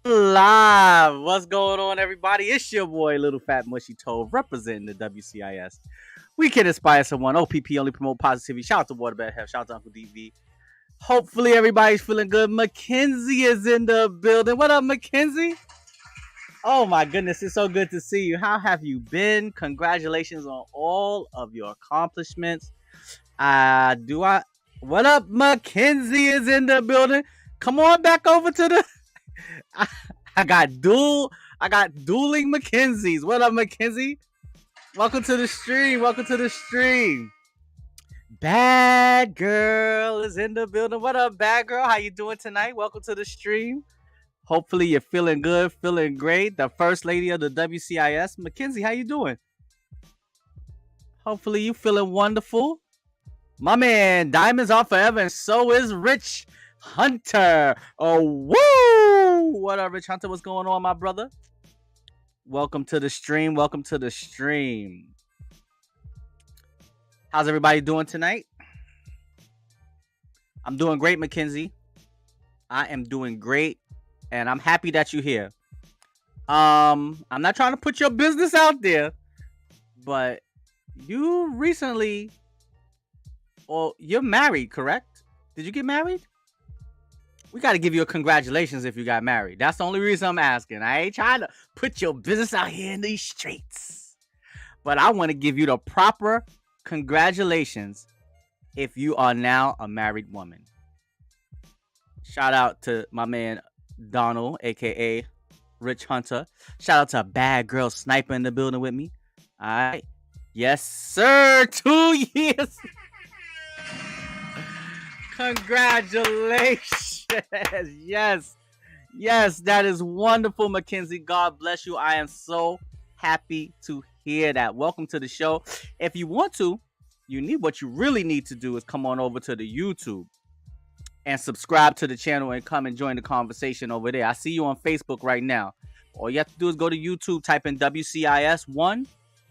Live. What's going on, everybody? It's your boy, Little Fat Mushy Toad, representing the WCIS. We can inspire someone. OPP only promote positivity. Shout out to Waterbed Health. Shout out to Uncle DV. Hopefully, everybody's feeling good. Mackenzie is in the building. What up, Mackenzie? Oh my goodness, it's so good to see you. How have you been? Congratulations on all of your accomplishments. Do I? What up, Mackenzie is in the building. Come on back over to the I, I got dueling Mackenzies. What up, Mackenzie? Welcome to the stream. Welcome to the stream. Badgurl is in the building. What up, Badgurl? How you doing tonight? Welcome to the stream. Hopefully you're feeling good, feeling great. The first lady of the WCIS, Mackenzie. How you doing? Hopefully you feeling wonderful. My man, diamonds are forever, and so is Rich Hunter. Oh, woo! What up, Rich Hunter? What's going on, my brother? Welcome to the stream. Welcome to the stream. How's everybody doing tonight? I'm doing great, Mackenzie. I am doing great, and I'm happy that you're here. I'm not trying to put your business out there, but you recently, or you're married, correct? Did you get married? We got to give you a congratulations if you got married. That's the only reason I'm asking. I ain't trying to put your business out here in these streets. But I want to give you the proper congratulations if you are now a married woman. Shout out to my man Donald, a.k.a. Rich Hunter. Shout out to a Badgurl Sniper in the building with me. All right. Yes, sir. 2 years. Congratulations. Yes, that is wonderful, Mackenzie. God bless you. I am so happy to hear that. Welcome to the show. If you want to, what you really need to do is come on over to the YouTube and subscribe to the channel and come and join the conversation over there. I see you on Facebook right now. All you have to do is go to YouTube, type in WCIS1,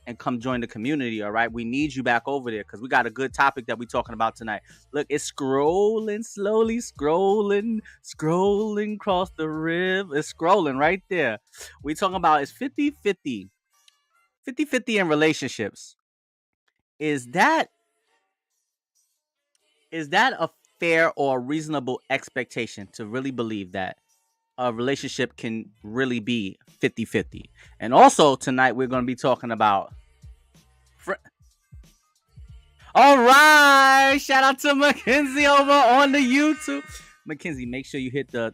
and come join the community. All right, we need you back over there because we got a good topic that we're talking about tonight. Look, it's scrolling slowly, scrolling across the river. It's scrolling right there. We talking about it's 50-50 in relationships. Is that a fair or reasonable expectation to really believe that a relationship can really be 50-50? And also tonight we're going to be talking about all right, shout out to Mackenzie over on the YouTube. Mackenzie, make sure you hit the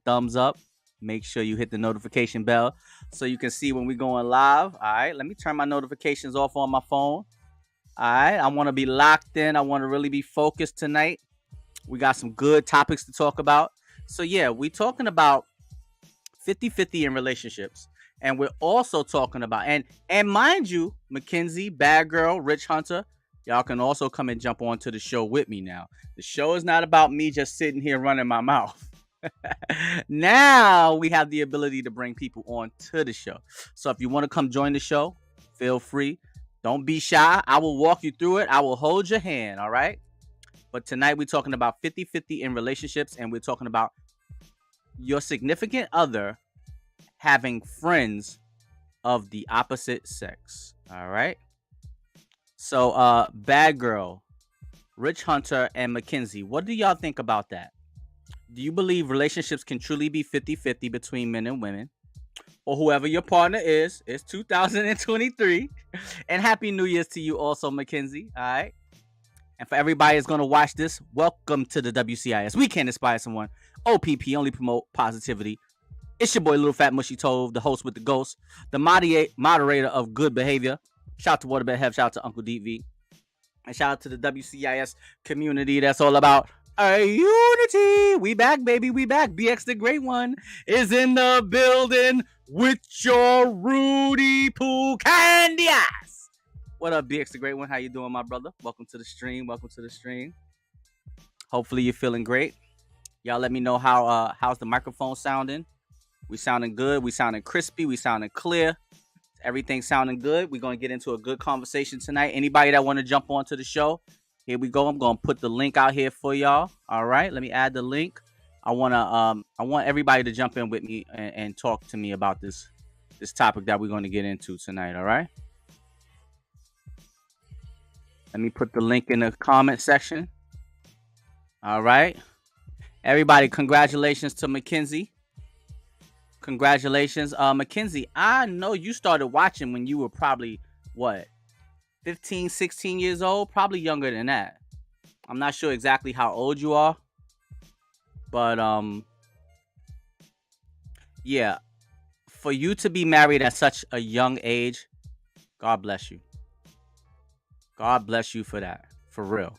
thumbs up. Make sure you hit the notification bell so you can see when we're going live. All right, let me turn my notifications off on my phone. All right, I want to be locked in. I want to really be focused tonight. We got some good topics to talk about. So yeah, we're talking about 50-50 in relationships. And we're also talking about, and mind you, Mackenzie, Badgurl, Rich Hunter, y'all can also come and jump onto the show with me now. The show is not about me just sitting here running my mouth. Now we have the ability to bring people on to the show. So if you want to come join the show, feel free. Don't be shy. I will walk you through it. I will hold your hand, all right? But tonight we're talking about 50-50 in relationships, and we're talking about your significant other having friends of the opposite sex. All right. So Badgurl, Rich Hunter, and Mackenzie, what do y'all think about that? Do you believe relationships can truly be 50-50 between men and women? Or whoever your partner is? It's 2023. And Happy New Year's to you also, Mackenzie. All right. And for everybody that's going to watch this, welcome to the WCIS. We can inspire someone. OPP only promote positivity. It's your boy, Little Fat Mushy Tove, the host with the ghost, the moderator of good behavior. Shout out to Waterbed Health, shout out to Uncle DV. And shout out to the WCIS community that's all about unity. We back, baby, we back. BX the Great One is in the building with your Rudy Poo Candy Ass. What up, BX the Great One? How you doing, my brother? Welcome to the stream. Welcome to the stream. Hopefully you're feeling great. Y'all let me know how's the microphone sounding. We sounding good. We sounding crispy. We sounding clear. Everything sounding good. We're going to get into a good conversation tonight. Anybody that want to jump onto the show, here we go. I'm going to put the link out here for y'all. All right. Let me add the link. I want everybody to jump in with me and talk to me about this topic that we're going to get into tonight. All right. Let me put the link in the comment section. All right. Everybody, congratulations to Mackenzie. Congratulations. Mackenzie, I know you started watching when you were probably, what, 15, 16 years old? Probably younger than that. I'm not sure exactly how old you are. But, yeah. For you to be married at such a young age, God bless you. God bless you for that. For real.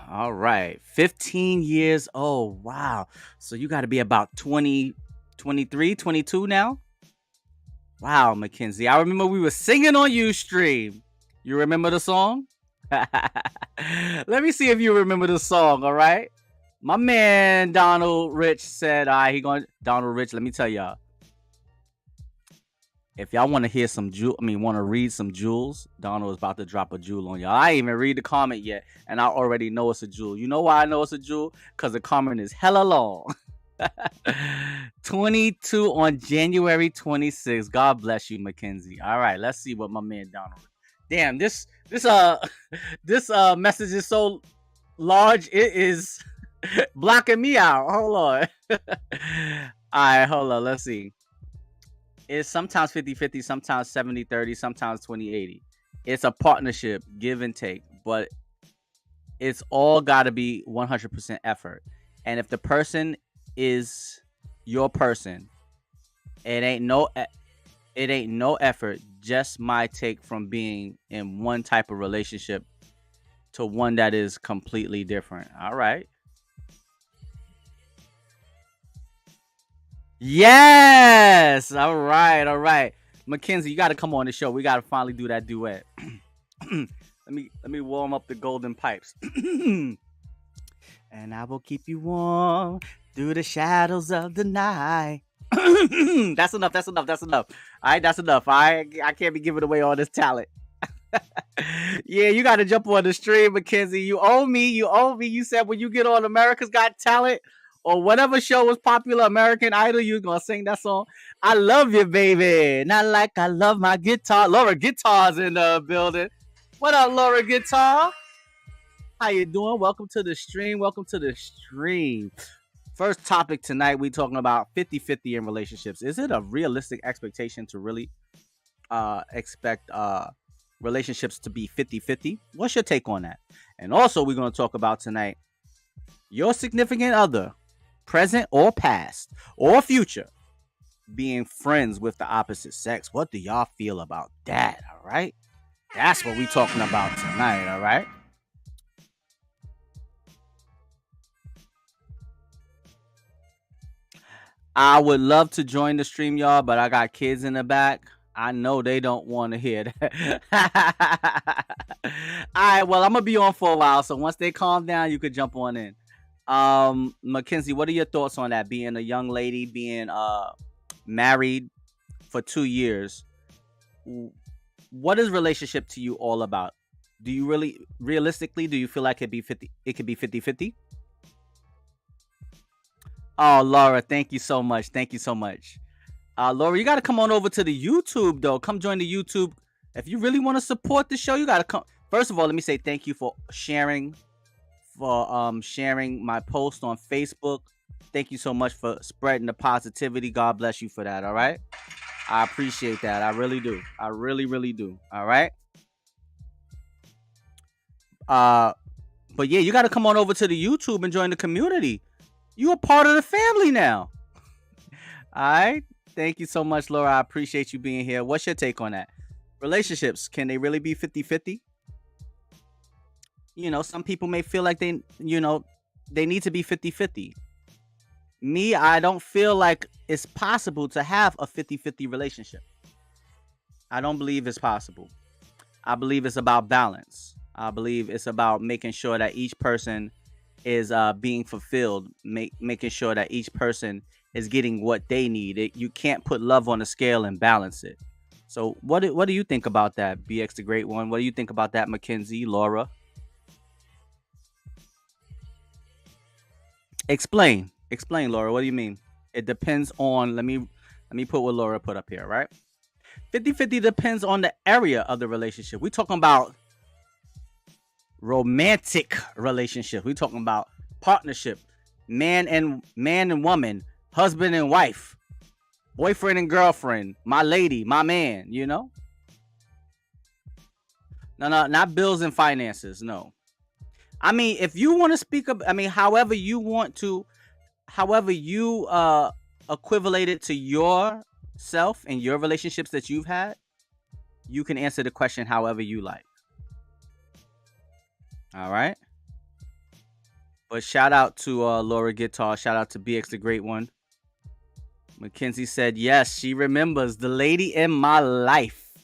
All right. 15 years old. Wow. So you got to be about 20, 23, 22 now? Wow, Mackenzie. I remember we were singing on Ustream. You remember the song? Let me see if you remember the song, all right? My man Donald Rich said, all right, Donald Rich, let me tell y'all. If y'all want to hear some want to read some jewels, Donald is about to drop a jewel on y'all. I ain't even read the comment yet, and I already know it's a jewel. You know why I know it's a jewel? Because the comment is hella long. 22 on January 26th. God bless you, Mackenzie. All right, let's see what my man Donald. Damn, this message is so large it is blocking me out. Hold on. All right, hold on. Let's see. It's sometimes 50-50, sometimes 70-30, sometimes 20-80. It's a partnership, give and take, but it's all got to be 100% effort. And if the person is your person, it ain't no effort. Just my take from being in one type of relationship to one that is completely different. All right. Yes. All right. Mackenzie, you got to come on the show. We got to finally do that duet. let me warm up the golden pipes. And I will keep you warm through the shadows of the night. That's enough. All right, that's enough. I can't be giving away all this talent. Yeah, you got to jump on the stream, Mackenzie. You owe me. You said when you get on America's Got Talent or whatever show was popular, American Idol, you're going to sing that song. I love you, baby. Not like I love my guitar. Laura Guitar's in the building. What up, Laura Guitar? How you doing? Welcome to the stream. First topic tonight, we talking about 50-50 in relationships. Is it a realistic expectation to really expect relationships to be 50-50? What's your take on that? And also, we're going to talk about tonight your significant other, present or past or future, being friends with the opposite sex. What do y'all feel about that? All right. That's what we're talking about tonight. All right. I would love to join the stream, y'all, but I got kids in the back. I know they don't want to hear that. All right, well, I'm gonna be on for a while, so once they calm down, you could jump on in. Mackenzie, what are your thoughts on that? Being a young lady, being married for 2 years, what is relationship to you all about? Do you realistically, do you feel like it could be 50-50? Oh, Laura, thank you so much. Laura, you got to come on over to the YouTube, though. Come join the YouTube. If you really want to support the show, you got to come. First of all, let me say thank you for sharing my post on Facebook. Thank you so much for spreading the positivity. God bless you for that, all right? I appreciate that. I really do. I really, really do. All right? But yeah, you got to come on over to the YouTube and join the community. You are part of the family now. All right? Thank you so much, Laura. I appreciate you being here. What's your take on that? Relationships, can they really be 50-50? You know, some people may feel like they need to be 50-50. Me, I don't feel like it's possible to have a 50-50 relationship. I don't believe it's possible. I believe it's about balance. I believe it's about making sure that each person is being fulfilled, making sure that each person is getting what they need. You can't put love on a scale and balance it. So what do you think about that, BX the Great One? What do you think about that, Mackenzie, Laura? Explain, Laura. What do you mean? It depends on. Let me put what Laura put up here. Right, 50-50 depends on the area of the relationship. We talking about romantic relationship. We talking about partnership, man and woman, husband and wife, boyfriend and girlfriend, my lady, my man. No, not bills and finances. No. I mean, if you want to speak up, I mean, however you want to, however you equivalent it to yourself and your relationships that you've had, you can answer the question however you like. All right. But shout out to Laura Guitar. Shout out to BX the Great One. Mackenzie said, yes, she remembers the lady in my life.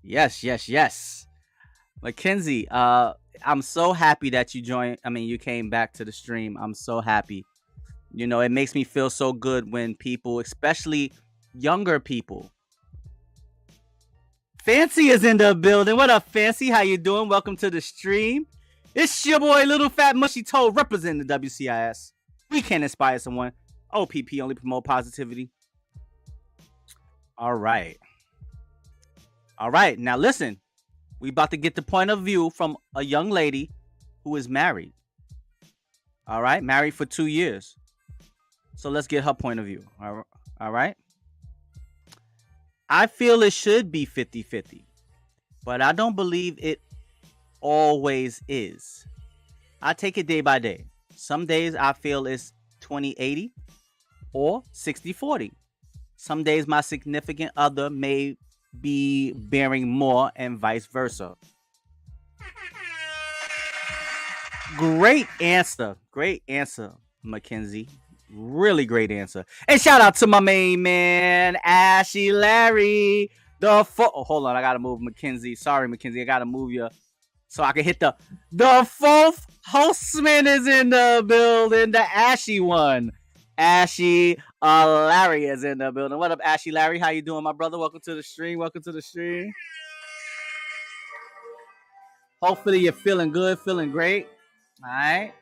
Yes. Mackenzie, I'm so happy that you joined. I mean, you came back to the stream. I'm so happy. It makes me feel so good when people, especially younger people. Fancy is in the building. What up, Fancy? How you doing? Welcome to the stream. It's your boy, Little Fat Mushy Toe, representing the WCIS. We can inspire someone. OPP only promote positivity. All right. Now listen. We about to get the point of view from a young lady who is married. All right. Married for 2 years. So let's get her point of view. All right. I feel it should be 50-50, but I don't believe it always is. I take it day by day. Some days I feel it's 20-80 or 60-40. Some days my significant other may be bearing more and vice versa. Great answer, Mackenzie. Really great answer. And shout out to my main man, Ashy Larry. Hold on, I gotta move Mackenzie. Sorry, Mackenzie, I gotta move you so I can hit the fourth hostman is in the building, the Ashy one. Ashy Larry is in the building. What up, Ashy Larry? How you doing, my brother? Welcome to the stream. Hopefully you're feeling good, feeling great. All right.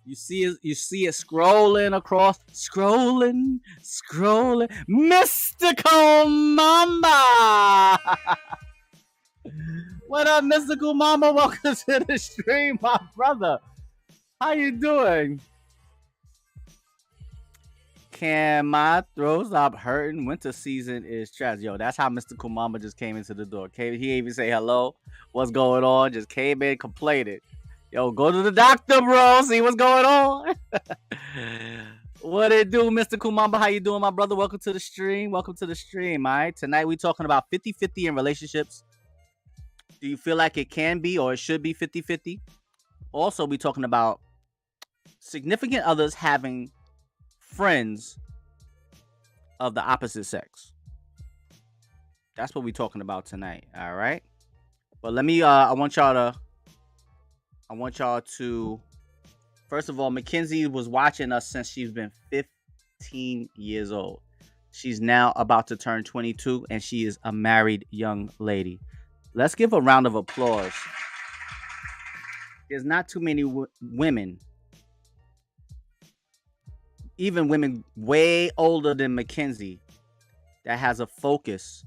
You see it scrolling across, scrolling. Mystical Mamba. What up, Mystical Mamba? Welcome to the stream, my brother. How you doing? Can my throat stop hurting? Winter season is trash. Yo, that's how Mystical Mamba just came into the door. He didn't even say hello. What's going on? Just came in, complained. Yo, go to the doctor, bro. See what's going on. What it do, Mystical Mamba? How you doing, my brother? Welcome to the stream. All right. Tonight we talking about 50-50 in relationships. Do you feel like it can be or it should be 50-50? Also, we talking about significant others having friends of the opposite sex. That's what we talking about tonight. All right. But let me. I want y'all to. First of all, Mackenzie was watching us since she's been 15 years old. She's now about to turn 22, and she is a married young lady. Let's give a round of applause. There's not too many women, even women way older than Mackenzie, that has a focus,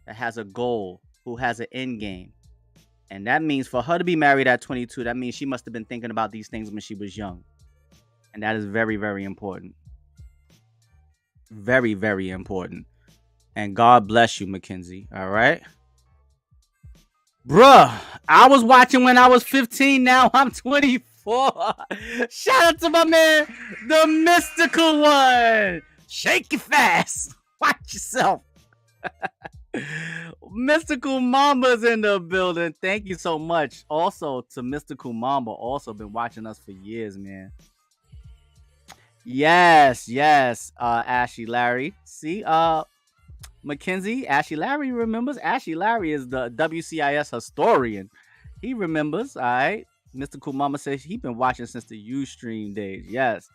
that has a goal, who has an end game. And that means for her to be married at 22, that means she must have been thinking about these things when she was young. And that is very, very important. Very, very important. And God bless you, Mackenzie. All right? Bruh, I was watching when I was 15. Now I'm 24. Shout out to my man, the Mystical One. Shake it fast. Watch yourself. Mystical Mamba's in the building. Thank you so much. Also to Mystical Mamba, also been watching us for years, man. Yes. Ashy Larry. See, Mackenzie, Ashy Larry remembers. Ashy Larry is the WCIS historian. He remembers. All right. Mystical Mamba says he's been watching since the Ustream days. Yes.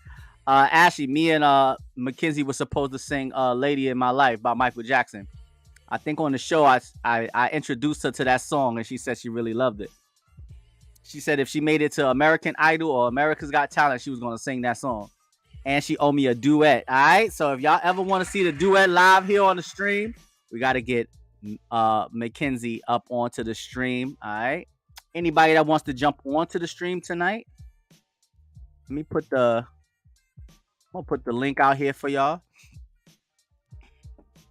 Ashy, me and Mackenzie were supposed to sing "Lady in My Life" by Michael Jackson. I think on the show I introduced her to that song, and she said she really loved it. She said if she made it to American Idol or America's Got Talent, she was going to sing that song. and she owe me a duet. All right. So if y'all ever want to see the duet live here on the stream, we got to get Mackenzie up onto the stream. All right. Anybody that wants to jump onto the stream tonight, let me put the link out here for y'all.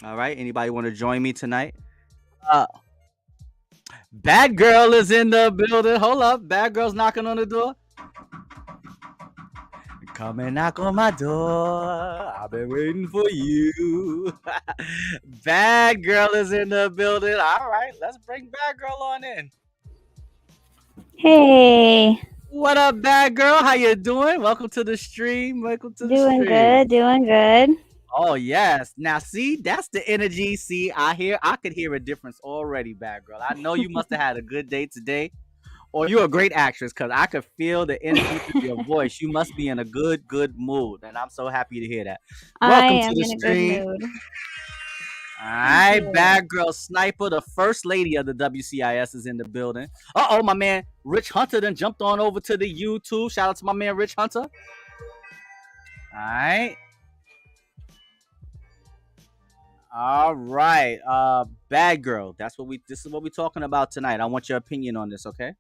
All right. Anybody want to join me tonight? Badgurl is in the building. Hold up. Badgurl's knocking on the door. Come and knock on my door. I've been waiting for you. Badgurl is in the building. All right. Let's bring Badgurl on in. Hey. What up, Badgurl? How you doing? Welcome to the stream. Doing good. Oh, yes. Now, see, that's the energy. See, I could hear a difference already, Badgurl. I know you must have had a good day today. Or you're a great actress, because I could feel the energy through your voice. You must be in a good mood. And I'm so happy to hear that. Welcome to the stream. I am in a good mood. All right, Badgurl Sniper, the first lady of the WCIS is in the building. Uh-oh, my man Rich Hunter then jumped on over to the YouTube. Shout out to my man Rich Hunter. All right. All right. Badgurl, this is what we're talking about tonight. I want your opinion on this, okay?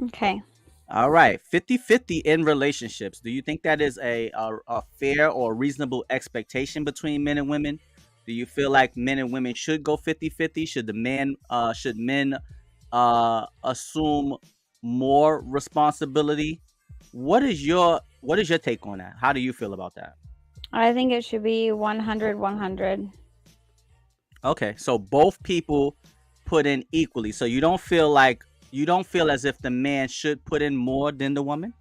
Okay. All right. 50-50 in relationships. Do you think that is a fair or reasonable expectation between men and women? Do you feel like men and women should go 50-50? Should men assume more responsibility? What is your take on that? How do you feel about that? I think it should be 100-100. Okay, so both people put in equally. So you don't feel as if the man should put in more than the woman?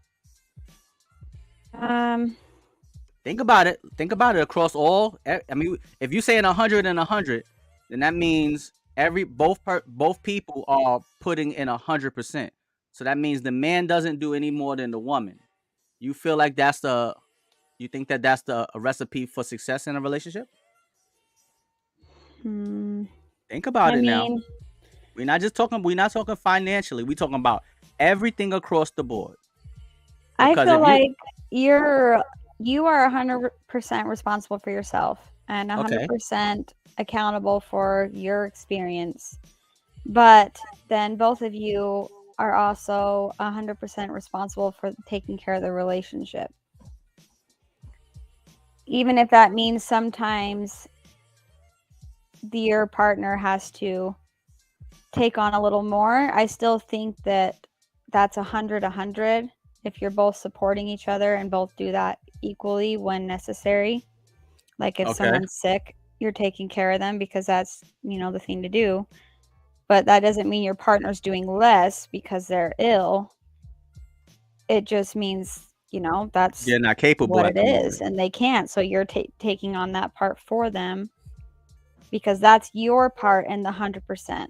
Think about it. Think about it across all. I mean, if you're saying 100 and 100, then that means both people are putting in 100%. So that means the man doesn't do any more than the woman. You feel like you think that that's a recipe for success in a relationship? Think about it now. We're not talking financially. We're talking about everything across the board. Because I feel like you are 100% responsible for yourself and 100% accountable for your experience. But then both of you are also 100% responsible for taking care of the relationship. Even if that means sometimes your partner has to take on a little more, I still think that that's 100-100 if you're both supporting each other and both do that equally when necessary. Like if someone's sick, you're taking care of them because that's, the thing to do. But that doesn't mean your partner's doing less because they're ill. It just means, that's they're not capable what it is, and they can't. So you're taking on that part for them because that's your part in the 100%.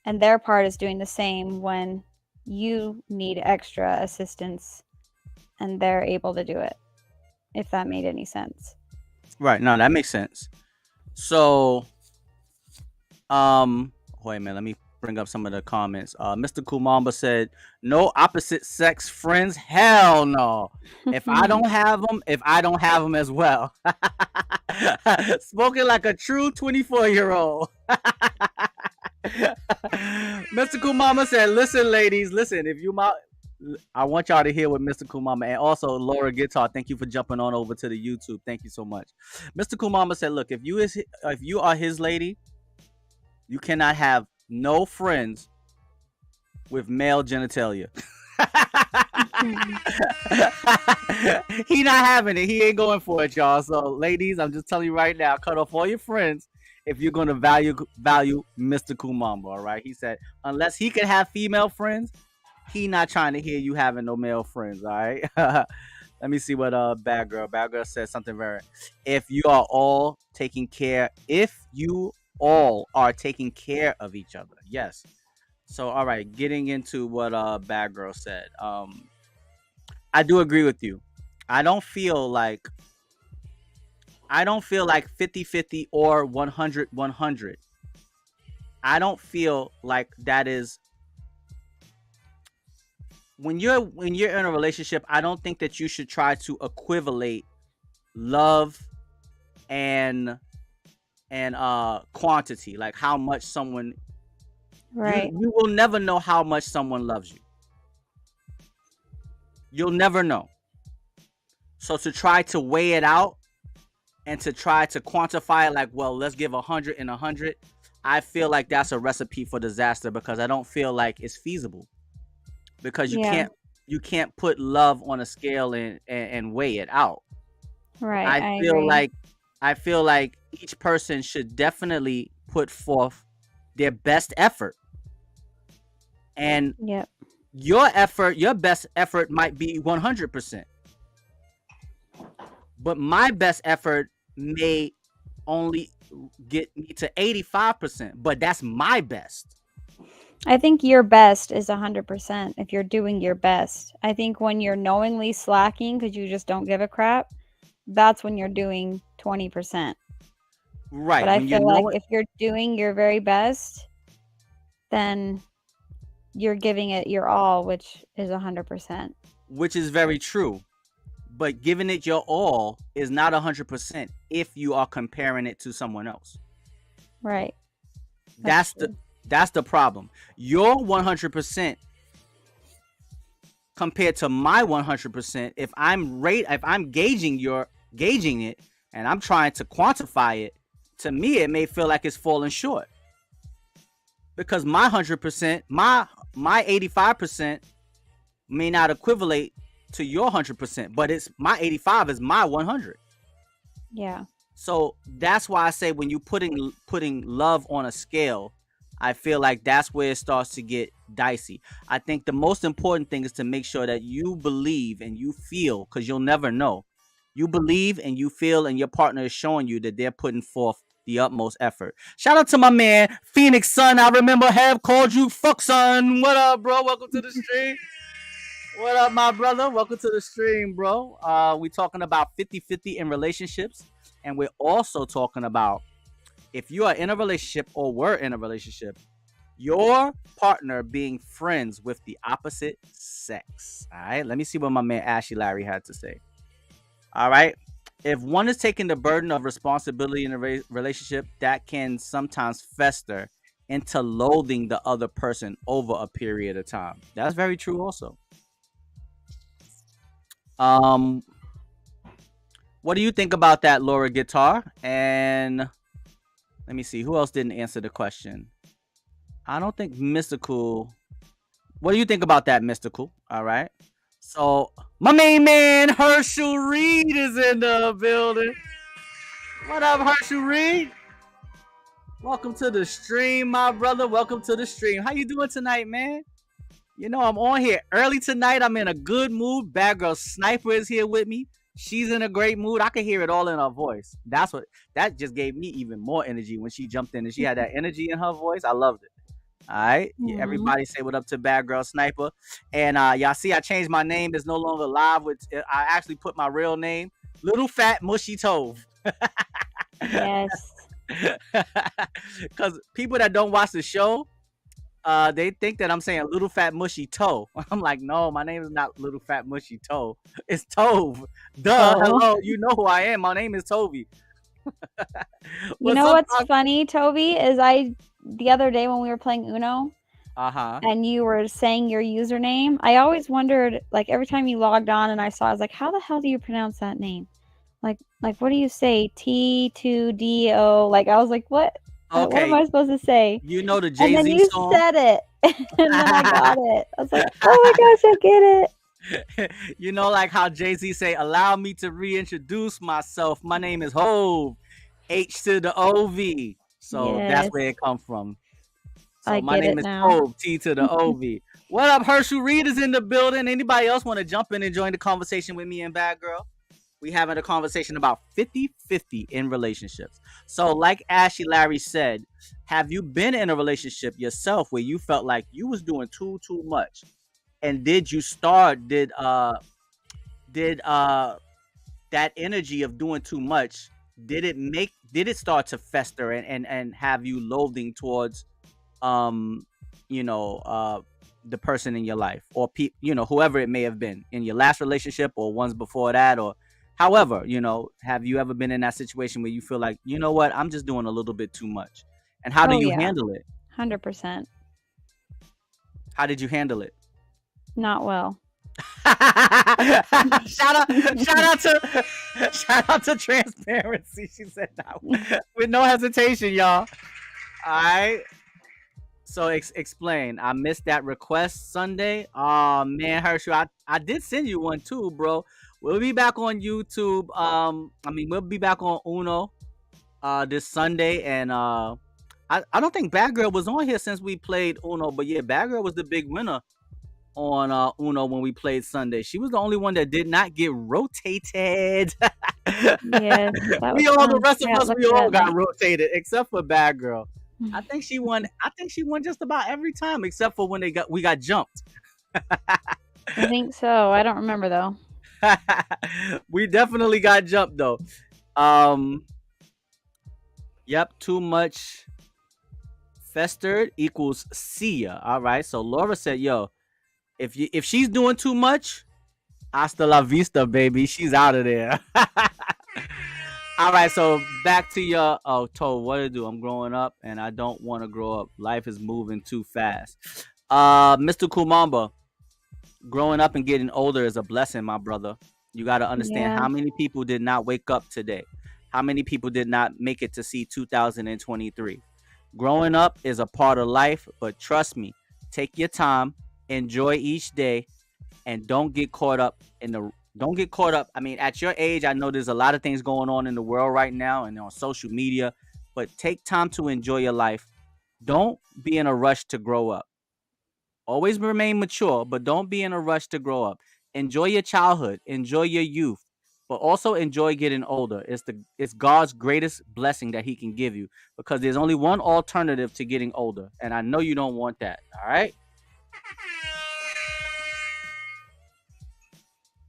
And their part is doing the same when you need extra assistance and they're able to do it, if that made any sense. Right. No, that makes sense. So, wait a minute. Let me bring up some of the comments. Mr. Kumamba said, no opposite sex friends. Hell no. If I don't have them as well. Spoken like a true 24-year-old. Mr. Kumama said, listen, ladies, I want y'all to hear what Mr. Kumama, and also Laura Guitar, thank you for jumping on over to the YouTube. Thank you so much. Mr. Kumama said, look, if you are his lady, you cannot have no friends with male genitalia. He not having it. He ain't going for it, y'all. So, ladies, I'm just telling you right now, cut off all your friends if you're going to value Mr. Kumamba, all right? He said, unless he can have female friends, he not trying to hear you having no male friends, all right? Let me see what Badgurl said something very. If you all are taking care of each other. Yes. So, all right, getting into what Badgurl said. I do agree with you. I don't feel like 50-50 or 100-100. I don't feel like that is when you're in a relationship, I don't think that you should try to equivalate love and quantity, like how much someone Right. you will never know how much someone loves you. You'll never know. So to try to weigh it out and to try to quantify it, like, well, let's give 100 and 100, I feel like that's a recipe for disaster, because I don't feel like it's feasible, because Yeah. you can't put love on a scale and weigh it out. Right. I I feel agree. like I feel like each person should definitely put forth their best effort, and Yep. your best effort might be 100%, but my best effort may only get me to 85%, but that's my best. I think your best is 100% if you're doing your best. I think when you're knowingly slacking because you just don't give a crap, that's when you're doing 20%. But Right. I When you feel like know it, if you're doing your very best, then you're giving it your all, which is 100%. which is very true, but giving it your all is not 100% if you are comparing it to someone else. Right. That's the true. that's the problem. Your 100% compared to my 100%, if I'm gauging it and I'm trying to quantify it, to me it may feel like it's falling short, because my 100%, my 85% may not equivalent to your 100%, but it's my 85 is my 100. Yeah. So that's why I say, when you putting love on a scale, I feel like that's where it starts to get dicey. I think the most important thing is to make sure that you believe and you feel, because you'll never know. You believe and you feel, and your partner is showing you that they're putting forth the utmost effort. Shout out to my man Phoenix Sun. I remember have called you fuck son. What up, bro? Welcome to the stream. What up, my brother? Welcome to the stream, bro. We talking about 50-50 in relationships, and we're also talking about, if you are in a relationship or were in a relationship, your partner being friends with the opposite sex. All right, let me see what my man Ashley Larry had to say. All right. If one is taking the burden of responsibility in a relationship, that can sometimes fester into loathing the other person over a period of time. That's very true also. Um, what do you think about that, Laura Guitar? And let me see, who else didn't answer the question? I don't think Mystical. What do you think about that, Mystical? All right. So my main man Herschel Reed is in the building. What up, Herschel Reed? Welcome to the stream, my brother. Welcome to the stream. How you doing tonight, man? You know, I'm on here early tonight. I'm in a good mood. Badgurl Sniper is here with me. She's in a great mood. I can hear it all in her voice. That just gave me even more energy when she jumped in and she had that energy in her voice. I loved it. All right. Yeah, Mhm. everybody say what up to Badgurl Sniper. And y'all see I changed my name. It's no longer live. I actually put my real name, Little Fat Mushy Tove. Yes. Because people that don't watch the show, they think that I'm saying Little Fat Mushy Toe. I'm like, no, my name is not Little Fat Mushy Toe. It's Tove. Duh. Oh. Hello. You know who I am. My name is Tovey. You But know what's sometimes, funny, Toby, is the other day when we were playing Uno uh-huh. and you were saying your username, I always wondered, like every time you logged on and I saw, I was like, how the hell do you pronounce that name? Like what do you say? T2DO. Like I was like, what? What am Okay. I supposed to say? You know the And then Jay-Z you song? said it. And then I got it. I was like, oh my gosh, I get it. You know, like how Jay-Z say, allow me to reintroduce myself. My name is Hove. H to the O-V. So that's Yes. where it come from. So I my get name it is now. Hove, T to the O-V. What up, Herschel Reed is in the building. Anybody else want to jump in and join the conversation with me and Badgurl? We having a conversation about 50-50 in relationships. So like Ashley Larry said, have you been in a relationship yourself where you felt like you was doing too much? And did you start did that energy of doing too much, did it start to fester and have you loathing towards um the person in your life, or whoever it may have been in your last relationship or ones before that, or however, have you ever been in that situation where you feel like, you know what, I'm just doing a little bit too much? And how do Oh you yeah, handle it? 100%. How did you handle it? Not well. Shout out to transparency. She said that with no hesitation, y'all. All right. So explain. I missed that request Sunday. Oh man, Herschel, I did send you one too, bro. We'll be back on YouTube. We'll be back on Uno this Sunday, and I don't think Badgurl was on here since we played Uno, but yeah, Badgurl was the big winner on Uno when we played Sunday. She was the only one that did not get rotated. Yes, that was The fun. rest of Yeah, us, look we at all that, got Mike. rotated except for Badgurl. I think she won just about every time except for when we got jumped. I think so. I don't remember though. We definitely got jumped though. Yep, too much festered equals see ya. All right. So Laura said, "Yo, if she's doing too much, hasta la vista, baby. She's out of there." All right, so back to your Toad, what to do? I'm growing up and I don't want to grow up. Life is moving too fast. Mr. Kumamba, growing up and getting older is a blessing, my brother. You got to understand Yeah. how many people did not wake up today. How many people did not make it to see 2023? Growing up is a part of life, but trust me, take your time, enjoy each day, and don't get caught up. I mean, at your age, I know there's a lot of things going on in the world right now and on social media, but take time to enjoy your life. Don't be in a rush to grow up. Always remain mature, but don't be in a rush to grow up. Enjoy your childhood, enjoy your youth, but also enjoy getting older. It's God's greatest blessing that he can give you, because there's only one alternative to getting older, and I know you don't want that. All right?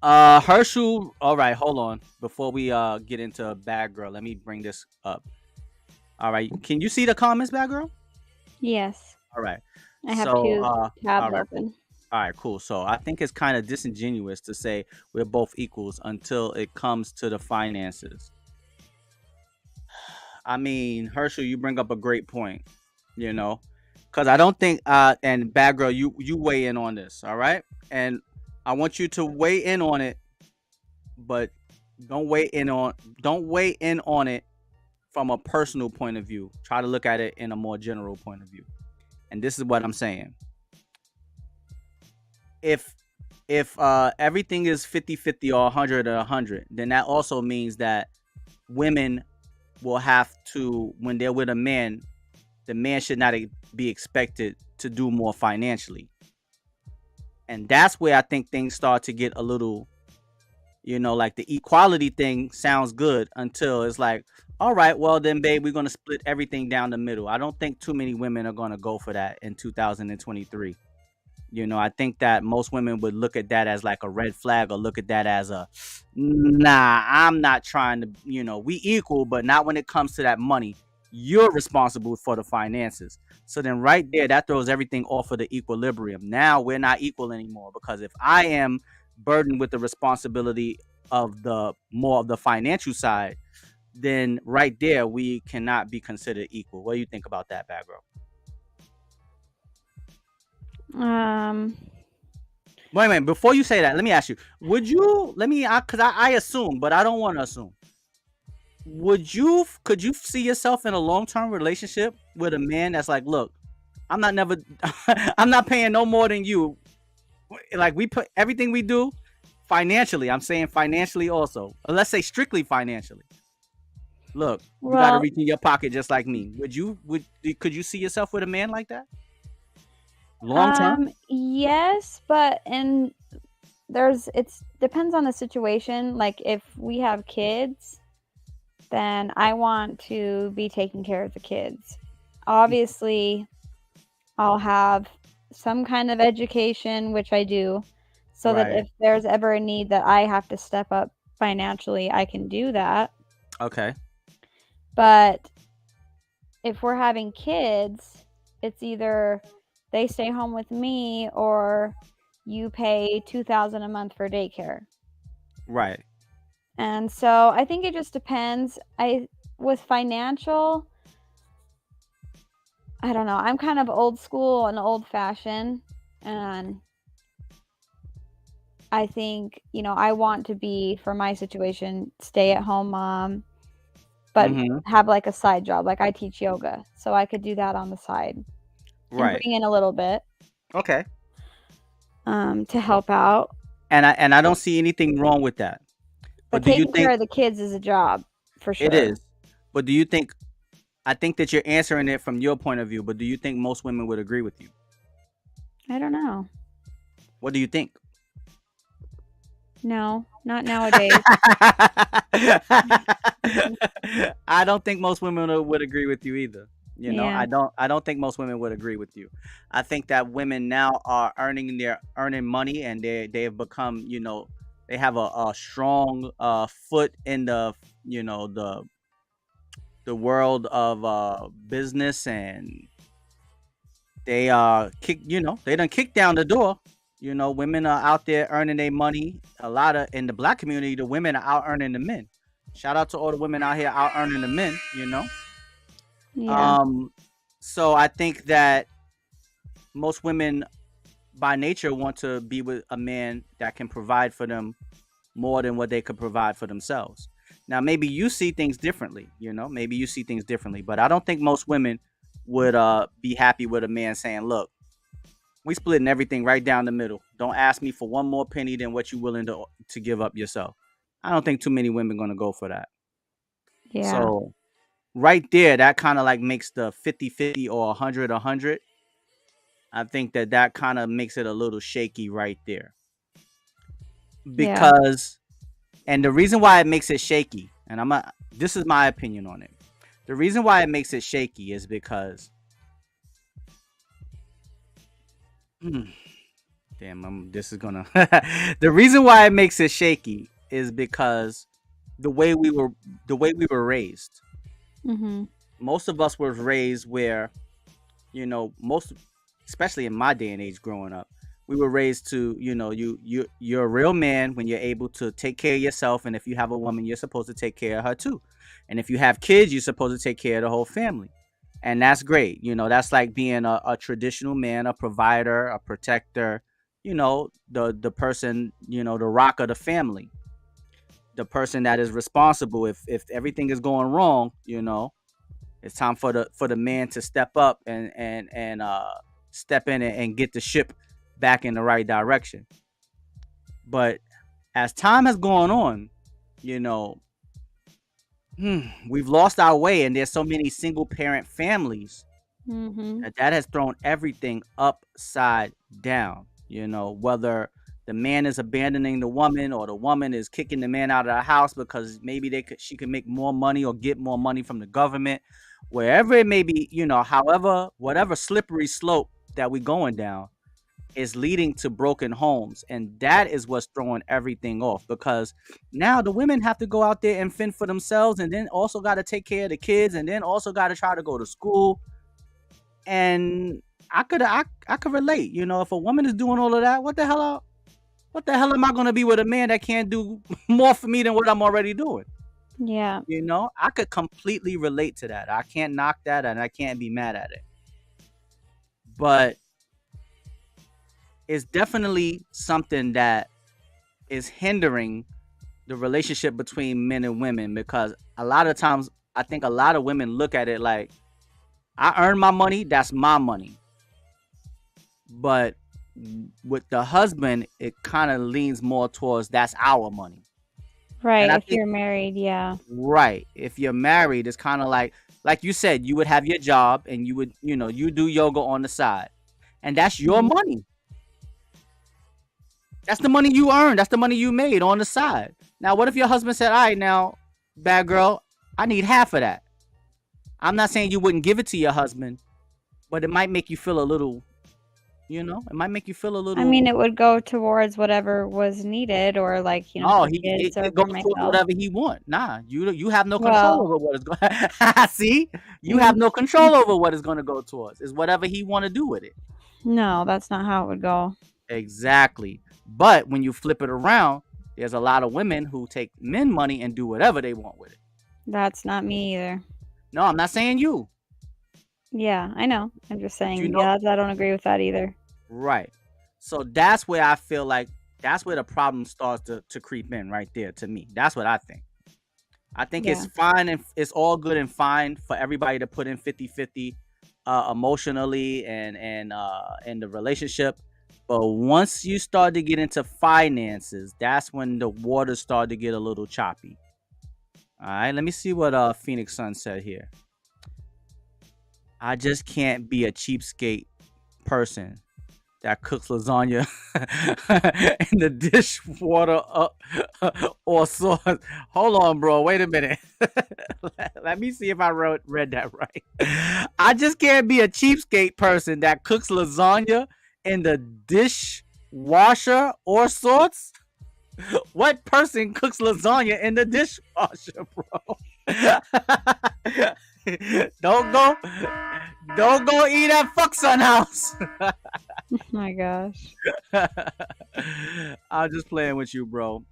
Herschel, all right, hold on. Before we get into Badgurl, let me bring this up. All right, can you see the comments, Badgurl? Yes. All right. I have So, two tabs all right, open. all right, cool. So I think it's kind of disingenuous to say we're both equals until it comes to the finances. I mean, Herschel, you bring up a great point, because I don't think and Badgurl, you weigh in on this, all right? And I want you to weigh in on it, but don't weigh in on it from a personal point of view. Try to look at it in a more general point of view. And this is what I'm saying. If everything is 50-50 or 100 or 100, then that also means that women will have to, when they're with a man, the man should not be expected to do more financially. And that's where I think things start to get a little, like the equality thing sounds good until it's like, all right, well then, babe, we're going to split everything down the middle. I don't think too many women are going to go for that in 2023. I think that most women would look at that as like a red flag, or look at that as nah, I'm not trying to, we equal, but not when it comes to that money. You're responsible for the finances. So then right there, that throws everything off of the equilibrium. Now we're not equal anymore, because if I am burdened with the responsibility of the more of the financial side, then right there we cannot be considered equal. What do you think about that, Badgurl? Wait, before you say that, let me ask you, because I assume, but I don't want to assume. Could you see yourself in a long-term relationship with a man that's like, look, I'm not paying no more than you. Like, we put everything we do financially. I'm saying financially also. Let's say strictly financially. Look, you got to reach in your pocket just like me. Could you see yourself with a man like that? Long term? Yes, but it depends on the situation. Like, if we have kids, then I want to be taking care of the kids. Obviously, I'll have some kind of education, which I do, so that if there's ever a need that I have to step up financially, I can do that. Okay. But if we're having kids, it's either they stay home with me, or you pay $2,000 a month for daycare. Right. And so I think it just depends. With financial, I don't know. I'm kind of old school and old fashioned, and I think, I want to be, for my situation, stay at home mom, but have like a side job. Like I teach yoga, so I could do that on the side. And Right. bring in a little bit. Okay. To help out. And I don't see anything wrong with that. But taking care of the kids is a job, for sure. It is. But do you think, I think that you're answering it from your point of view, but do you think most women would agree with you? I don't know. What do you think? No, not nowadays. I don't think most women would agree with you either. Yeah. I don't think most women would agree with you. I think that women now are earning money, and they have become, they have a strong foot in the, the world of business, and they they done kicked down the door. Women are out there earning their money. In the black community, the women are out earning the men. Shout out to all the women out here out earning the men, Yeah. So I think that most women by nature want to be with a man that can provide for them more than what they could provide for themselves. Now, maybe you see things differently, but I don't think most women would be happy with a man saying, look, we splitting everything right down the middle. Don't ask me for one more penny than what you're willing to give up yourself. I don't think too many women going to go for that. Yeah. So right there, that kind of like makes the 50-50 or 100-100. I think that kind of makes it a little shaky right there. Because, and the reason why it makes it shaky, and this is my opinion on it. The reason why it makes it shaky is because the reason why it makes it shaky is because the way we were raised. Mm-hmm. Most of us were raised where, especially in my day and age growing up, we were raised to, you're a real man when you're able to take care of yourself, and if you have a woman, you're supposed to take care of her too. And if you have kids, you're supposed to take care of the whole family. And that's great. That's like being a traditional man, a provider, a protector, the person, the rock of the family, the person that is responsible. If everything is going wrong, it's time for the man to step up and step in and get the ship back in the right direction. But as time has gone on, we've lost our way, and there's so many single parent families that has thrown everything upside down. Whether the man is abandoning the woman, or the woman is kicking the man out of the house because maybe she can make more money or get more money from the government, wherever it may be. However, whatever slippery slope that we're going down is leading to broken homes, and that is what's throwing everything off, because now the women have to go out there and fend for themselves, and then also got to take care of the kids, and then also got to try to go to school. And I could relate. If a woman is doing all of that, what the hell am I going to be with a man that can't do more for me than what I'm already doing? Yeah. I could completely relate to that. I can't knock that, and I can't be mad at it. But it's definitely something that is hindering the relationship between men and women, because a lot of times I think a lot of women look at it like, I earn my money, that's my money. But with the husband, it kind of leans more towards that's our money. Right. If you're married, yeah. Right. If you're married, it's kind of like you said, you would have your job, and you would, you do yoga on the side, and that's your money. That's the money you earned. That's the money you made on the side. Now, what if your husband said, all right, now, Badgurl, I need half of that. I'm not saying you wouldn't give it to your husband, but it might make you feel a little You know, it might make you feel a I little. mean, it would go towards whatever was needed, or like No, for kids or it for goes towards myself. whatever he want. Nah, you have no control Well, over what is going. See, you have no control over what it's going to go towards. It's whatever he want to do with it. no, that's not how it would go. Exactly. But when you flip it around, there's a lot of women who take men money and do whatever they want with it. That's not me either. No, I'm not saying you. Yeah, I know. I'm just But you saying, know, yeah, I don't agree with that either. right. So that's where I feel like that's where the problem starts to creep in right there to me. That's what I think. I think Yeah. it's fine and it's all good and fine for everybody to put in 50-50 emotionally and in the relationship. But once you start to get into finances, that's when the waters start to get a little choppy. All right, let me see what Phoenix Sun said here. I just can't be a cheapskate person that cooks lasagna in the dishwater or sauce. Hold on, bro. Wait a minute. Let me see if I read that right. I just can't be a cheapskate person that cooks lasagna in the dishwasher or sorts. What person cooks lasagna in the dishwasher, bro? don't go, don't go eat at Fuck Son House. Oh my gosh. I'm just playing with you, bro.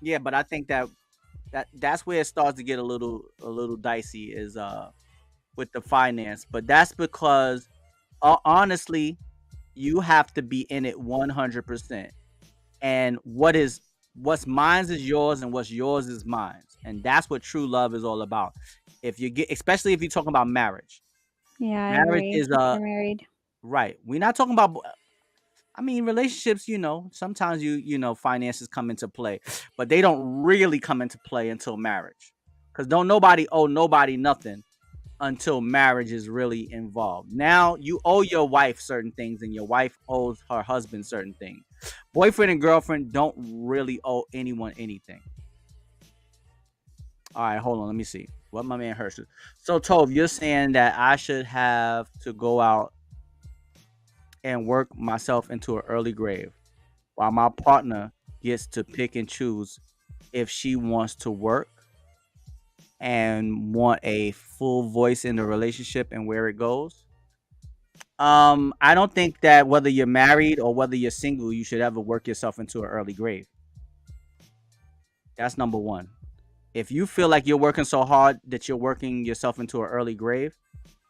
Yeah, but I think that's where it starts to get a little dicey is with the finance. But that's because honestly, you have to be in it 100%. And what's mine is yours, and what's yours is mine, and that's what true love is all about. If you get, especially if you're talking about marriage, Yeah, I marriage agree. is You're married. right. We're not talking about. I mean, relationships. Sometimes finances come into play, but they don't really come into play until marriage, because don't nobody owe nobody nothing until marriage is really involved. Now you owe your wife certain things, and your wife owes her husband certain things. Boyfriend and girlfriend don't really owe anyone anything. All right, hold on. Let me see what my man Herschel. So, Tove, you're saying that I should have to go out and work myself into an early grave, while my partner gets to pick and choose if she wants to work and want a full voice in the relationship and where it goes. I don't think that whether you're married or whether you're single, you should ever work yourself into an early grave. That's number one. If you feel like you're working so hard that you're working yourself into an early grave,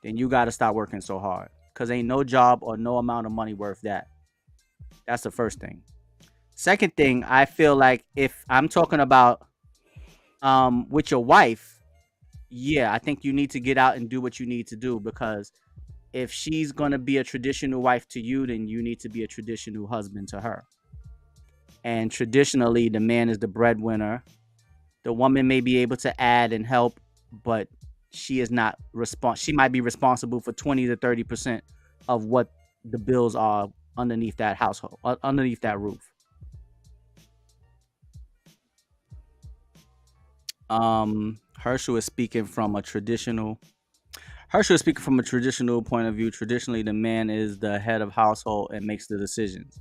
then you got to stop working so hard, because ain't no job or no amount of money worth that. That's the first thing. Second thing, I feel like if I'm talking about with your wife, yeah, I think you need to get out and do what you need to do, because if she's going to be a traditional wife to you, then you need to be a traditional husband to her. And traditionally, the man is the breadwinner. The woman may be able to add and help, but she is not she might be responsible for 20 to 30% of what the bills are underneath that household, underneath that roof. Herschel is speaking from a traditional point of view. Traditionally, the man is the head of household and makes the decisions.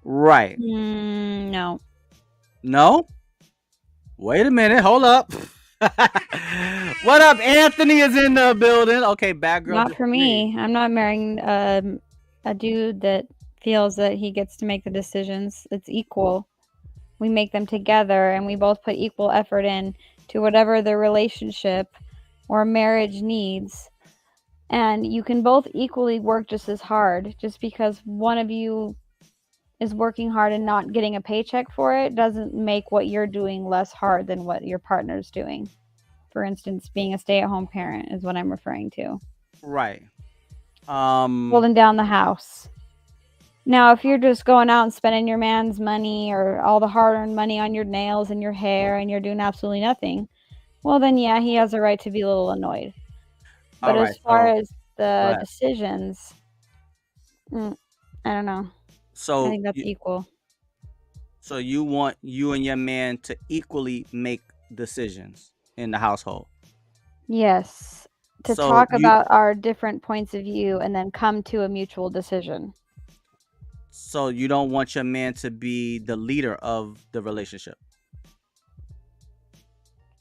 Right. No. No? Wait a minute. Hold up. What up? Anthony is in the building. Okay, Badgurl. Not for me. I'm not marrying a dude that feels that he gets to make the decisions. It's equal. We make them together, and we both put equal effort in to whatever the relationship or marriage needs. And you can both equally work just as hard. Just because one of you is working hard and not getting a paycheck for it doesn't make what you're doing less hard than what your partner's doing. For instance, being a stay-at-home parent is what I'm referring to. Right. Holding down the house. Now, if you're just going out and spending your man's money or all the hard-earned money on your nails and your hair and you're doing absolutely nothing, well, then, yeah, he has a right to be a little annoyed. But as far as the decisions, I don't know. So I think that's equal. So you want you and your man to equally make decisions in the household? Yes. To talk about our different points of view and then come to a mutual decision. So you don't want your man to be the leader of the relationship.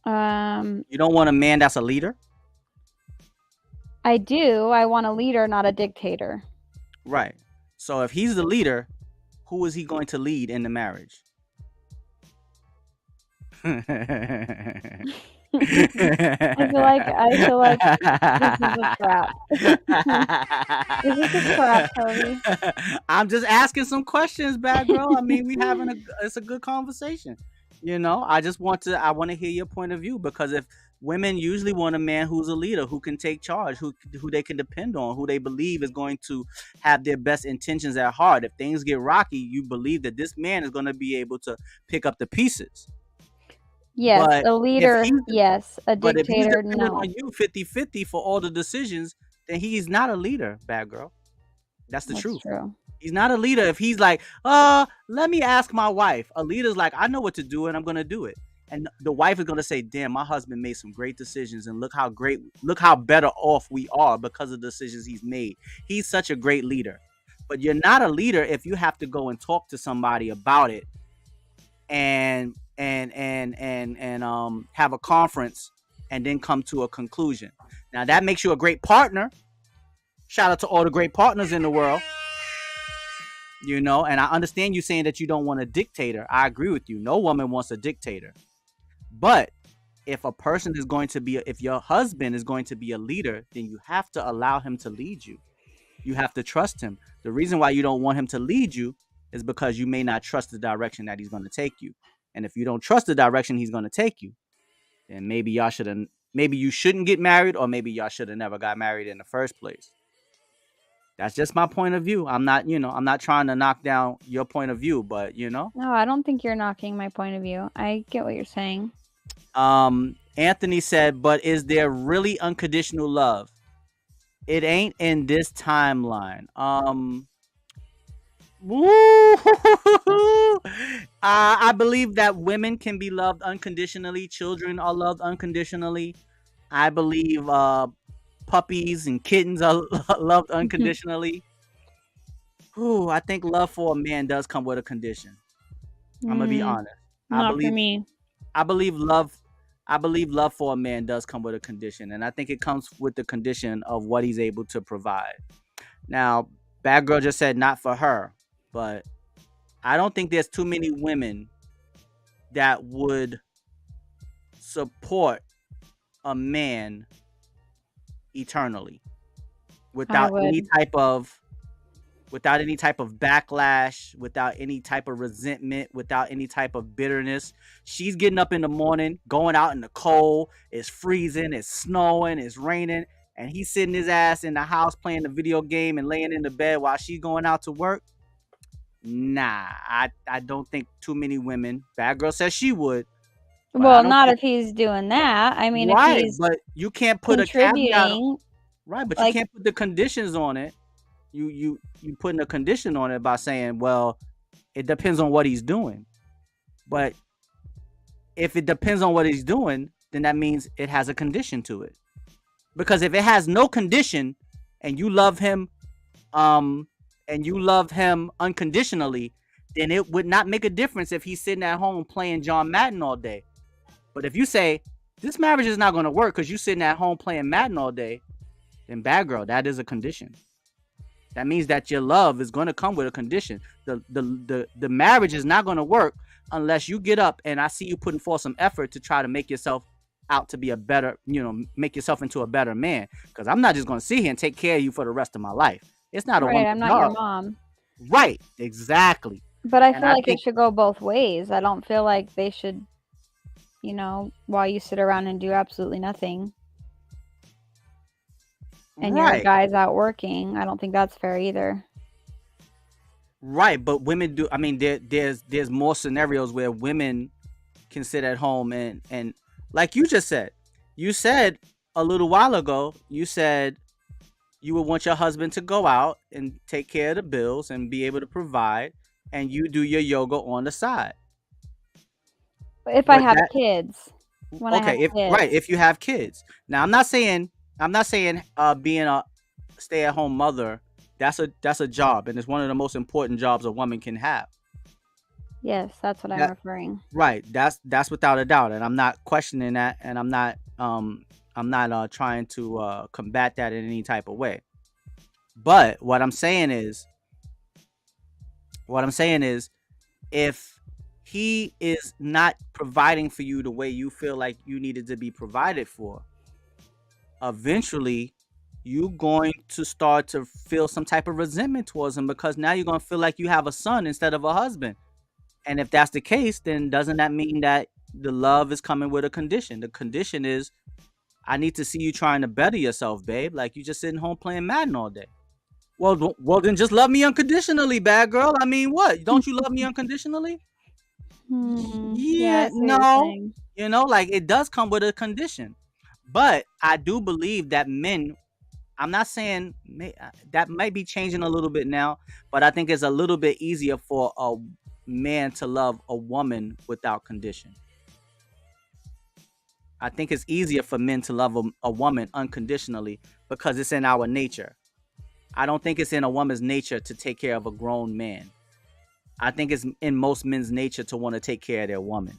You don't want a man that's a leader? I do. I want a leader, not a dictator. Right. So if he's the leader, who is he going to lead in the marriage? I feel like this is a trap. Is this a trap, Toby? I'm just asking some questions, Badgurl. I mean, it's a good conversation. You know, I want to hear your point of view, because if women usually want a man who's a leader, who can take charge, who they can depend on, who they believe is going to have their best intentions at heart. If things get rocky, you believe that this man is going to be able to pick up the pieces. Yes, But a leader, yes. A but if he's dictator, dependent no. on you 50-50 for all the decisions, then he's not a leader, Badgurl. That's the truth. True. He's not a leader if he's like, let me ask my wife. A leader's like, I know what to do and I'm gonna do it. And the wife is gonna say, damn, my husband made some great decisions, and look how better off we are because of the decisions he's made. He's such a great leader. But you're not a leader if you have to go and talk to somebody about it and have a conference and then come to a conclusion. Now that makes you a great partner. Shout out to all the great partners in the world. You know, and I understand you saying that you don't want a dictator. I agree with you. No woman wants a dictator. But if a person is going to be, if your husband is going to be a leader, then you have to allow him to lead you. You have to trust him. The reason why you don't want him to lead you is because you may not trust the direction that he's going to take you. And if you don't trust the direction he's going to take you, then maybe you shouldn't get married, or maybe y'all should have never got married in the first place. That's just my point of view. I'm not trying to knock down your point of view, but No, I don't think you're knocking my point of view. I get what you're saying. Anthony said, but is there really unconditional love? It ain't in this timeline. I believe that women can be loved unconditionally. Children are loved unconditionally. I believe puppies and kittens are loved unconditionally. I think love for a man does come with a condition. I'm gonna be honest. Not for me. I believe love for a man does come with a condition, and I think it comes with the condition of what he's able to provide. Now, Badgurl just said not for her, but I don't think there's too many women that would support a man eternally without any type of backlash, without any type of resentment, without any type of bitterness. She's getting up in the morning, going out in the cold, it's freezing, it's snowing, it's raining, and he's sitting his ass in the house playing the video game and laying in the bed while she's going out to work. Nah, I don't think too many women. Badgurl says she would. Well, not if he's doing that. I mean, right, if he's but you can't put a caveat. Right, but you can't put the conditions on it. You putting a condition on it by saying, well, it depends on what he's doing. But if it depends on what he's doing, then that means it has a condition to it. Because if it has no condition and you love him unconditionally, then it would not make a difference if he's sitting at home playing John Madden all day. But if you say this marriage is not going to work because you're sitting at home playing Madden all day, then Badgurl, that is a condition. That means that your love is going to come with a condition. The marriage is not going to work unless you get up and I see you putting forth some effort to try to make yourself out to be a better, make yourself into a better man. Because I'm not just going to sit here and take care of you for the rest of my life. It's not right, I'm not your mom. Right, exactly. But I feel like it should go both ways. I don't feel like they should, while you sit around and do absolutely nothing. And your guy's out working. I don't think that's fair either. Right, but women do. I mean, there's more scenarios where women can sit at home and like you just said. You said a little while ago, you said you would want your husband to go out and take care of the bills and be able to provide, and you do your yoga on the side. If I have kids. If you have kids. Now, I'm not saying being a stay-at-home mother That's a job, and it's one of the most important jobs a woman can have. Yes, that's what I'm That referring. right. That's without a doubt, and I'm not questioning that, and I'm not trying to combat that in any type of way. But what I'm saying is, if he is not providing for you the way you feel like you needed to be provided for, eventually you're going to start to feel some type of resentment towards him, because now you're going to feel like you have a son instead of a husband. And if that's the case, then doesn't that mean that the love is coming with a condition? The condition is, I need to see you trying to better yourself, babe. Like, you just sitting home playing Madden all day. Well, then just love me unconditionally, bad girl. I mean, what? Don't you love me unconditionally? Yeah, I Yeah, see what you're no. saying. Like, it does come with a condition. But I do believe that men, I'm not saying that might be changing a little bit now, but I think it's a little bit easier for a man to love a woman without condition. I think it's easier for men to love a woman unconditionally because it's in our nature. I don't think it's in a woman's nature to take care of a grown man. I think it's in most men's nature to want to take care of their woman.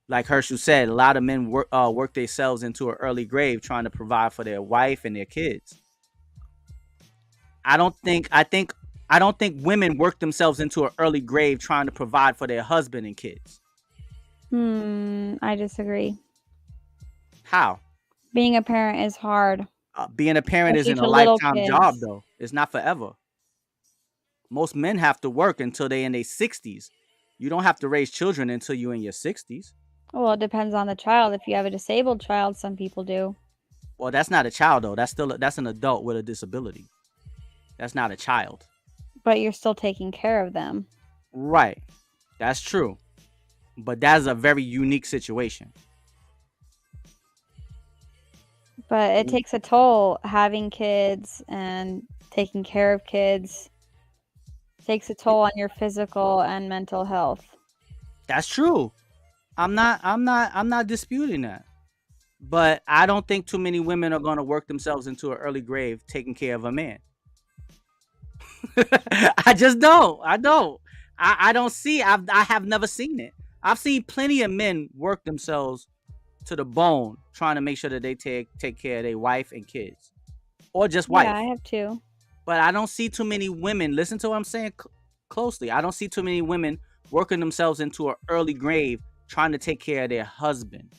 Like Herschel said, a lot of men work themselves into an early grave trying to provide for their wife and their kids. I don't think women work themselves into an early grave trying to provide for their husband and kids. I disagree. How? Being a parent is hard. Being a parent Especially isn't a to little lifetime job, kids. though. It's not forever. Most men have to work until they're in their 60s. You don't have to raise children until you're in your 60s. Well, it depends on the child. If you have a disabled child, some people do. Well, that's not a child, though. That's an adult with a disability. That's not a child. But you're still taking care of them. Right. That's true. But that's a very unique situation. But it takes a toll having kids and taking care of kids. It takes a toll on your physical and mental health. That's true. I'm not disputing that. But I don't think too many women are going to work themselves into an early grave taking care of a man. I just don't. I don't. I don't see. I have never seen it. I've seen plenty of men work themselves to the bone trying to make sure that they take care of their wife and kids, or just wife. Yeah, I have too. But I don't see too many women. Listen to what I'm saying closely. I don't see too many women working themselves into an early grave trying to take care of their husband.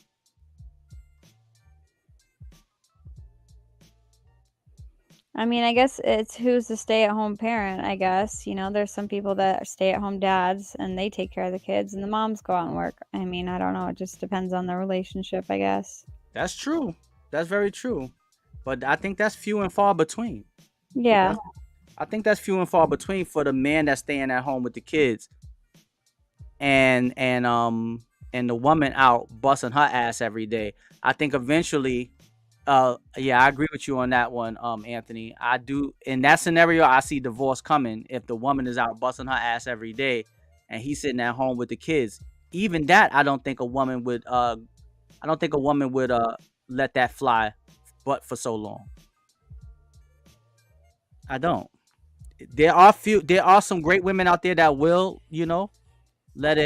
I mean, I guess it's who's the stay-at-home parent, I guess. There's some people that are stay-at-home dads and they take care of the kids and the moms go out and work. I mean, I don't know. It just depends on the relationship, I guess. That's true. That's very true. But I think that's few and far between. Yeah. I think that's few and far between for the man that's staying at home with the kids and the woman out busting her ass every day. I think eventually yeah, I agree with you on that one, Anthony. I do. In that scenario, I see divorce coming if the woman is out busting her ass every day and he's sitting at home with the kids. Even that, I don't think a woman would let that fly but for so long. I don't. There are some great women out there that will, let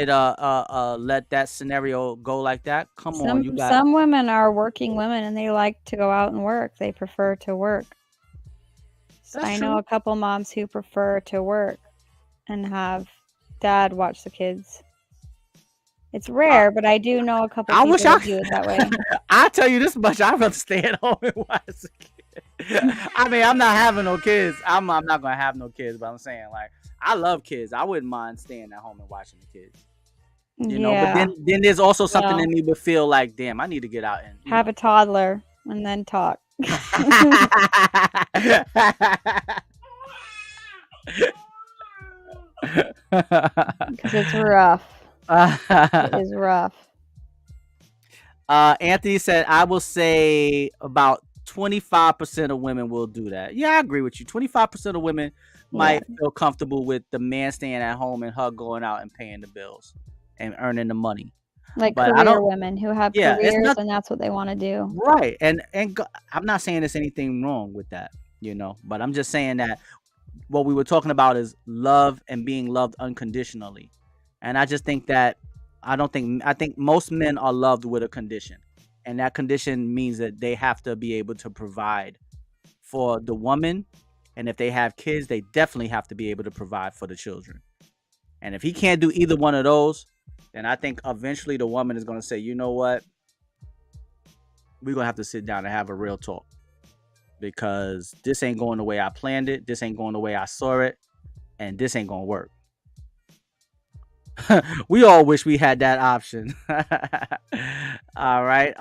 that scenario go like that. Come on, you got Some women are working women and they like to go out and work. They prefer to work. I know a couple moms who prefer to work and have dad watch the kids. It's rare, but I do know a couple people who do it that way. I'll tell you this much: I'd rather stay at home and watch the kids. I mean, I'm not having no kids. I'm not gonna have no kids, but I'm saying, like, I love kids. I wouldn't mind staying at home and watching the kids. But then there's also something in me would feel like, damn, I need to get out and have a toddler and then talk. Because it's rough. It is rough. Anthony said, I will say about 25% of women will do that. Yeah, I agree with you. 25% of women might feel comfortable with the man staying at home and her going out and paying the bills and earning the money. Like career women who have careers and that's what they want to do. Right. And I'm not saying there's anything wrong with that. But I'm just saying that what we were talking about is love and being loved unconditionally. And I just think that I think most men are loved with a condition. And that condition means that they have to be able to provide for the woman. And if they have kids, they definitely have to be able to provide for the children. And if he can't do either one of those, then I think eventually the woman is going to say, you know what? We're going to have to sit down and have a real talk, because this ain't going the way I planned it. This ain't going the way I saw it. And this ain't going to work. We all wish we had that option. All right.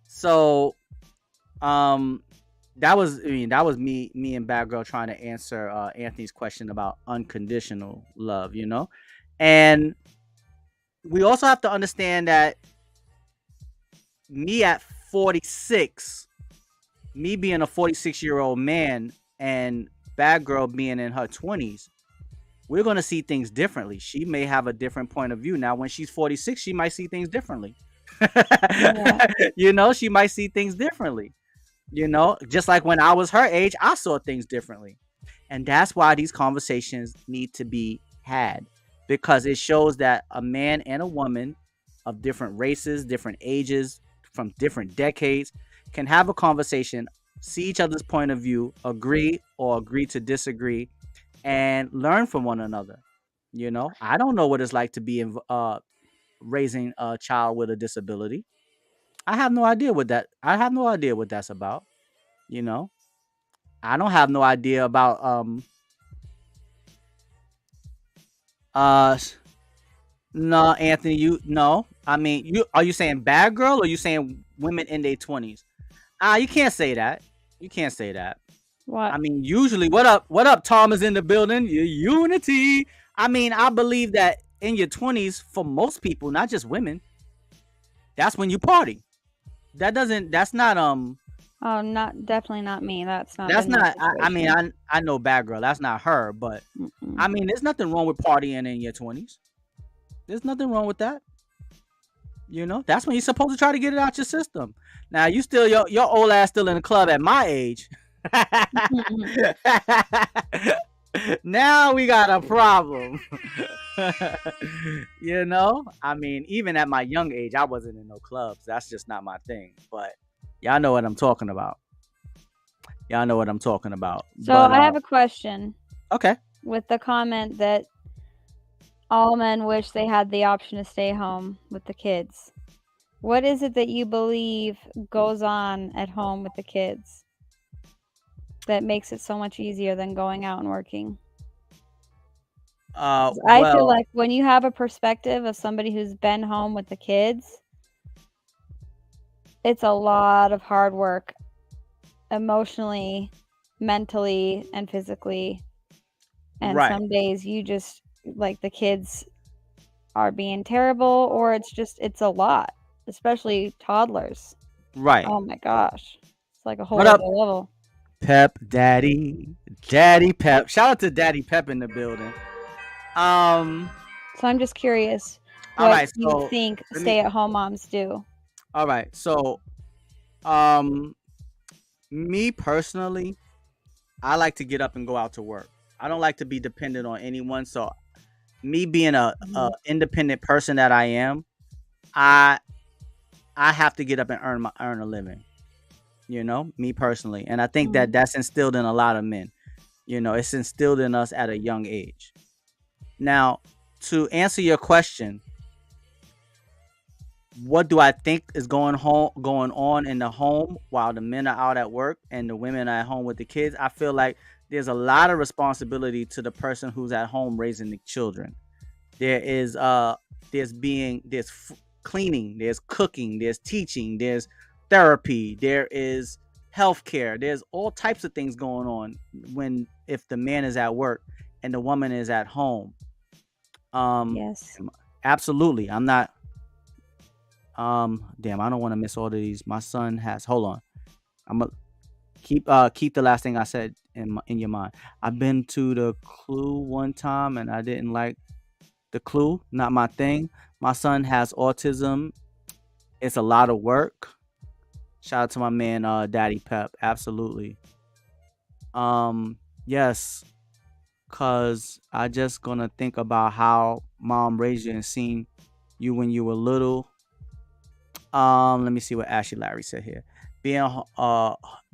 So that was me and Badgurl trying to answer Anthony's question about unconditional love, And we also have to understand that me at 46, me being a 46-year-old man and Badgurl being in her 20s, we're going to see things differently. She may have a different point of view. Now, when she's 46, she might see things differently. Yeah. She might see things differently. Just like when I was her age, I saw things differently. And that's why these conversations need to be had, because it shows that a man and a woman of different races, different ages, from different decades can have a conversation, see each other's point of view, agree or agree to disagree, and learn from one another. I don't know what it's like to be raising a child with a disability. I have no idea what that's about. I don't have no idea about uh no, Anthony, you no. I mean, you saying Badgurl, or you saying women in their 20s? You can't say that. You can't say that. What? I mean, usually, what up? Tom is in the building. Unity. I mean, I believe that in your 20s, for most people, not just women, that's when you party. That's not Oh, definitely not me. That's not. that's been my not. I mean, situation. I know Badgurl. That's not her, but Mm-mm. I mean, there's nothing wrong with partying in your 20s. There's nothing wrong with that. That's when you're supposed to try to get it out your system. Now, you still your old ass still in the club at my age. Now we got a problem. I mean, even at my young age, I wasn't in no clubs. That's just not my thing. But y'all know what I'm talking about. Y'all know what I'm talking about. So But I have a question okay. with the comment that all men wish they had the option to stay home with the kids. What is it that you believe goes on at home with the kids that makes it so much easier than going out and working? I feel Well, like when you have a perspective of somebody who's been home with the kids, it's a lot of hard work emotionally, mentally, and physically. And right, some days you just like the kids are being terrible, or it's a lot, especially toddlers. right. Oh my gosh. It's like a whole What up, other level. Pep Daddy? Daddy Pep. Shout out to Daddy Pep in the building. Um. So I'm just curious All what right. you So think let me. stay-at-home moms do. All right. So, um, me personally, I like to get up and go out to work. I don't like to be dependent on anyone. So, me being a independent person that I am, I I have to get up and earn a living. Me personally, and I think that Mhm. that's instilled in a lot of men. It's instilled in us at a young age. Now, to answer your question, what do I think is going on in the home while the men are out at work and the women are at home with the kids? I feel like there's a lot of responsibility to the person who's at home raising the children. There is cleaning, there's cooking, there's teaching, there's therapy, there is healthcare, there's all types of things going on if the man is at work and the woman is at home. Um, Yes. absolutely. I'm not. Damn, I don't want to miss all of these. My son has. Hold on. I'm gonna keep the last thing I said in your mind. I've been to the Clue one time and I didn't like the Clue. Not my thing. My son has autism. It's a lot of work. Shout out to my man, Daddy Pep. Absolutely. Yes, cause I just gonna think about how mom raised you and seen you when you were little. Let me see what Ashley Larry said here. Being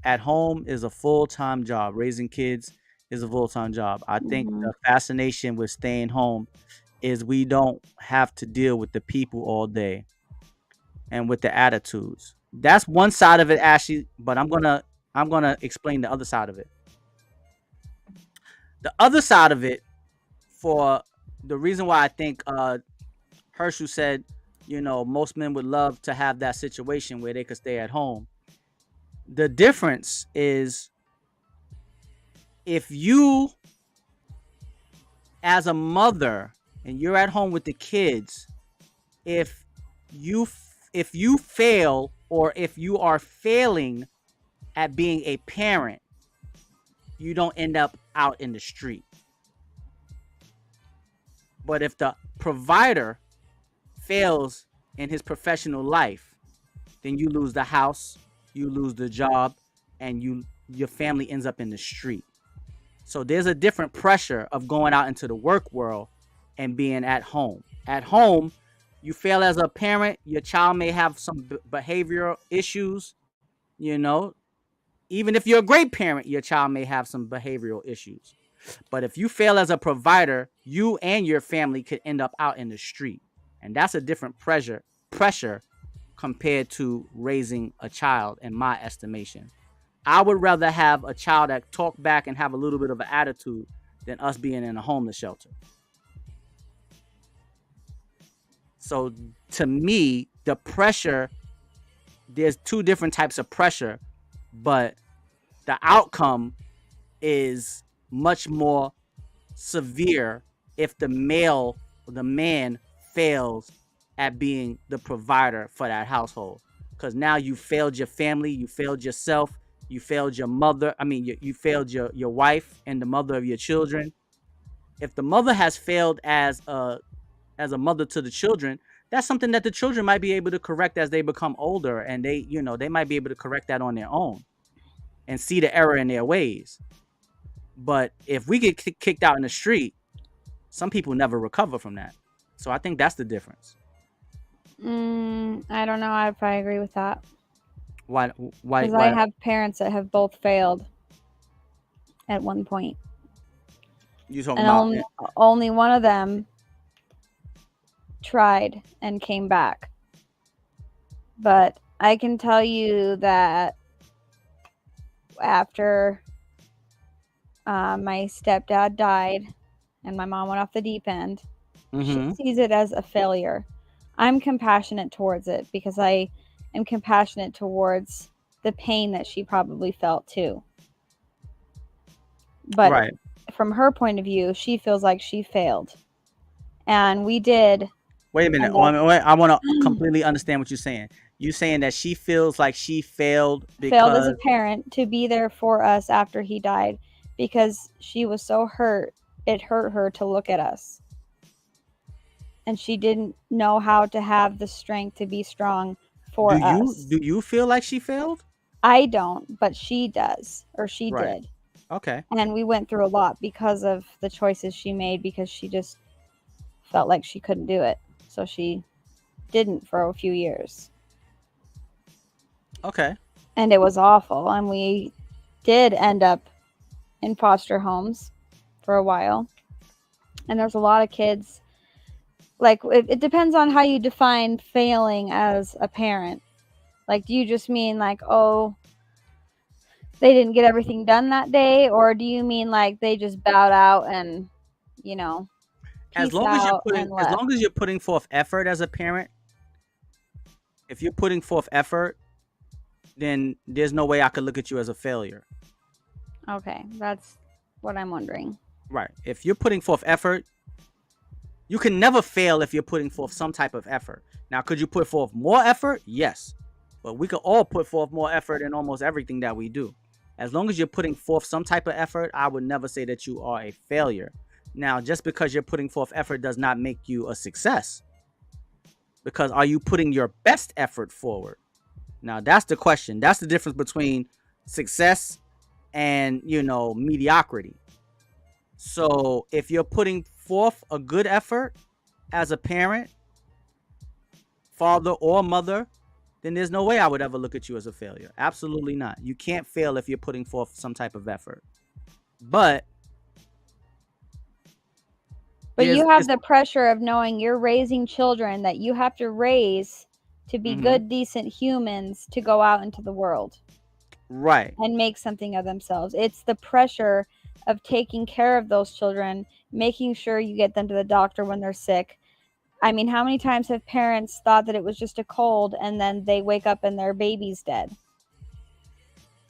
at home is a full-time job. Raising kids is a full-time job. I think Hmm. the fascination with staying home is we don't have to deal with the people all day and with the attitudes. That's one side of it, Ashley, but I'm gonna explain the other side of it. The other side of it, for the reason why I think Herschel said, most men would love to have that situation where they could stay at home. The difference is, if you, as a mother, and you're at home with the kids, if you fail, or if you are failing at being a parent, you don't end up out in the street. But if the provider fails in his professional life, then you lose the house, you lose the job, and your family ends up in the street. So there's a different pressure of going out into the work world and being at home. At home, you fail as a parent, your child may have some behavioral issues, you know. Even if you're a great parent, your child may have some behavioral issues. But if you fail as a provider, you and your family could end up out in the street. And that's a different pressure compared to raising a child, in my estimation. I would rather have a child that talk back and have a little bit of an attitude than us being in a homeless shelter. So to me, the pressure, there's two different types of pressure, but the outcome is much more severe if the man fails at being the provider for that household. Because now you failed your family, you failed yourself, you failed your mother. I mean, you failed your wife and the mother of your children. If the mother has failed as a mother to the children, that's something that the children might be able to correct as they become older, and they might be able to correct that on their own and see the error in their ways. But if we get kicked out in the street, some people never recover from that. So I think that's the difference. I don't know if I agree with that. Why? Because I have parents that have both failed at one point. You talking and about? only one of them tried and came back. But I can tell you that after my stepdad died and my mom went off the deep end, she sees it as a failure. I'm compassionate towards it because I am compassionate towards the pain that she probably felt too. But Right. from her point of view, she feels like she failed. And we did. Wait a minute. I want to completely understand what you're saying. You're saying that she feels like she failed as a parent to be there for us after he died, because she was so hurt. It hurt her to look at us. And she didn't know how to have the strength to be strong for us. Do you feel like she failed? I don't, but she does, or she Right. did. Okay. And we went through a lot because of the choices she made, because she just felt like she couldn't do it. So she didn't for a few years. Okay. And it was awful. And we did end up in foster homes for a while. And there's a lot of kids. Like, it depends on how you define failing as a parent. Like, do you just mean like, oh, they didn't get everything done that day? Or do you mean like they just bowed out and, as long as you're putting forth effort as a parent, if you're putting forth effort, then there's no way I could look at you as a failure. Okay, that's what I'm wondering. Right. If you're putting forth effort, you can never fail if you're putting forth some type of effort. Now, could you put forth more effort? Yes. But we could all put forth more effort in almost everything that we do. As long as you're putting forth some type of effort, I would never say that you are a failure. Now, just because you're putting forth effort does not make you a success. Because are you putting your best effort forward? Now, that's the question. That's the difference between success and mediocrity. So if you're putting forth a good effort as a parent, father or mother, then there's no way I would ever look at you as a failure. Absolutely not. You can't fail if you're putting forth some type of effort. But you have the pressure of knowing you're raising children that you have to raise to be good, decent humans to go out into the world. Right. And make something of themselves. It's the pressure of taking care of those children, making sure you get them to the doctor when they're sick. I mean, how many times have parents thought that it was just a cold and then they wake up and their baby's dead?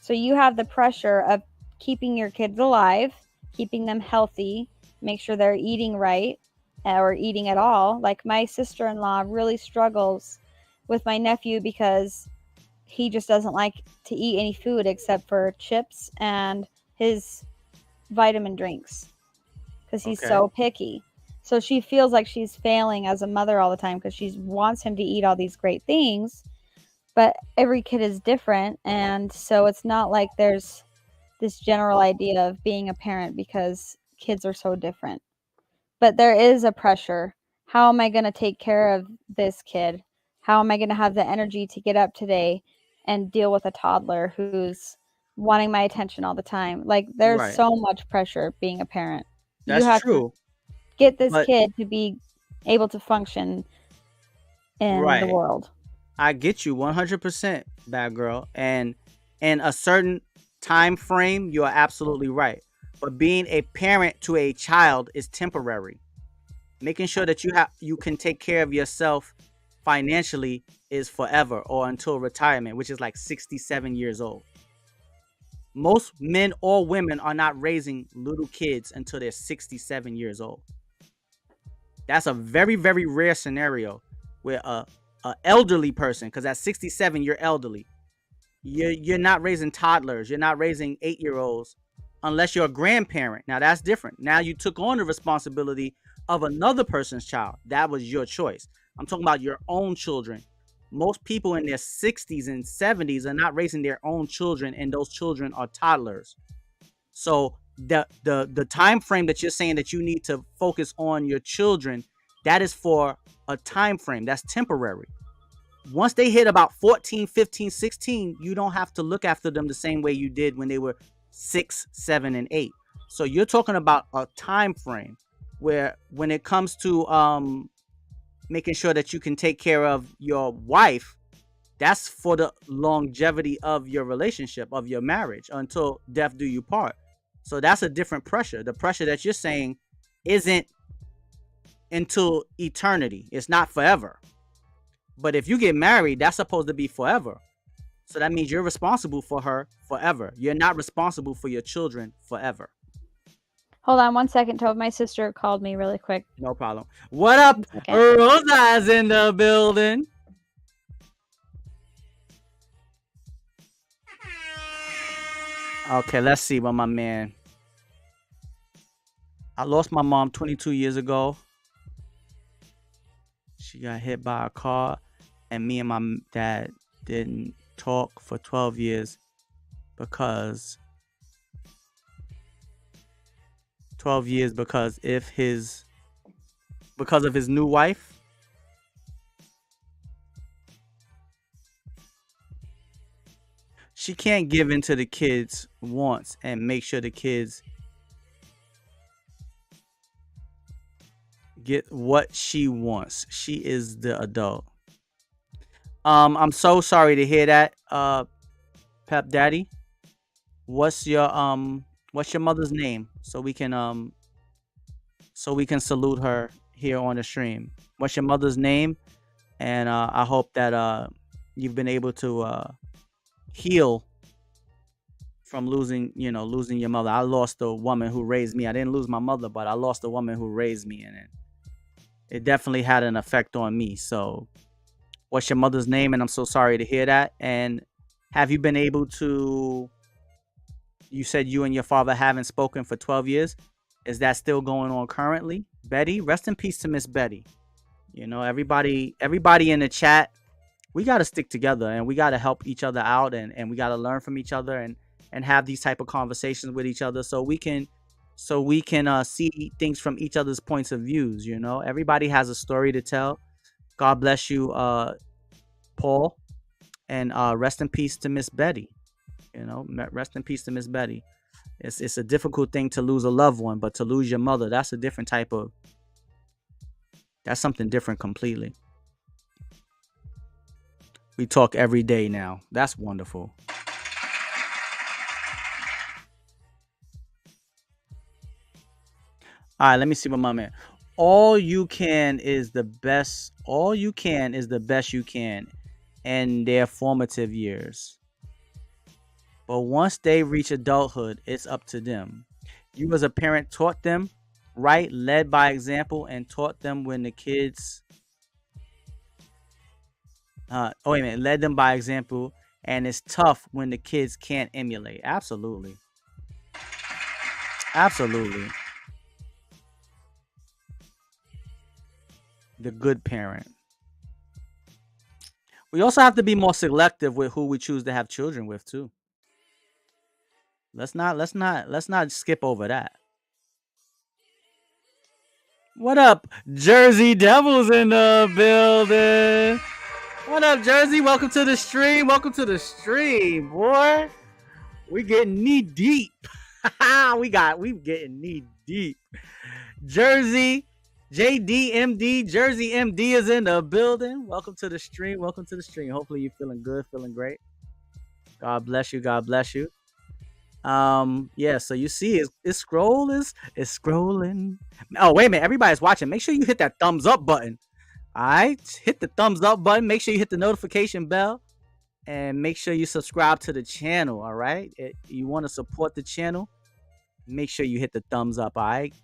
So you have the pressure of keeping your kids alive, keeping them healthy, make sure they're eating right or eating at all. Like my sister-in-law really struggles with my nephew because he just doesn't like to eat any food except for chips and his vitamin drinks because he's so picky. So she feels like she's failing as a mother all the time because she wants him to eat all these great things. But every kid is different. And so it's not like there's this general idea of being a parent because kids are so different. But there is a pressure. How am I going to take care of this kid? How am I going to have the energy to get up today and deal with a toddler who's wanting my attention all the time? Like there's so much pressure being a parent. That's you have true. to get this kid to be able to function in the world. I get you 100%, Badgurl. And in a certain time frame, you are absolutely right. But being a parent to a child is temporary. Making sure that you can take care of yourself financially is forever or until retirement, which is like 67 years old. Most men or women are not raising little kids until they're 67 years old. That's a very, very rare scenario where a elderly person, because at 67 you're elderly, you're not raising toddlers, you're not raising 8-year-olds unless you're a grandparent. Now that's different. Now you took on the responsibility of another person's child. That was your choice. I'm talking about your own children. Most people in their 60s and 70s are not raising their own children, and those children are toddlers. So the time frame that you're saying that you need to focus on your children, that is for a time frame. That's temporary. Once they hit about 14, 15, 16, you don't have to look after them the same way you did when they were 6, 7, and 8. So you're talking about a time frame where when it comes to making sure that you can take care of your wife, that's for the longevity of your relationship, of your marriage, until death do you part. So that's a different pressure. The pressure that you're saying isn't until eternity. It's not forever. But if you get married, that's supposed to be forever. So that means you're responsible for her forever. You're not responsible for your children forever. Hold on 1 second, Tove. My sister called me really quick. No problem. What up? Rosa's in the building. Okay, let's see what my man. I lost my mom 22 years ago. She got hit by a car, and me and my dad didn't talk for 12 years because 12 years because of his new wife. She can't give in to the kids' wants and make sure the kids get what she wants. She is the adult. I'm so sorry to hear that, Pep Daddy. What's your mother's name so we can salute her here on the stream? What's your mother's name? And I hope that you've been able to heal from losing your mother. I lost the woman who raised me. I didn't lose my mother, but I lost the woman who raised me, and it definitely had an effect on me. So what's your mother's name? And I'm so sorry to hear that. And have you been able to, you said you and your father haven't spoken for 12 years. Is that still going on currently? Betty, rest in peace to Miss Betty. Everybody in the chat, we got to stick together and we got to help each other out, and we got to learn from each other. and have these type of conversations with each other, so we can see things from each other's points of views. Everybody has a story to tell. God bless you, Paul, and rest in peace to Miss Betty. Rest in peace to Miss Betty. It's a difficult thing to lose a loved one, but to lose your mother, that's something different completely. We talk every day now. That's wonderful. All right, let me see what my man. All you can is the best you can in their formative years. But once they reach adulthood, it's up to them. You as a parent taught them right, led by example, and taught them when the kids led them by example, and it's tough when the kids can't emulate. Absolutely. The good parent. We also have to be more selective with who we choose to have children with too. Let's not skip over that. What up, Jersey Devils in the building? What up, Jersey? Welcome to the stream. Boy. We getting knee deep. we getting knee deep. Jersey, JDMD, Jersey MD is in the building. Welcome to the stream. Hopefully you're feeling good, feeling great. God bless you. Yeah, so you see it's scrolling. Oh, wait a minute, everybody's watching. Make sure you hit that thumbs up button. All right, hit the thumbs up button. Make sure you hit the notification bell, and make sure you subscribe to the channel. All right, you want to support the channel, make sure you hit the thumbs up. All right,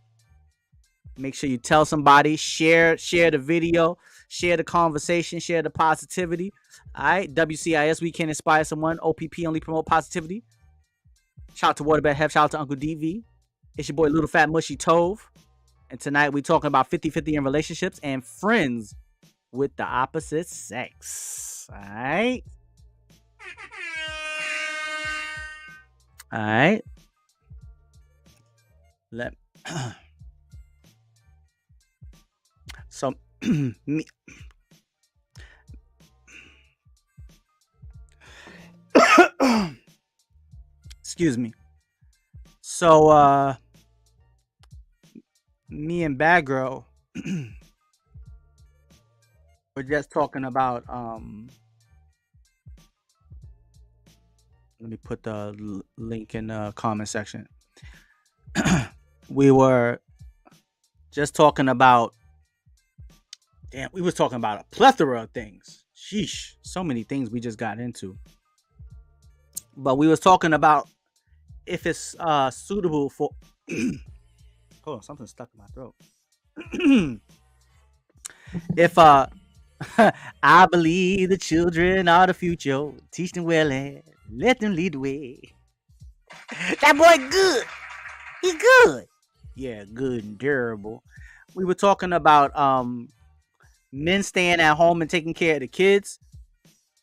make sure you tell somebody, share the video, share the conversation, share the positivity. All right, WCIS, we can inspire someone. OPP, only promote positivity. Shout out to Waterbed Hef, shout out to Uncle DV. It's your boy Little Fat Mushy Tove. And tonight we talking about 50-50 in relationships and friends with the opposite sex. Alright. So me excuse me. So me and Badgurl we're just talking about let me put the link in the comment section. We were just talking about we was talking about a plethora of things. Sheesh, so many things we just got into. But we was talking about if it's suitable for hold on, something stuck in my throat. If I believe the children are the future, teach them well and let them lead the way. That boy good. He good. Yeah, good and durable. We were talking about men staying at home and taking care of the kids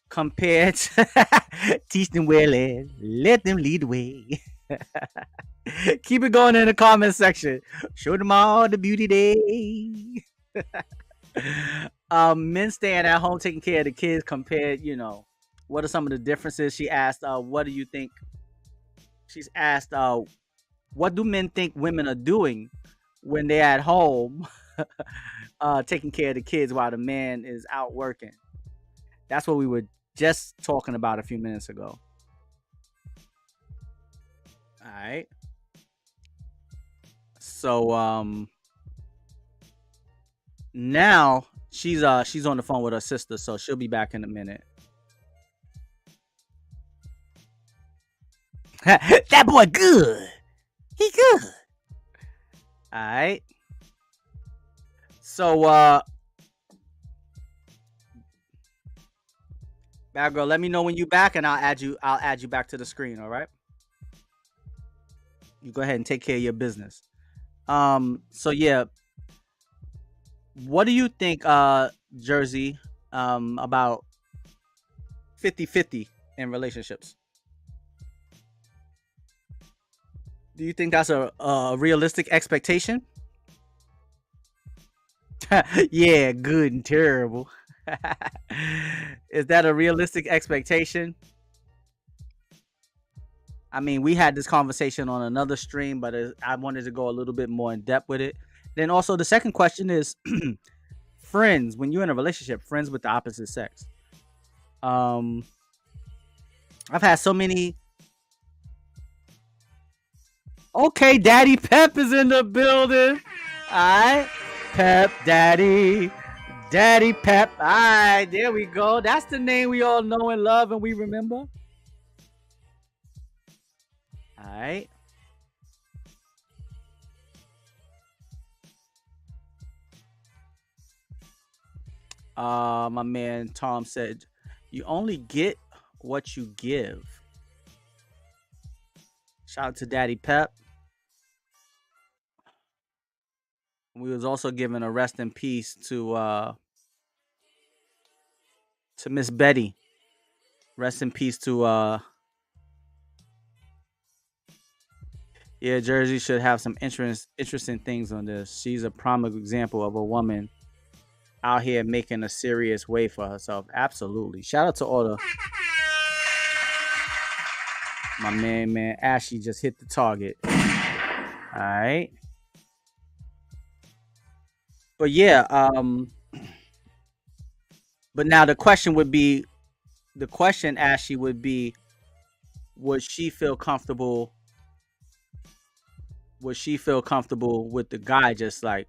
compared to teach them well and let them lead the way. Keep it going in the comment section. Show them all the beauty day. Men staying at home taking care of the kids compared, what are some of the differences? She asked, what do you think? She's asked, what do men think women are doing when they're at home taking care of the kids while the man is out working? That's what we were just talking about a few minutes ago. All right. So now she's on the phone with her sister, so she'll be back in a minute. That boy good. He good. All right. So Badgurl, let me know when you back, and I'll add you back to the screen. All right. You go ahead and take care of your business. So yeah, what do you think, Jersey, about 50-50 in relationships? Do you think that's a realistic expectation? Yeah, good and terrible. Is that a realistic expectation? I mean, we had this conversation on another stream, but I wanted to go a little bit more in depth with it. Then also the second question is friends, when you're in a relationship, friends with the opposite sex. Um I've had so many. Okay, Daddy Pep is in the building. Alright. Pep Daddy. Daddy Pep. Alright, there we go. That's the name we all know and love and we remember. Alright. My man Tom said, "You only get what you give." Shout out to Daddy Pep. We was also giving a rest in peace to Miss Betty. Rest in peace to yeah, Jersey should have some interesting things on this. She's a prime example of a woman out here making a serious way for herself. Absolutely. Shout out to all the my man Ashley just hit the target. All right. But yeah, but now the question Ashley would be, would she feel comfortable with the guy just like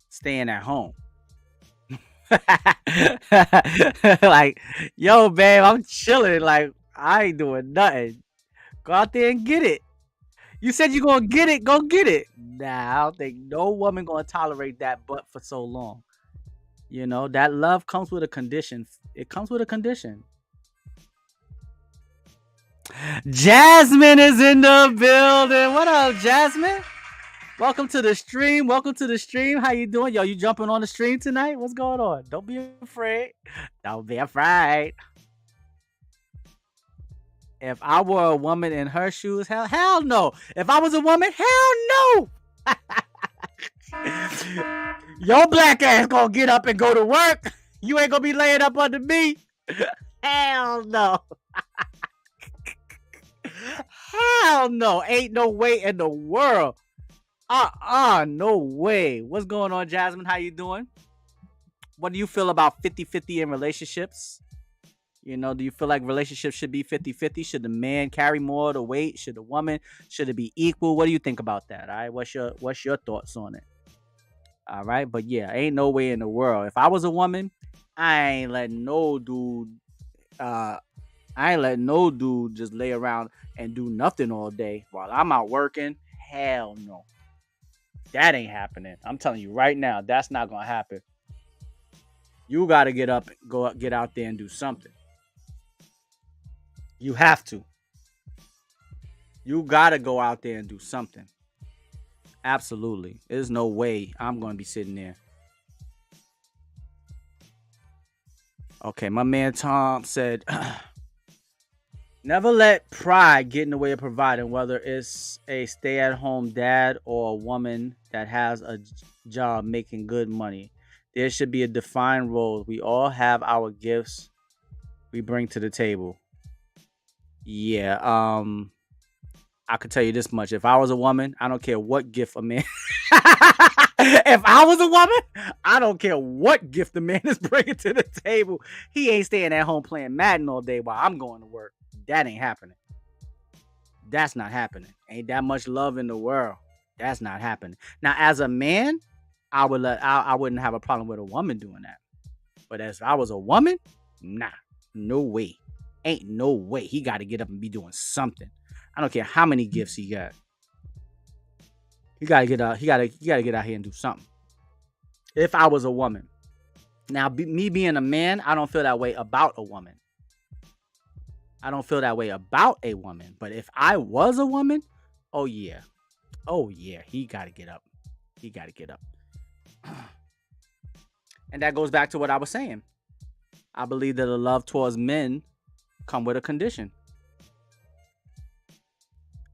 staying at home? Like, yo, babe, I'm chilling. Like, I ain't doing nothing. Go out there and get it. You said you're gonna get it, go get it. Nah, I don't think no woman gonna tolerate that butt for so long. You know, that love comes with a condition. It comes with a condition. Jasmine is in the building. What up, Jasmine? Welcome to the stream. How you doing? Yo, you jumping on the stream tonight? What's going on? Don't be afraid. Don't be afraid. If I were a woman in her shoes, hell no. If I was a woman, hell no. Your black ass gonna get up and go to work. You ain't gonna be laying up under me. Hell no. Hell no. Ain't no way in the world. No way. What's going on, Jasmine? How you doing? What do you feel about 50-50 in relationships? You know, do you feel like relationships should be 50-50? Should the man carry more of the weight? Should the woman? Should it be equal? What do you think about that? All right. What's your thoughts on it? All right. But yeah, ain't no way in the world. If I was a woman, I ain't letting no dude just lay around and do nothing all day while I'm out working. Hell no. That ain't happening. I'm telling you right now, that's not gonna happen. You gotta get up, get out there and do something. You have to. You gotta go out there and do something. Absolutely. There's no way I'm gonna be sitting there. Okay, my man Tom said, never let pride get in the way of providing, whether it's a stay-at-home dad or a woman that has a job making good money. There should be a defined role. We all have our gifts we bring to the table. Yeah, I could tell you this much. If I was a woman, I don't care what gift a man. If I was a woman, I don't care what gift the man is bringing to the table. He ain't staying at home playing Madden all day while I'm going to work. That ain't happening. That's not happening. Ain't that much love in the world. That's not happening. Now, as a man, I wouldn't have a problem with a woman doing that. But as I was a woman, nah, no way. Ain't no way. He got to get up and be doing something. I don't care how many gifts he got. He got to get out. He got to get out here and do something. If I was a woman. Now, me being a man, I don't feel that way about a woman. But if I was a woman, oh yeah, he got to get up. And that goes back to what I was saying. I believe that the love towards men come with a condition.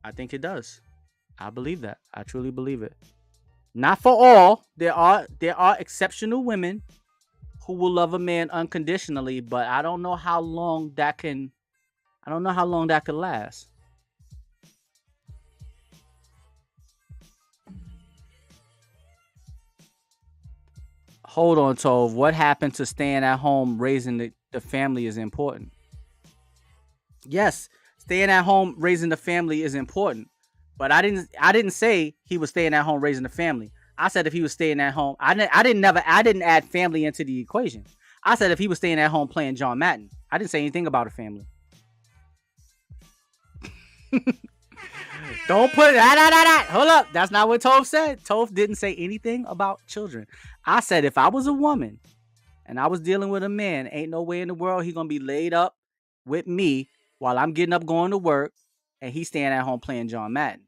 I think it does. I believe that. I truly believe it. Not for all. There are exceptional women who will love a man unconditionally, but I don't know how long that can. I don't know how long that could last. Hold on, Tove. What happened to staying at home raising the family is important? Yes, staying at home raising the family is important. But I didn't say he was staying at home raising the family. I said if he was staying at home, I didn't add family into the equation. I said if he was staying at home playing John Madden. I didn't say anything about a family. Don't put that. Hold up. That's not what Toph said. Toph didn't say anything about children. I said if I was a woman and I was dealing with a man, ain't no way in the world he gonna be laid up with me while I'm getting up going to work and he's staying at home playing John Madden.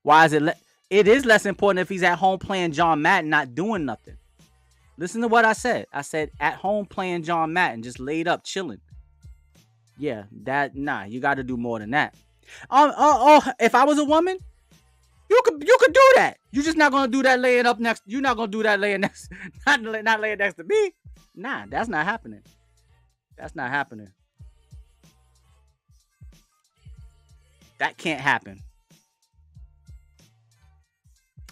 Why is it? It is less important if he's at home playing John Madden, not doing nothing. Listen to what I said. I said at home playing John Madden, just laid up, chilling. Yeah, you got to do more than that. If I was a woman, you could do that. You're just not gonna do that laying up next. You're not gonna do that laying next, not laying next to me. Nah, that's not happening. That's not happening. That can't happen.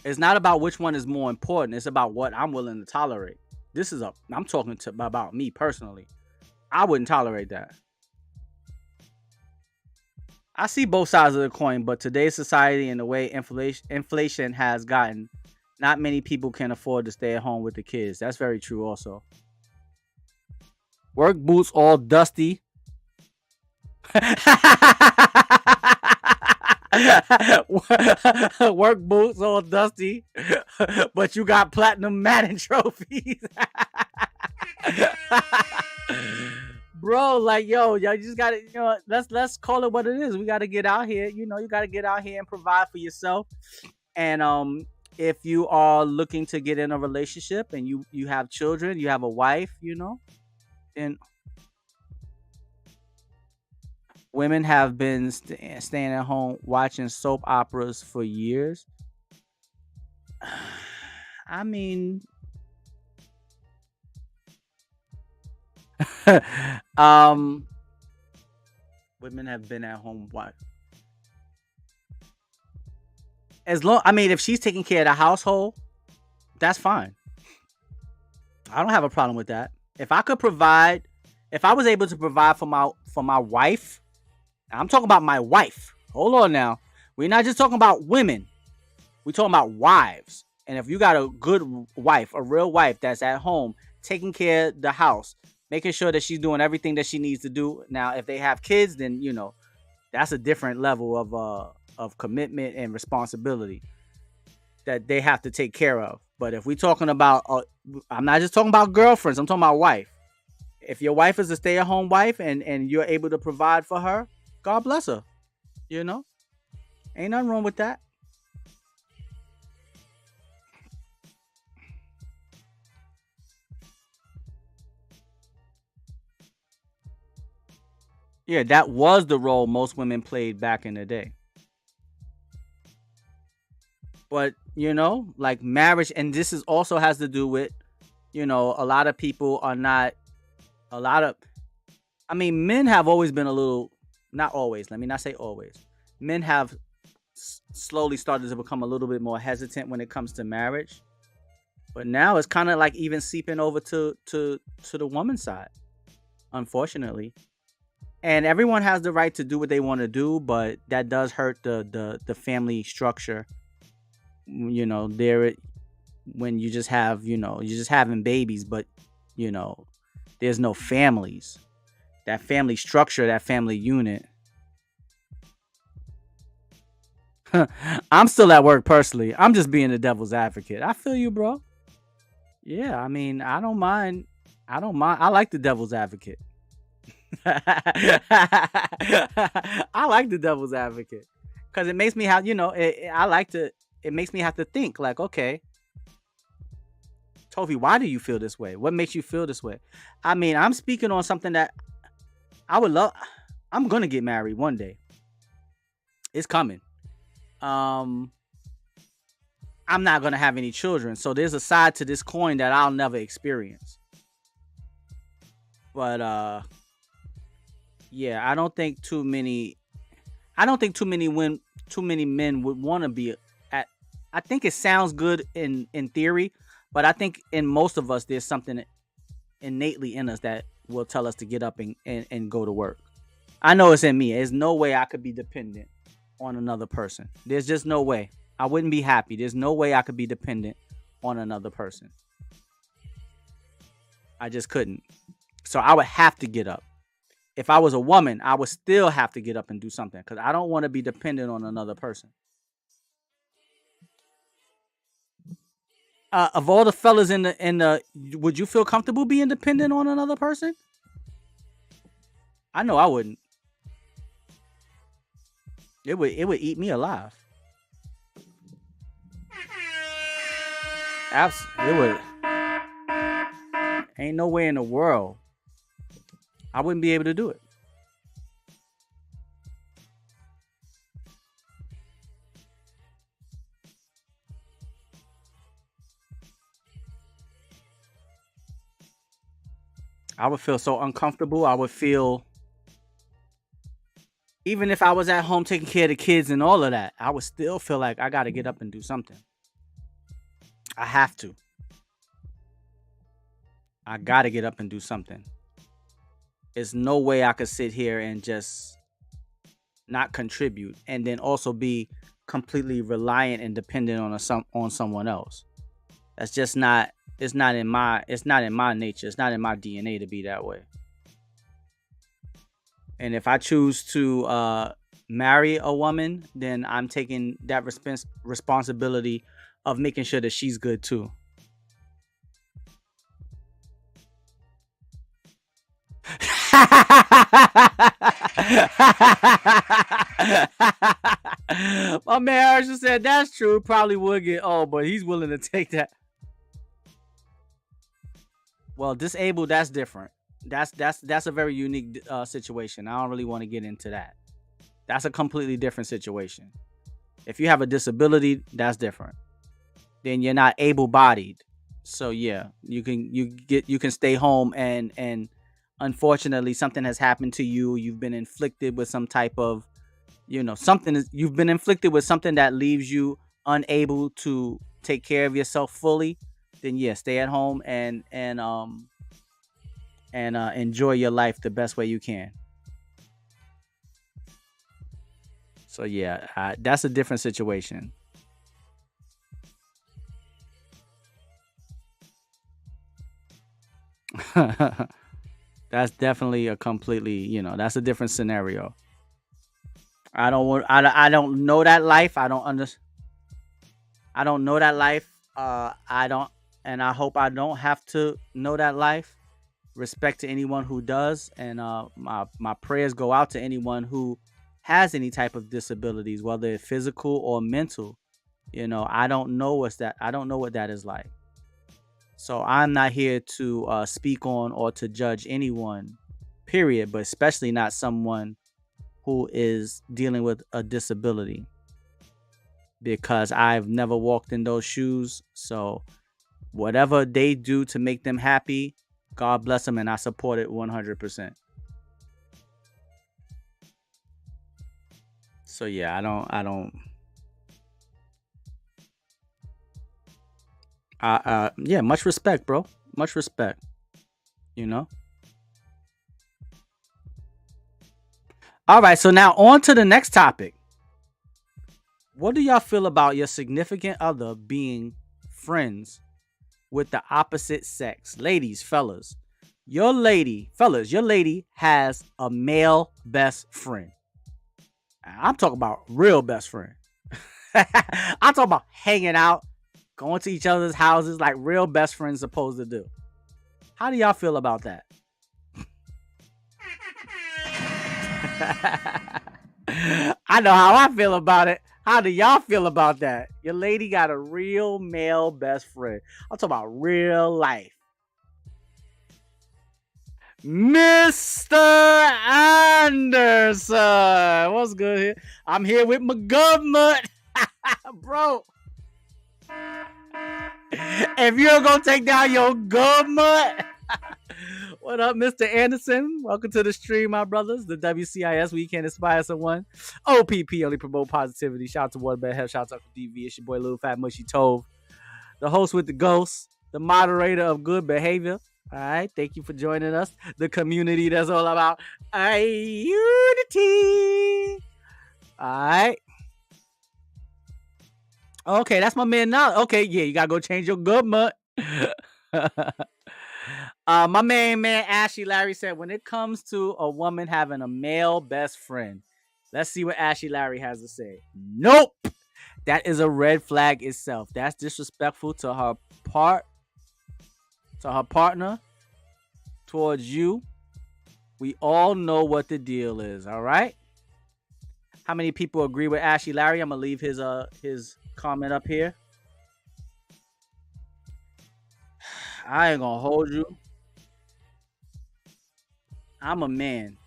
It's not about which one is more important. It's about what I'm willing to tolerate. I'm talking about me personally. I wouldn't tolerate that. I see both sides of the coin, but today's society and the way inflation has gotten, not many people can afford to stay at home with the kids. That's very true also. Work boots all dusty. Work boots all dusty, but you got platinum Madden trophies. Bro, like yo, just gotta, let's call it what it is. We gotta get out here, you gotta get out here and provide for yourself. And if you are looking to get in a relationship and you have children, you have a wife, then women have been staying at home watching soap operas for years. I mean, women have been at home what? If she's taking care of the household, that's fine. I don't have a problem with that. If I was able to provide for my wife, I'm talking about my wife. Hold on now. We're not just talking about women. We're talking about wives. And if you got a good wife, a real wife that's at home, taking care of the house, making sure that she's doing everything that she needs to do. Now, if they have kids, then, that's a different level of commitment and responsibility that they have to take care of. But if we're talking about, I'm not just talking about girlfriends. I'm talking about wife. If your wife is a stay-at-home wife and you're able to provide for her, God bless her. Ain't nothing wrong with that. Yeah, that was the role most women played back in the day. But, like marriage, and this is also has to do with, a lot of people are not, men have always been a little, not always, let me not say always. Men have slowly started to become a little bit more hesitant when it comes to marriage. But now it's kind of like even seeping over to the woman's side, unfortunately. And everyone has the right to do what they want to do, but that does hurt the family structure. When you just have, you're just having babies, but there's no families. That family structure, that family unit. I'm still at work personally. I'm just being the devil's advocate. I feel you, bro. Yeah, I don't mind. I like the devil's advocate. I like the devil's advocate because it makes me have, it makes me have to think like, okay, Tovi, why do you feel this way? What makes you feel this way? I'm speaking on something that I'm gonna get married one day. It's coming. Um, I'm not gonna have any children, so there's a side to this coin that I'll never experience. But yeah, I don't think too many men would want to be at. I think it sounds good in theory, but I think in most of us there's something innately in us that will tell us to get up and go to work. I know it's in me. There's no way I could be dependent on another person. There's just no way. I wouldn't be happy. There's no way I could be dependent on another person. I just couldn't. So I would have to get up. If I was a woman, I would still have to get up and do something because I don't want to be dependent on another person. Of all the fellas in the, would you feel comfortable being dependent on another person? I know I wouldn't. It would eat me alive. Absolutely, it would. Ain't no way in the world I wouldn't be able to do it. I would feel so uncomfortable. I would feel, even if I was at home taking care of the kids and all of that, I would still feel like I got to get up and do something. I have to. I got to get up and do something. There's no way I could sit here and just not contribute and then also be completely reliant and dependent on someone else. That's just not. It's not in my nature. It's not in my DNA to be that way. And if I choose to marry a woman, then I'm taking that responsibility of making sure that she's good too. My man Herschel said that's true. Probably would get old, but he's willing to take that. Well, disabled, that's different. That's a very unique situation. I don't really want to get into that. That's a completely different situation. If you have a disability, that's different. Then you're not able-bodied. So yeah, you can stay home and unfortunately something has happened to you. You've been inflicted with some type of, you've been inflicted with something that leaves you unable to take care of yourself fully. Then yeah, stay at home and enjoy your life the best way you can. So yeah, that's a different situation. That's definitely a completely, that's a different scenario. I don't know that life. I don't know that life. I don't, and I hope I don't have to know that life. Respect to anyone who does, and my prayers go out to anyone who has any type of disabilities, whether it's physical or mental. I don't know I don't know what that is like. So I'm not here to speak on or to judge anyone, period, but especially not someone who is dealing with a disability, because I've never walked in those shoes. So whatever they do to make them happy, God bless them, and I support it 100%. So yeah, yeah, much respect, bro. Much respect. You know. All right, so now on to the next topic. What do y'all feel about your significant other being friends with the opposite sex? Ladies, fellas, your lady has a male best friend. I'm talking about real best friend. I'm talking about hanging out, going to each other's houses like real best friends supposed to do. How do y'all feel about that? I know how I feel about it. How do y'all feel about that? Your lady got a real male best friend. I'm talking about real life. Mr. Anderson. What's good here? I'm here with my government. Bro. If you're going to take down your government. What up, Mr. Anderson? Welcome to the stream, my brothers. The WCIS, where you can inspire someone. OPP, only promote positivity. Shout out to One Bad Health. Shout out to Uncle DV. It's your boy, Little Fat Mushy Tove. The host with the ghost. The moderator of good behavior. All right. Thank you for joining us. The community that's all about unity. All right. Okay, that's my man now. Okay, yeah, you got to go change your government. My main man Ashley Larry said, when it comes to a woman having a male best friend, let's see what Ashley Larry has to say. Nope, that is a red flag itself. That's disrespectful to her partner, towards you. We all know what the deal is. All right. How many people agree with Ashley Larry? I'm gonna leave his comment up here. I ain't gonna hold you. I'm a man.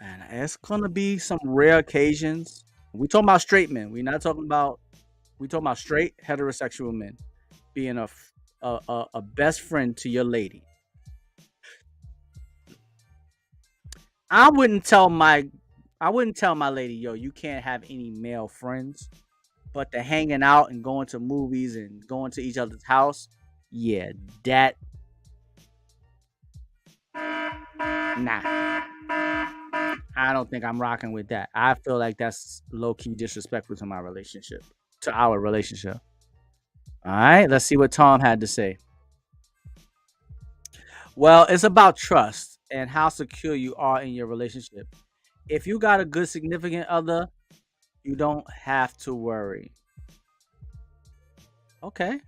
And it's gonna be some rare occasions. We talking about straight men. We talking about straight heterosexual men being a best friend to your lady. I wouldn't tell my lady, yo, you can't have any male friends. But the hanging out and going to movies and going to each other's house, yeah, that. Nah. I don't think I'm rocking with that. I feel like that's low-key disrespectful to our relationship. All right, let's see what Tom had to say. Well, it's about trust and how secure you are in your relationship. If you got a good significant other, you don't have to worry. Okay.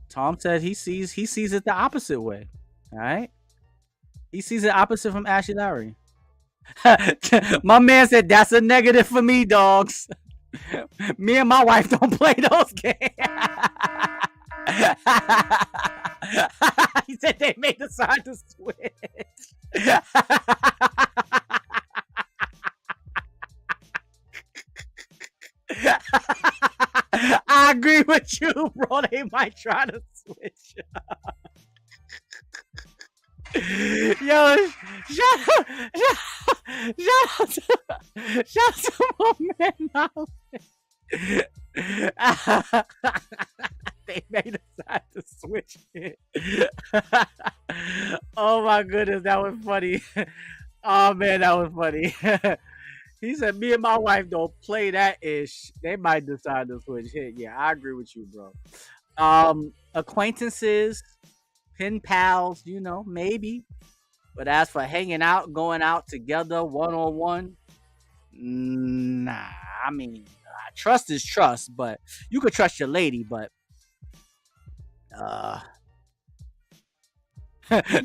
Tom said he sees it the opposite way. All right. He sees it opposite from Ashley Larry. My man said that's a negative for me, dogs. Me and my wife don't play those games. He said they made the sign to switch. I agree with you, bro. They might try to switch. Yo, shout out to my man now. They made a sign to switch it. Oh my goodness, that was funny. Oh man, that was funny. He said, me and my wife don't play that ish. They might decide to switch hit. Yeah, I agree with you, bro. Acquaintances, pen pals, maybe. But as for hanging out, going out together, one-on-one, nah. I mean, trust is trust, but you could trust your lady, but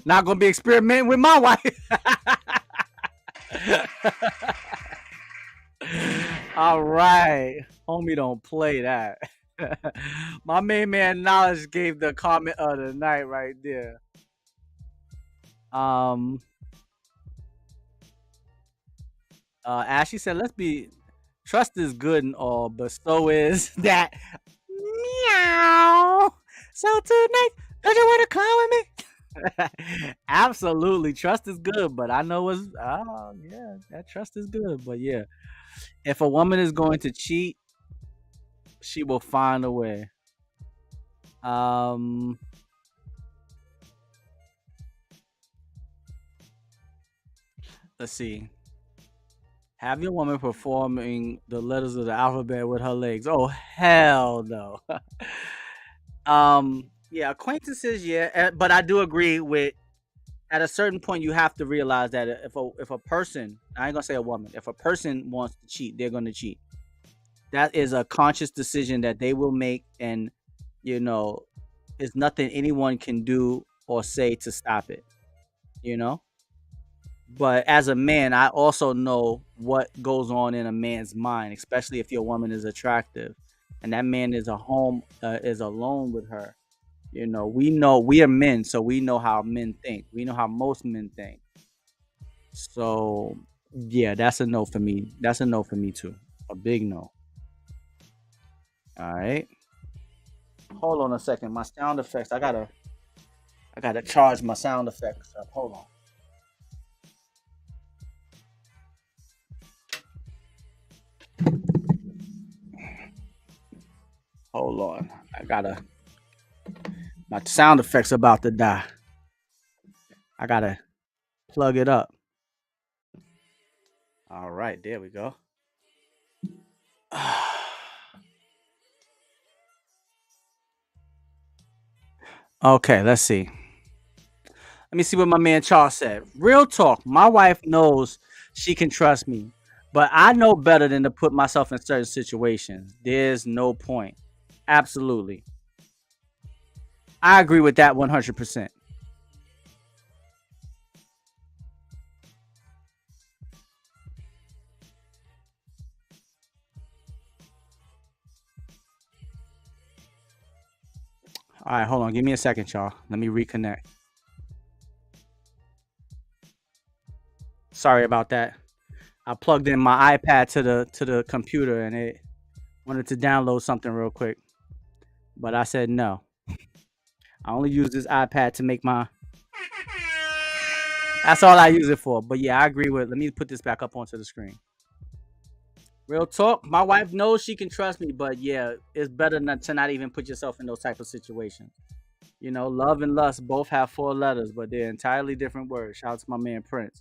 not gonna be experimenting with my wife. All right, homie, don't play that. My main man Knowledge gave the comment of the night right there. Ashley said, trust is good and all, but so is that meow. So tonight, don't you want to come with me? Absolutely, trust is good, but I know that trust is good, but yeah, if a woman is going to cheat, she will find a way. Let's see. Have your woman performing the letters of the alphabet with her legs. Oh hell no. Yeah, acquaintances, yeah, but I do agree with. At a certain point, you have to realize that if a person, I ain't gonna say a woman, if a person wants to cheat, they're gonna cheat. That is a conscious decision that they will make, and there's nothing anyone can do or say to stop it. But as a man, I also know what goes on in a man's mind, especially if your woman is attractive, and that man is alone with her. You know, we are men, so we know how men think. We know how most men think. So yeah, that's a no for me. That's a no for me too. A big no. All right. Hold on a second. My sound effects. I gotta charge my sound effects up. Hold on. Hold on. My sound effects about to die. I gotta plug it up. All right, there we go. Okay, let's see. Let me see what my man Charles said. Real talk. My wife knows she can trust me, but I know better than to put myself in certain situations. There's no point. Absolutely. I agree with that 100%. All right, hold on. Give me a second, y'all. Let me reconnect. Sorry about that. I plugged in my iPad to the computer and it wanted to download something real quick, but I said no. I only use this iPad to make my. That's all I use it for. But yeah, I agree with. Let me put this back up onto the screen. Real talk. My wife knows she can trust me, but yeah, it's better not to not even put yourself in those type of situations. You know, love and lust both have four letters, but they're entirely different words. Shout out to my man Prince.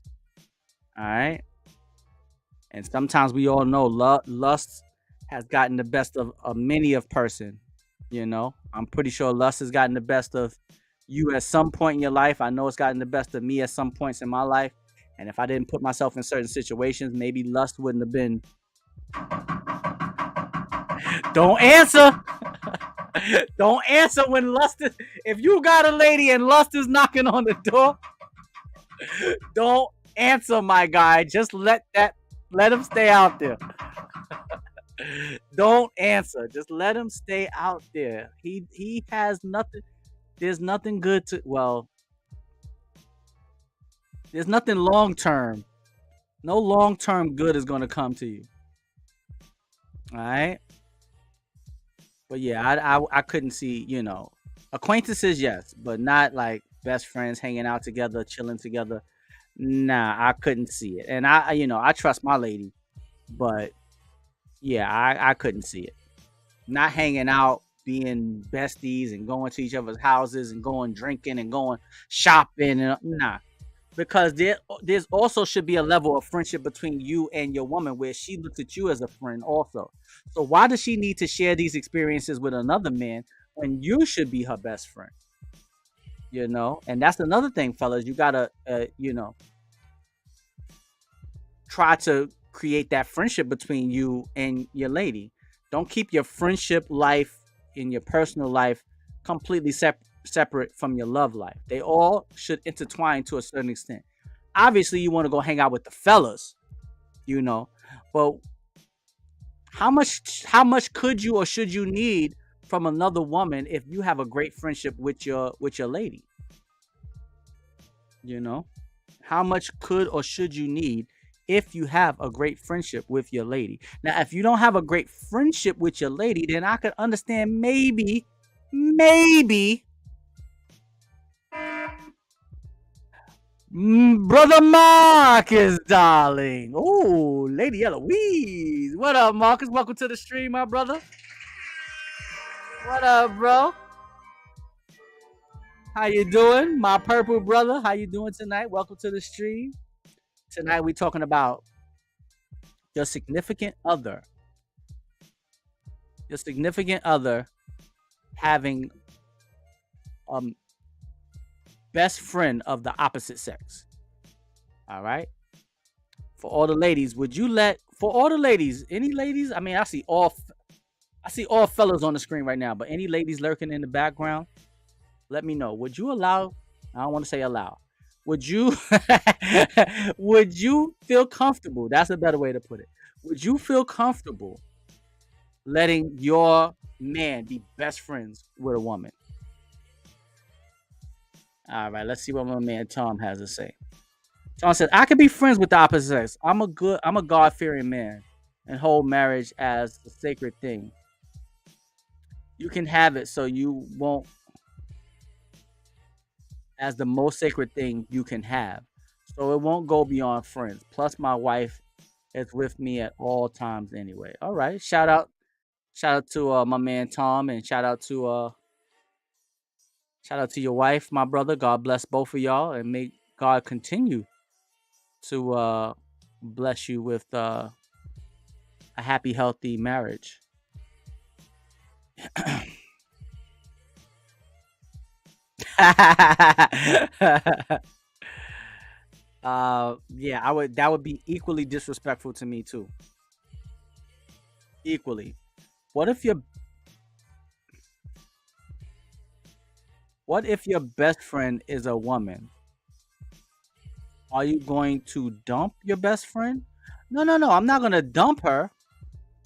All right. And sometimes we all know lust has gotten the best of many of person. You know, I'm pretty sure lust has gotten the best of you at some point in your life. I know it's gotten the best of me at some points in my life. And if I didn't put myself in certain situations, maybe lust wouldn't have been. Don't answer. Don't answer when lust is. If you got a lady and lust is knocking on the door, don't answer, my guy. Just let him stay out there. Don't answer. Just let him stay out there. He has nothing. There's nothing good to. Well, there's nothing long term. No long term good is going to come to you. All right. But yeah, I couldn't see. Acquaintances, yes, but not like best friends hanging out together, chilling together. Nah, I couldn't see it. And I trust my lady, but yeah, I couldn't see it. Not hanging out, being besties and going to each other's houses and going drinking and going shopping and nah. Because there's also should be a level of friendship between you and your woman where she looks at you as a friend also. So why does she need to share these experiences with another man when you should be her best friend? And that's another thing, fellas. You gotta, try to create that friendship between you and your lady. Don't keep your friendship life in your personal life completely separate from your love life. They all should intertwine to a certain extent. Obviously, you want to go hang out with the fellas, you know, but how much could you or should you need from another woman if you have a great friendship with your lady? You know, how much could or should you need if you have a great friendship with your lady? Now, if you don't have a great friendship with your lady, then I could understand maybe, brother Marcus, darling. Oh, Lady Eloise. What up, Marcus? Welcome to the stream, my brother. What up, bro? How you doing, my purple brother? How you doing tonight? Welcome to the stream. Tonight we talking about your significant other. Your significant other having best friend of the opposite sex. All right. For all the ladies, for all the ladies, any ladies? I mean, I see all fellas on the screen right now, but any ladies lurking in the background, let me know. Would you allow? I don't want to say allow. Would you would you feel comfortable? That's a better way to put it. Would you feel comfortable letting your man be best friends with a woman? All right, let's see what my man Tom has to say. Tom said, "I can be friends with the opposite sex. I'm a God fearing man, and hold marriage as a sacred thing. You can have it, so you won't as the most sacred thing you can have. So it won't go beyond friends. Plus, my wife is with me at all times anyway. All right, shout out to my man Tom, and shout out to your wife, my brother. God bless both of y'all, and may God continue to bless you with a happy, healthy marriage." Yeah, I would. That would be equally disrespectful to me too. Equally. What if your What if your best friend is a woman? Are you going to dump your best friend? No, no, no. I'm not gonna dump her,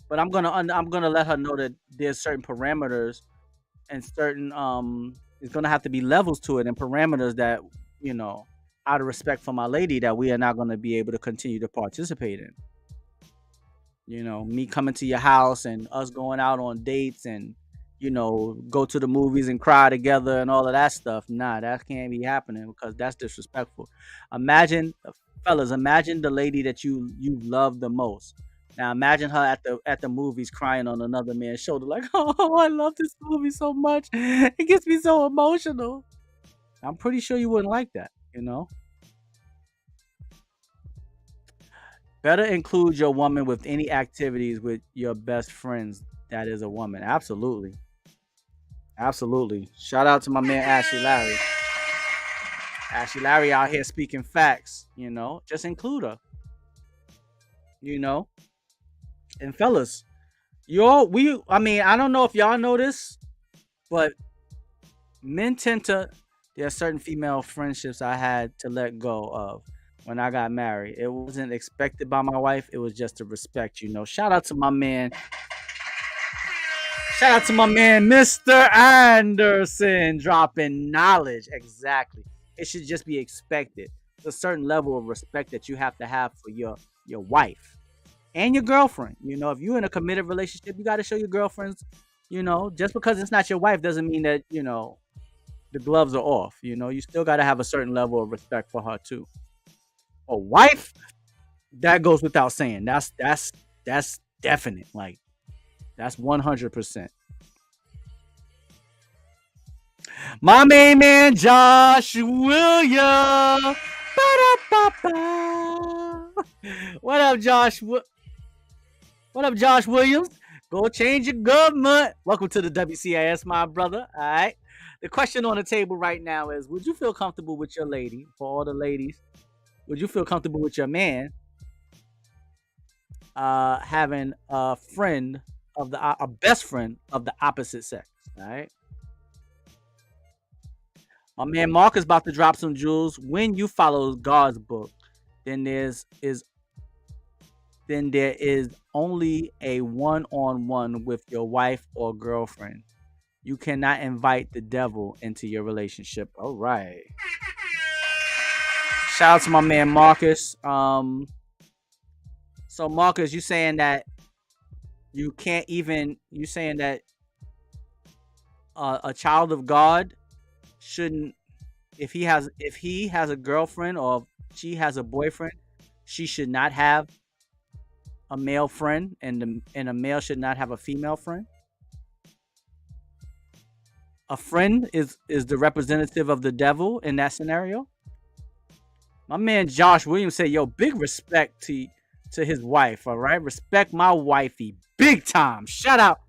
but I'm gonna let her know that there's certain parameters and certain it's gonna have to be levels to it and parameters that you know out of respect for my lady that we are not gonna be able to continue to participate in. Me coming to your house and us going out on dates and go to the movies and cry together and all of that stuff. Nah, that can't be happening because that's disrespectful. Imagine, fellas, imagine the lady that you love the most. Now imagine her at the movies crying on another man's shoulder, like, "Oh, I love this movie so much. It gets me so emotional." I'm pretty sure you wouldn't like that. Better include your woman with any activities with your best friends that is a woman. Absolutely. Absolutely. Shout out to my man Ashley Larry. Ashley Larry out here speaking facts. Just include her, you know. And fellas, I mean, I don't know if y'all know this, but men tend to there are certain female friendships I had to let go of when I got married. It wasn't expected by my wife, it was just to respect. Shout out to my man, Mr. Anderson, dropping knowledge. Exactly. It should just be expected. There's a certain level of respect that you have to have for your wife and your girlfriend. If you're in a committed relationship, you got to show your girlfriends. Just because it's not your wife doesn't mean that the gloves are off. You still got to have a certain level of respect for her too. A wife, that goes without saying. That's definite. Like that's 100%. My main man, Josh Williams. Ba-da-ba-ba. What up, Josh? What up, Josh Williams? Go change your government. Welcome to the WCIS, my brother. All right. The question on the table right now is: would you feel comfortable with your lady? For all the ladies, would you feel comfortable with your man having a best friend of the opposite sex? All right. My man Mark is about to drop some jewels. When you follow God's book, then there is only a one-on-one with your wife or girlfriend. You cannot invite the devil into your relationship. All right. Shout out to my man Marcus. So Marcus, you saying that you can't even you saying that a child of God shouldn't if he has a girlfriend or she has a boyfriend, she should not have a male friend and a male should not have a female friend. A friend is the representative of the devil in that scenario. My man Josh Williams said, "Yo, big respect to his wife. All right, respect my wifey, big time. Shout out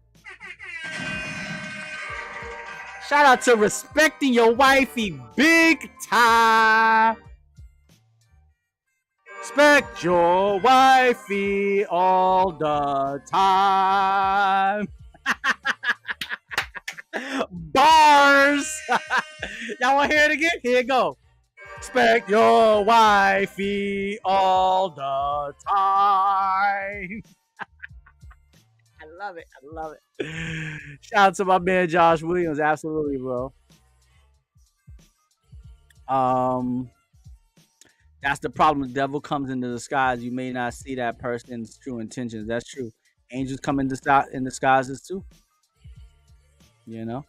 to respecting your wifey, big time. Respect your wifey all the time." Bars. Y'all want to hear it again? Here it go. Respect your wifey all the time. I love it. I love it. Shout out to my man Josh Williams. Absolutely, bro. Um, that's the problem. The devil comes in the disguise. You may not see that person's true intentions. That's true. Angels come in disguises too. You know,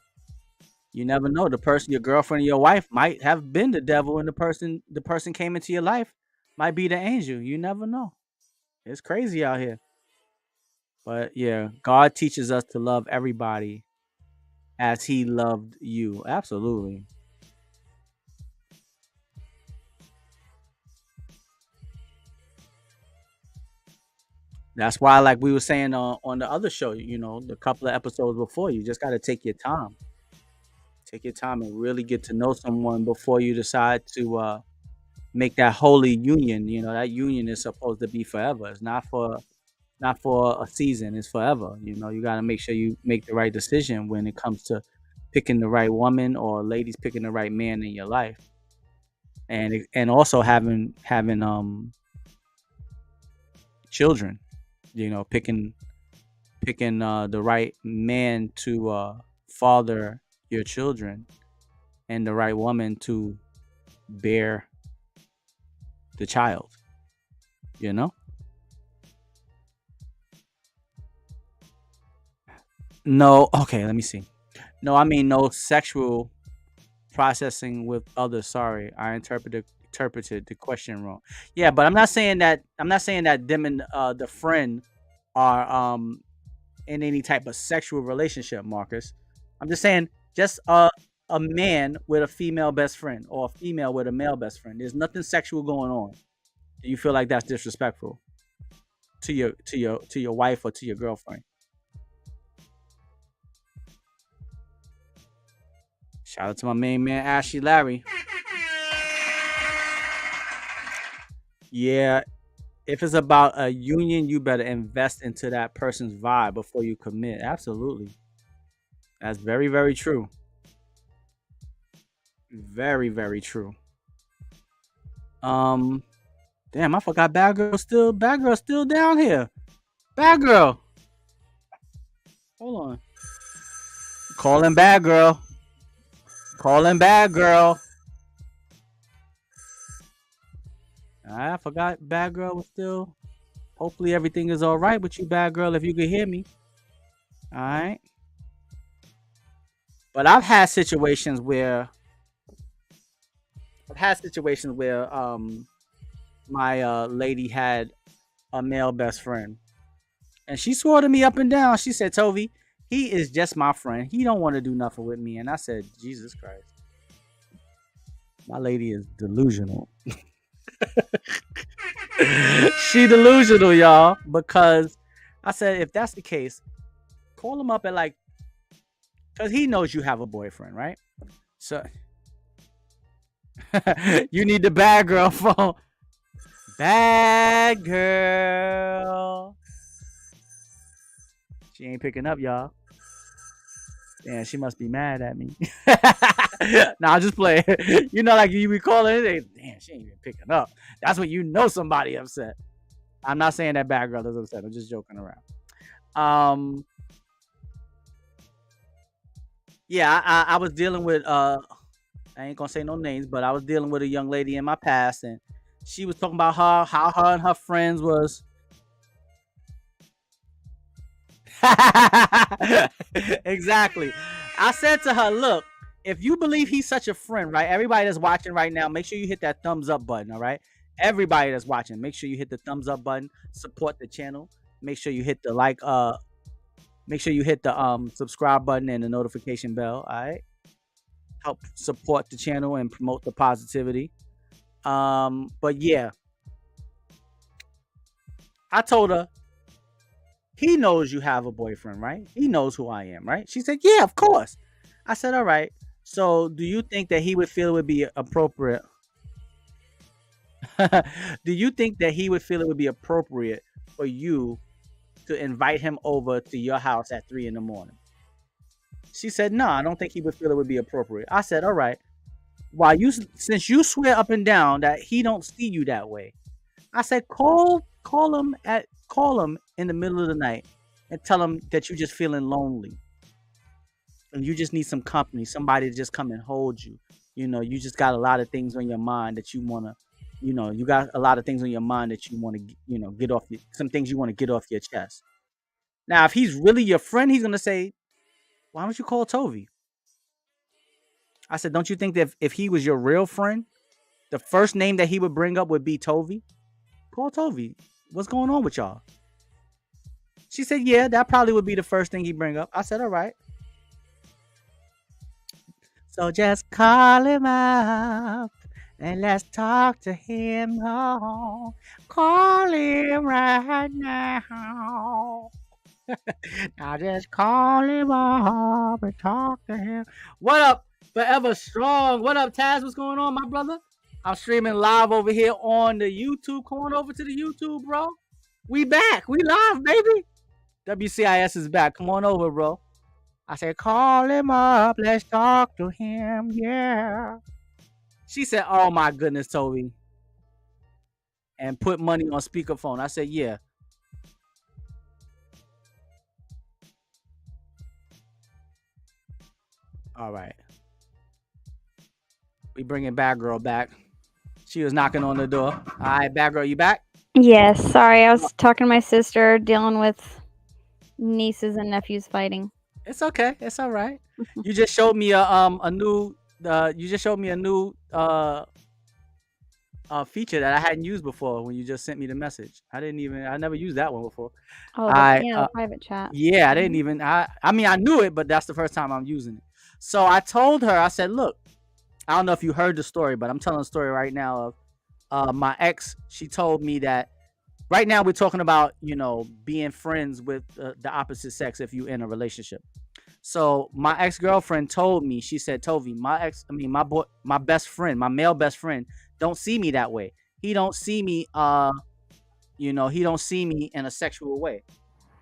you never know. The person, your girlfriend, or your wife, might have been the devil, and the person came into your life might be the angel. You never know. It's crazy out here. But yeah, God teaches us to love everybody as He loved you. Absolutely. That's why, like we were saying on the other show, the couple of episodes before, you just got to take your time. Take your time and really get to know someone before you decide to make that holy union. That union is supposed to be forever. It's not for a season. It's forever. You got to make sure you make the right decision when it comes to picking the right woman or ladies picking the right man in your life, and also having children. Picking the right man to father your children, and the right woman to bear the child. You know? No, okay, let me see. No, I mean no sexual processing with others. Sorry, I interpreted the question wrong. Yeah, but I'm not saying that them and the friend are in any type of sexual relationship, Marcus. I'm just saying just a man with a female best friend or a female with a male best friend. There's nothing sexual going on. Do you feel like that's disrespectful to your wife or to your girlfriend? Shout out to my main man Ashley Larry. Yeah, if it's about a union, you better invest into that person's vibe before you commit. Absolutely. That's very, very true. Very, very true. Um, damn, I forgot Bad Girl still down here. Bad Girl. Hold on. Calling Bad Girl. Calling Bad Girl. I forgot Bad Girl was still. Hopefully everything is all right with you, Bad Girl, if you could hear me. All right. But I've had situations where my lady had a male best friend, and she swore to me up and down. She said, "Tovi, he is just my friend. He don't want to do nothing with me." And I said, "Jesus Christ, my lady is delusional." She delusional, y'all. Because I said, if that's the case, call him up at like, because he knows you have a boyfriend, right? So you need the Bad Girl phone. Bad Girl. She ain't picking up, y'all. Yeah, she must be mad at me. Nah, I'll just play. Like you be calling it. Damn, she ain't even picking up. That's when you know somebody upset. I'm not saying that Bad Girl is upset. I'm just joking around. Um, yeah, I was dealing with I ain't gonna say no names, but I was dealing with a young lady in my past, and she was talking about how her and her friends was. Exactly. I said to her, look, if you believe he's such a friend, right? Everybody that's watching right now, make sure you hit that thumbs up button, all right? Everybody that's watching, make sure you hit the thumbs up button, support the channel. Make sure you hit the make sure you hit the subscribe button and the notification bell, all right? Help support the channel and promote the positivity. But yeah, I told her, he knows you have a boyfriend, right? He knows who I am, right? She said, yeah, of course. I said, all right. So do you think that he would feel it would be appropriate? Do you think that he would feel it would be appropriate for you to invite him over to your house at 3 in the morning? She said, no, I don't think he would feel it would be appropriate. I said, all right. Since you swear up and down that he don't see you that way, I said, call him in the middle of the night and tell him that you're just feeling lonely and you just need some company, somebody to just come and hold you. You just got a lot of things on your mind that you want to, you got a lot of things on your mind that you want to, get off some things you want to get off your chest. Now, if he's really your friend, he's going to say, why don't you call Tovi? I said, don't you think that if he was your real friend, the first name that he would bring up would be Tovi? Call Tovi. What's going on with y'all? She said, yeah, that probably would be the first thing he'd bring up. I said, all right. So just call him up and let's talk to him. Oh, call him right now. Now just call him up and talk to him. What up, Forever Strong? What up, Taz? What's going on, my brother? I'm streaming live over here on the YouTube. Come on over to the YouTube, bro. We back. We live, baby. WCIS is back. Come on over, bro. I said, call him up. Let's talk to him. Yeah. She said, oh, my goodness, Toby. And put money on speakerphone. I said, yeah. All right. We bringing Badgurl back. She was knocking on the door. All right, Badgurl, you back? Yes. Sorry, I was talking to my sister, dealing with nieces and nephews fighting. It's okay. It's all right. You just showed me a new feature that I hadn't used before when you just sent me the message. I never used that one before. Oh, the private chat. Yeah, I didn't even. I mean, I knew it, but that's the first time I'm using it. So I told her, I said, look, I don't know if you heard the story, but I'm telling a story right now of my ex. She told me that right now we're talking about, being friends with the opposite sex if you're in a relationship. So my ex-girlfriend told me, she said, Tovi, my best friend, my male best friend, don't see me that way. He don't see me, he don't see me in a sexual way.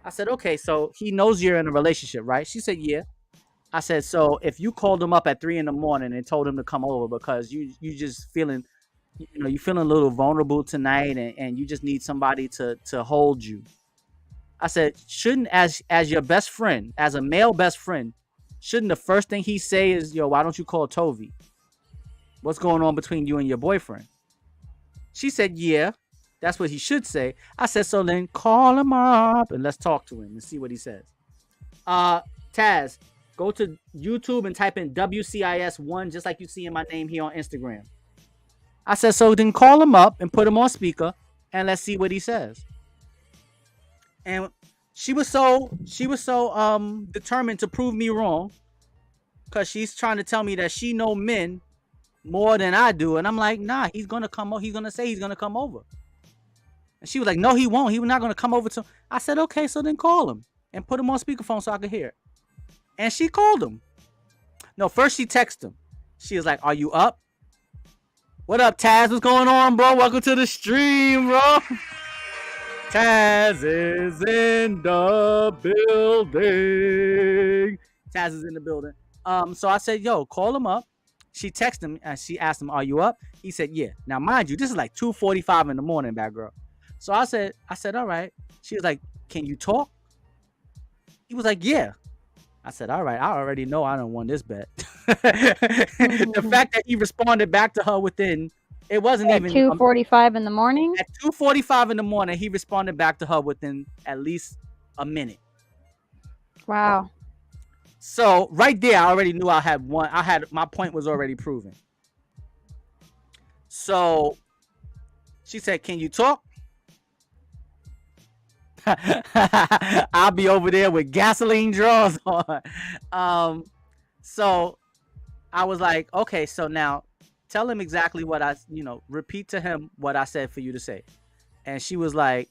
I said, okay, so he knows you're in a relationship, right? She said, yeah. I said, so if you called him up at 3 a.m. and told him to come over because you just feeling, you're feeling a little vulnerable tonight and you just need somebody to hold you. I said, shouldn't, as your best friend, as a male best friend, shouldn't the first thing he say is, yo, why don't you call Tovi? What's going on between you and your boyfriend? She said, yeah, that's what he should say. I said, so then call him up and let's talk to him and see what he says. Taz, go to YouTube and type in WCIS1, just like you see in my name here on Instagram. I said, so then call him up and put him on speaker and let's see what he says. And she was so determined to prove me wrong because she's trying to tell me that she know men more than I do. And I'm like, nah, he's going to come over. He's going to say he's going to come over. And she was like, no, he won't. He's not going to come over to. I said, okay, so then call him and put him on speakerphone so I could hear it. And she called him. No, first she texted him. She was like, are you up? What up, Taz? What's going on, bro? Welcome to the stream, bro. Taz is in the building. Taz is in the building. So I said, yo, call him up. She texted him and she asked him, are you up? He said, yeah. Now, mind you, this is like 2:45 in the morning, Badgurl. So I said, all right. She was like, can you talk? He was like, yeah. I said, all right, I already know I don't won this bet. The fact that he responded back to her within, it wasn't at even 2:45 in the morning. At 2:45 in the morning, he responded back to her within at least a minute. Wow. So right there, I already knew I had won. My point was already proven. So she said, can you talk? I'll be over there with gasoline drawers on. So I was like, okay, so now tell him exactly what repeat to him what I said for you to say. And she was like,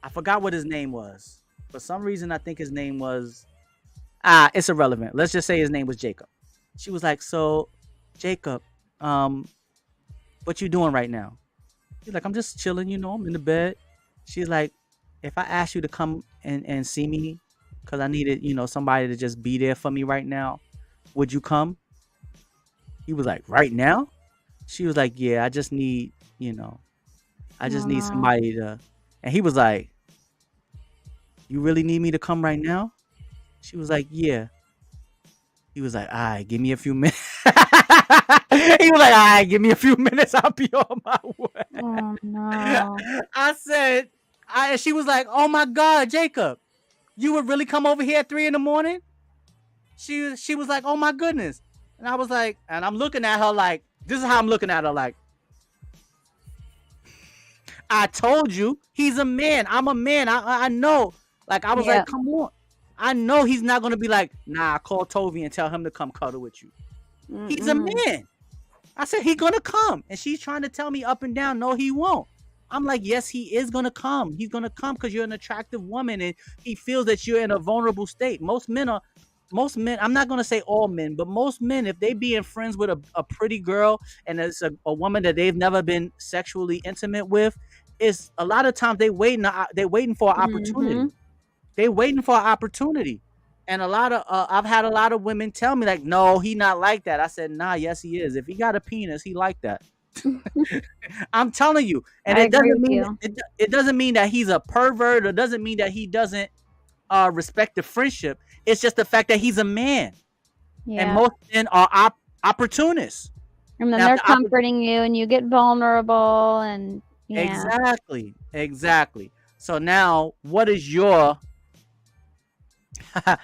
I forgot what his name was. For some reason, I think his name was, it's irrelevant. Let's just say his name was Jacob. She was like, so Jacob, what you doing right now? He's like, I'm just chilling, I'm in the bed. She's like, if I asked you to come and see me because I needed, somebody to just be there for me right now, would you come? He was like, right now? She was like, yeah, I just need, need somebody to. And he was like, you really need me to come right now? She was like, yeah. He was like, all right, give me a few minutes. He was like, all right, give me a few minutes. I'll be on my way. Oh no. I said, she was like, oh my God, Jacob, you would really come over here at 3 a.m? She was like, oh my goodness. And I was like, and I'm looking at her like, this is how I'm looking at her like, I told you he's a man. I'm a man. I know. Like, I was like, come on. I know he's not going to be like, nah, call Tovi and tell him to come cuddle with you. He's a man. I said, he's going to come. And she's trying to tell me up and down, no, he won't. I'm like, yes, he is going to come. He's going to come because you're an attractive woman and he feels that you're in a vulnerable state. Most men, I'm not going to say all men, but most men, if they being friends with a pretty girl and it's a woman that they've never been sexually intimate with, is a lot of times they waiting for an opportunity. They waiting for an opportunity. And I've had a lot of women tell me like, no, he not like that. I said, nah, yes, he is. If he got a penis, he like that. I'm telling you. And it doesn't mean that he's a pervert or doesn't mean that he doesn't respect the friendship. It's just the fact that he's a man. Yeah. And most men are opportunists. And then they're comforting you and you get vulnerable and Exactly. So now what is your hold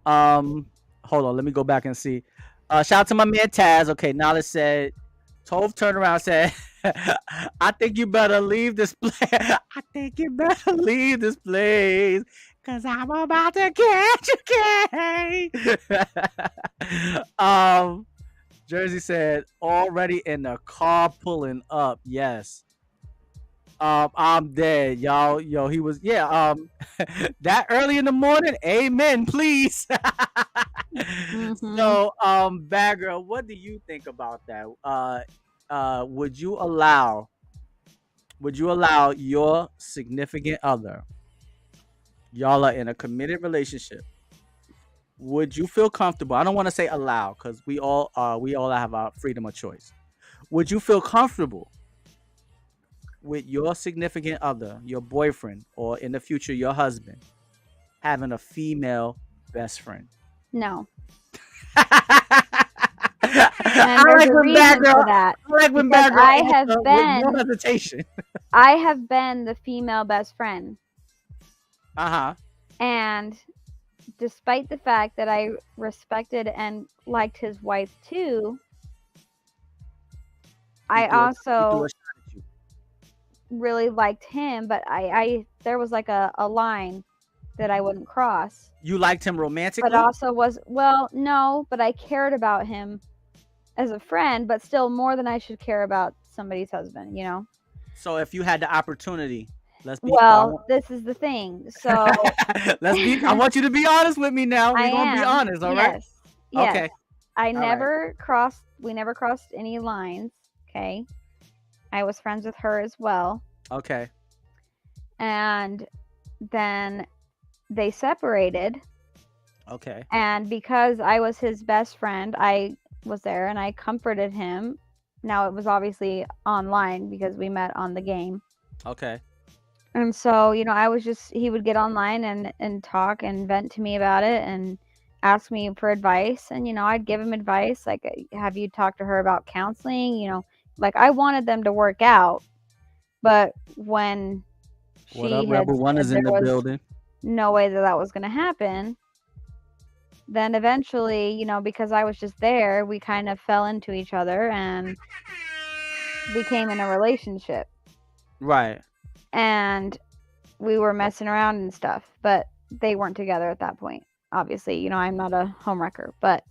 on, let me go back and see. Shout out to my man Taz. Okay, Nala said, Tove turned around and said, I think you better leave this place. I think you better leave this place because I'm about to catch a case. Jersey said, already in the car pulling up. Yes. I'm dead, y'all. Yo, he was that early in the morning. Amen, please. So, Badgurl, what do you think about that? Would you allow your significant other? Y'all are in a committed relationship. Would you feel comfortable? I don't want to say allow because we all have our freedom of choice. Would you feel comfortable with your significant other, your boyfriend, or in the future your husband, having a female best friend? No. And there's a reason for that. I have been no hesitation. I have been the female best friend. And despite the fact that I respected and liked his wife too, I also really liked him, but I there was like a line that I wouldn't cross. You liked him romantically? But also no, but I cared about him as a friend, but still more than I should care about somebody's husband, you know? So if you had the opportunity, this is the thing. So I want you to be honest with me now. We're going to be honest, all right? Yes. Okay. We never crossed any lines, okay? I was friends with her as well. Okay. And then they separated. Okay. And because I was his best friend, I was there and I comforted him. Now it was obviously online because we met on the game. Okay. And so, he would get online and talk and vent to me about it and ask me for advice. And, I'd give him advice. Like, have you talked to her about counseling? Like, I wanted them to work out. But when what up, Rebel One is in the building. No way that was going to happen. Then eventually, because I was just there, we kind of fell into each other and became in a relationship. Right. And we were messing around and stuff, but they weren't together at that point. Obviously, I'm not a homewrecker, but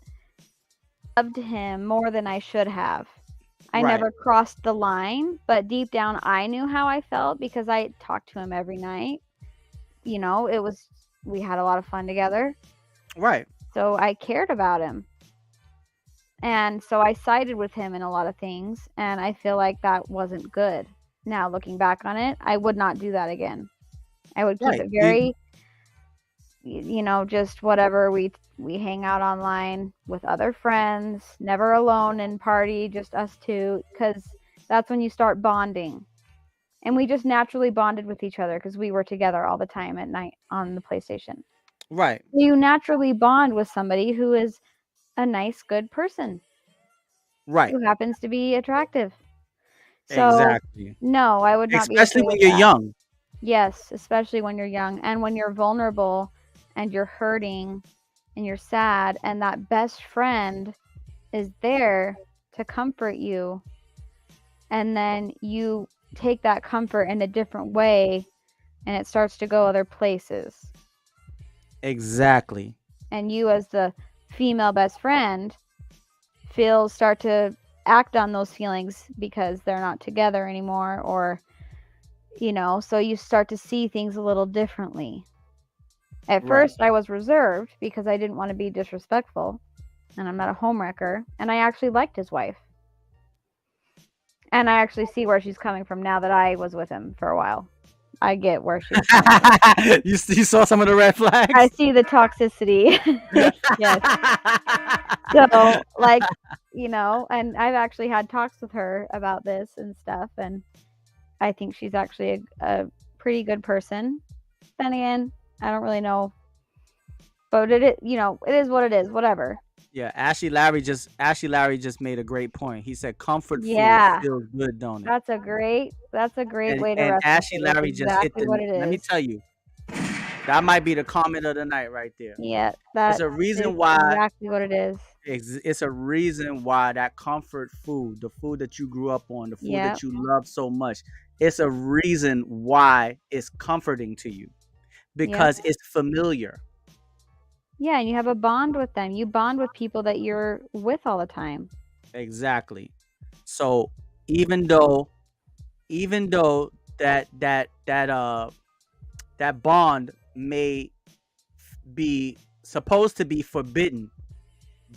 I loved him more than I should have. I never crossed the line, but deep down I knew how I felt because I talked to him every night. We had a lot of fun together. Right. So I cared about him. And so I sided with him in a lot of things, and I feel like that wasn't good. Now, looking back on it, I would not do that again. I would keep it very, just whatever. We hang out online with other friends, never alone in party, just us two, because that's when you start bonding. And we just naturally bonded with each other because we were together all the time at night on the PlayStation. Right. You naturally bond with somebody who is a nice, good person. Right. who happens to be attractive. So Exactly. no, I would not be Especially okay when with you're that. young. Yes, especially when you're young and when you're vulnerable and you're hurting and you're sad and that best friend is there to comfort you, and then you take that comfort in a different way and it starts to go other places. Exactly. And you as the female best friend start to act on those feelings because they're not together anymore, or so you start to see things a little differently. At first I was reserved because I didn't want to be disrespectful, and I'm not a homewrecker, and I actually liked his wife. And I actually see where she's coming from now that I was with him for a while. I get where she's coming from. You saw some of the red flags? I see the toxicity. Yes. So, like, and I've actually had talks with her about this and stuff, and I think she's actually a pretty good person. Then again, I don't really know. But it is what it is, whatever. Yeah, Ashley Larry just made a great point. He said comfort food feels good, don't it? That's a great way to and wrestle. Ashley Larry just hit exactly what it is. Let me tell you, that might be the comment of the night right there. Yeah, that's a reason why exactly what it is. It's a reason why that comfort food, the food that you grew up on, the food that you love so much, it's a reason why it's comforting to you, because it's familiar. Yeah, and you have a bond with them. You bond with people that you're with all the time. Exactly. So even though that bond may be supposed to be forbidden,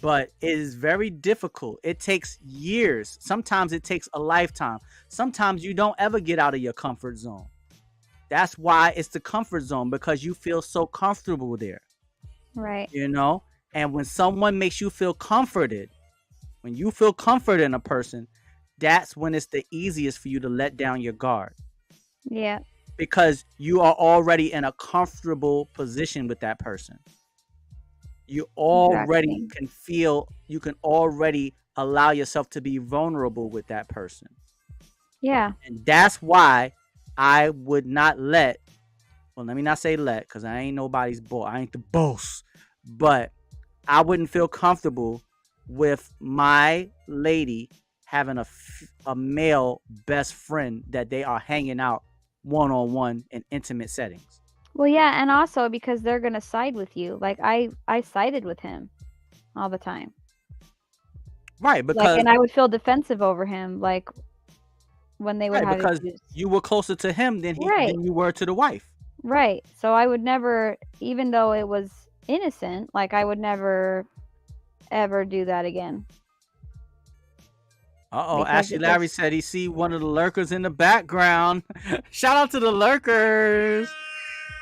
but it is very difficult. It takes years. Sometimes it takes a lifetime. Sometimes you don't ever get out of your comfort zone. That's why it's the comfort zone, because you feel so comfortable there. Right. And when someone makes you feel comforted, when you feel comfort in a person, that's when it's the easiest for you to let down your guard. Yeah. Because you are already in a comfortable position with that person. You already can feel, you can already allow yourself to be vulnerable with that person. Yeah. And that's why I would not let me not say let, because I ain't nobody's boss. I ain't the boss. But I wouldn't feel comfortable with my lady having a male best friend that they are hanging out one-on-one in intimate settings. Well, yeah, and also because they're going to side with you. Like, I sided with him all the time. Right, because... and I would feel defensive over him, like, when they would have because issues. You were closer to him than you were to the wife. Right. So I would never, even though it was innocent, like, I would never, ever do that again. Uh-oh, Ashley Larry said he see one of the lurkers in the background. Shout out to the lurkers.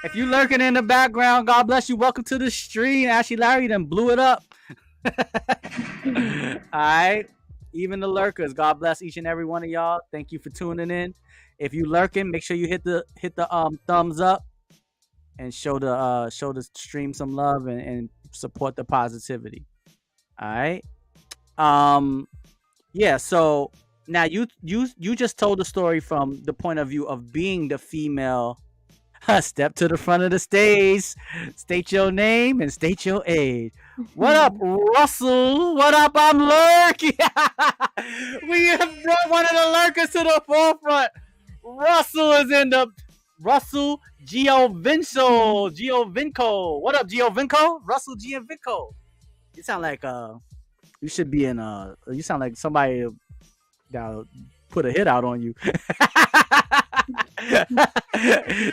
If you lurking in the background, God bless you. Welcome to the stream. Ashley Larry done blew it up. All right. Even the lurkers, God bless each and every one of y'all. Thank you for tuning in. If you lurking, make sure you hit the thumbs up and show the stream some love and support the positivity. All right. Yeah, so now you just told the story from the point of view of being the female. Step to the front of the stage, state your name and state your age. What up, Russell? What up? I'm lurking. We have brought one of the lurkers to the forefront. Russell is in the Giovinco. What up, Giovinco? Russell Giovinco. You sound like you should be in you sound like somebody that put a hit out on you.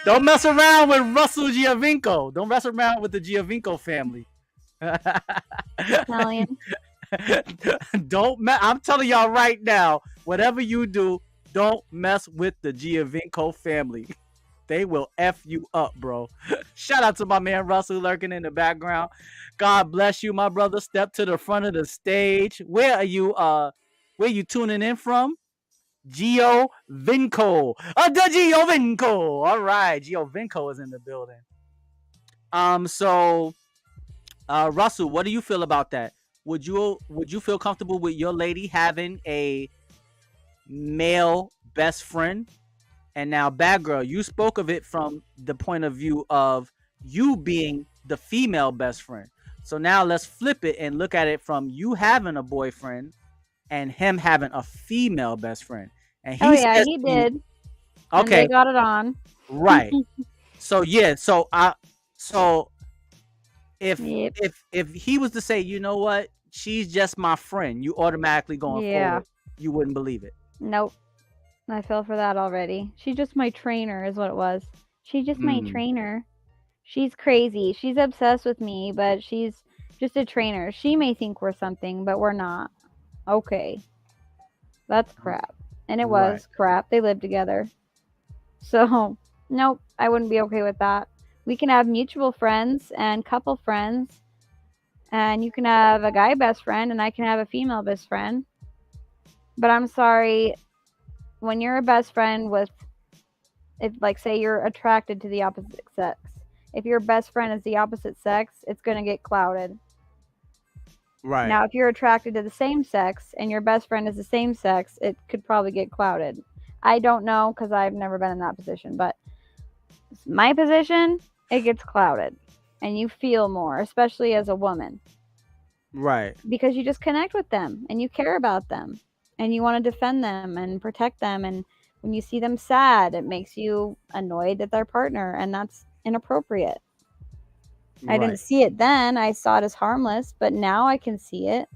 Don't mess around with Russell Giovinco. Don't mess around with the Giovinco family. Italian. I'm telling y'all right now, whatever you do, don't mess with the Giovinco family. They will F you up, bro. Shout out to my man Russell lurking in the background. God bless you, my brother. Step to the front of the stage. Where are you tuning in from? Giovinco. The Giovinco. All right. Giovinco is in the building. So Russell, what do you feel about that? would you feel comfortable with your lady having a male best friend? And now, Badgurl, you spoke of it from the point of view of you being the female best friend. So now let's flip it and look at it from you having a boyfriend and him having a female best friend. And he says he to you, did. And okay, they got it on. right. So yeah, so if Yep. if he was to say, you know what, she's just my friend, you automatically going forward, you wouldn't believe it. Nope. I fell for that already. She's just my trainer, is what it was. She's just my trainer. She's crazy. She's obsessed with me, but she's just a trainer. She may think we're something, but we're not. Okay. That's crap. And it was crap. They lived together. So, nope, I wouldn't be okay with that. We can have mutual friends and couple friends. And you can have a guy best friend, and I can have a female best friend. But I'm sorry, when you're a best friend with, if like say you're attracted to the opposite sex, if your best friend is the opposite sex, it's going to get clouded. Right. Now, if you're attracted to the same sex and your best friend is the same sex, it could probably get clouded. I don't know because I've never been in that position, but my position, it gets clouded. And you feel more, especially as a woman. Right. Because you just connect with them and you care about them and you want to defend them and protect them. And when you see them sad, it makes you annoyed at their partner, and that's inappropriate. I didn't see it then. I saw it as harmless, but now I can see it.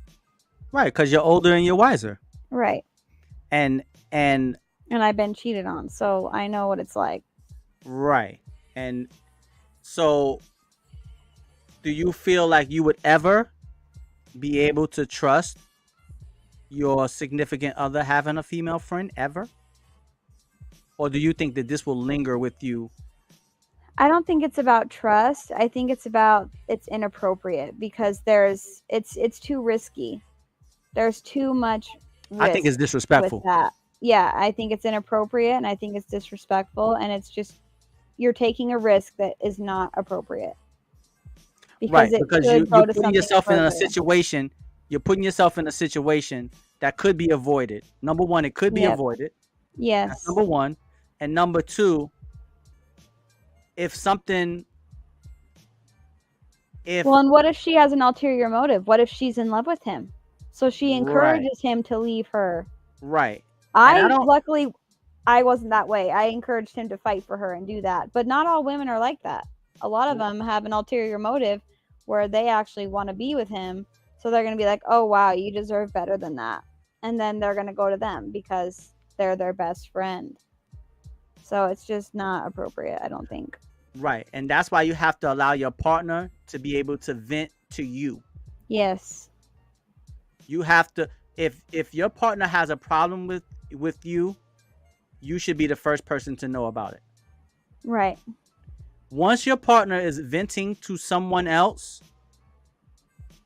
Right, because you're older and you're wiser. Right. And I've been cheated on, so I know what it's like. Right. And so do you feel like you would ever be able to trust your significant other having a female friend ever? Or do you think that this will linger with you? I don't think it's about trust. I think it's inappropriate because it's too risky. There's too much risk. I think it's disrespectful. With that. Yeah, I think it's inappropriate and I think it's disrespectful, and it's just you're taking a risk that is not appropriate. Because you're putting yourself in a situation. You're putting yourself in a situation that could be avoided. Number one, it could be avoided. Yes. That's number one. And number two, well, and what if she has an ulterior motive? What if she's in love with him? So she encourages him to leave her. Right. Luckily, I wasn't that way. I encouraged him to fight for her and do that. But not all women are like that. A lot of them have an ulterior motive where they actually want to be with him. So they're going to be like, oh, wow, you deserve better than that. And then they're going to go to them because they're their best friend. So it's just not appropriate, I don't think. Right. And that's why you have to allow your partner to be able to vent to you. Yes. You have to, if your partner has a problem with you, you should be the first person to know about it. Right. Once your partner is venting to someone else.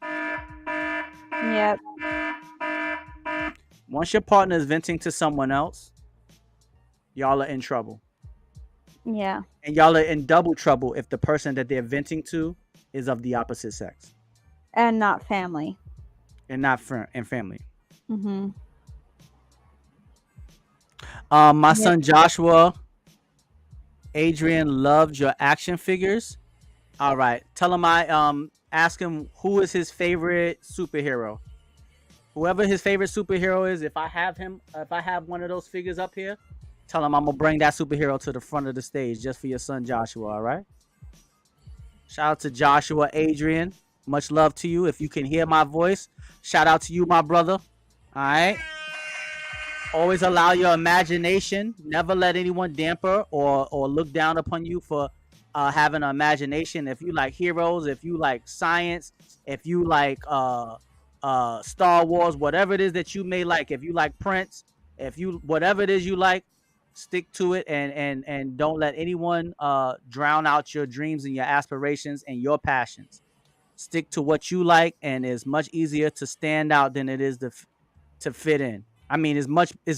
Yep. Once your partner is venting to someone else, y'all are in trouble. Yeah. And y'all are in double trouble if the person that they're venting to is of the opposite sex. And not family. And not family. Mm-hmm. My son Joshua, Adrian loves your action figures. All right. Tell him ask him who is his favorite superhero. Whoever his favorite superhero is, if I have one of those figures up here, tell him I'm going to bring that superhero to the front of the stage just for your son Joshua, all right? Shout out to Joshua, Adrian. Much love to you. If you can hear my voice, shout out to you, my brother. All right? Always allow your imagination. Never let anyone damper or look down upon you for having an imagination. If you like heroes, if you like science, if you like Star Wars, whatever it is that you may like, if you like Prince, whatever it is you like, stick to it and don't let anyone drown out your dreams and your aspirations and your passions. Stick to what you like, and it's much easier to stand out than it is to fit in. I mean, it's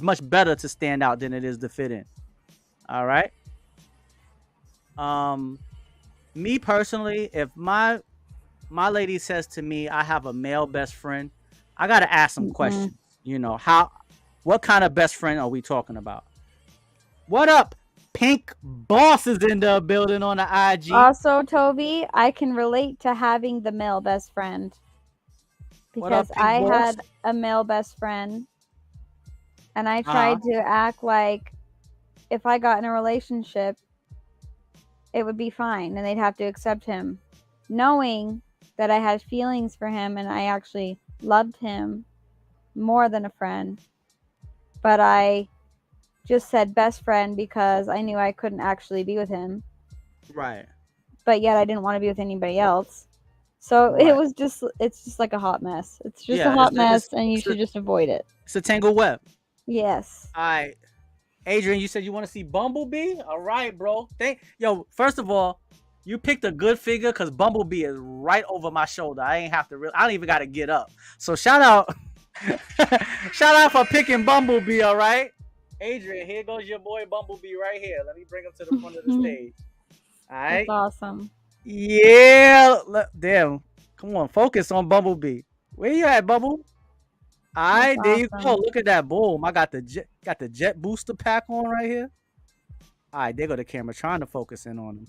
much better to stand out than it is to fit in. All right. Me personally, if my my lady says to me, I have a male best friend, I gotta ask some questions. You know, what kind of best friend are we talking about? What up? Pink Boss is in the building on the IG. Also, Toby, I can relate to having the male best friend. Because I had a male best friend, and I tried to act like if I got in a relationship, it would be fine, and they'd have to accept him, knowing that I had feelings for him and I actually loved him more than a friend. But I just said best friend because I knew I couldn't actually be with him. Right. But yet I didn't want to be with anybody else. So it's just like a hot mess. It's just a hot mess, and you should just avoid it. It's a tangled web. Yes. All right. Adrian, you said you want to see Bumblebee? All right, bro. First of all, you picked a good figure because Bumblebee is right over my shoulder. I don't even got to get up. So shout out. Shout out for picking Bumblebee, all right? Adrian, here goes your boy Bumblebee right here. Let me bring him to the front of the stage. All right? That's awesome. Yeah. Damn. Come on. Focus on Bumblebee. Where you at, Bubble? All right, there you go. Look at that. Boom. I got the jet booster pack on right here. All right, there go the camera. Trying to focus in on him.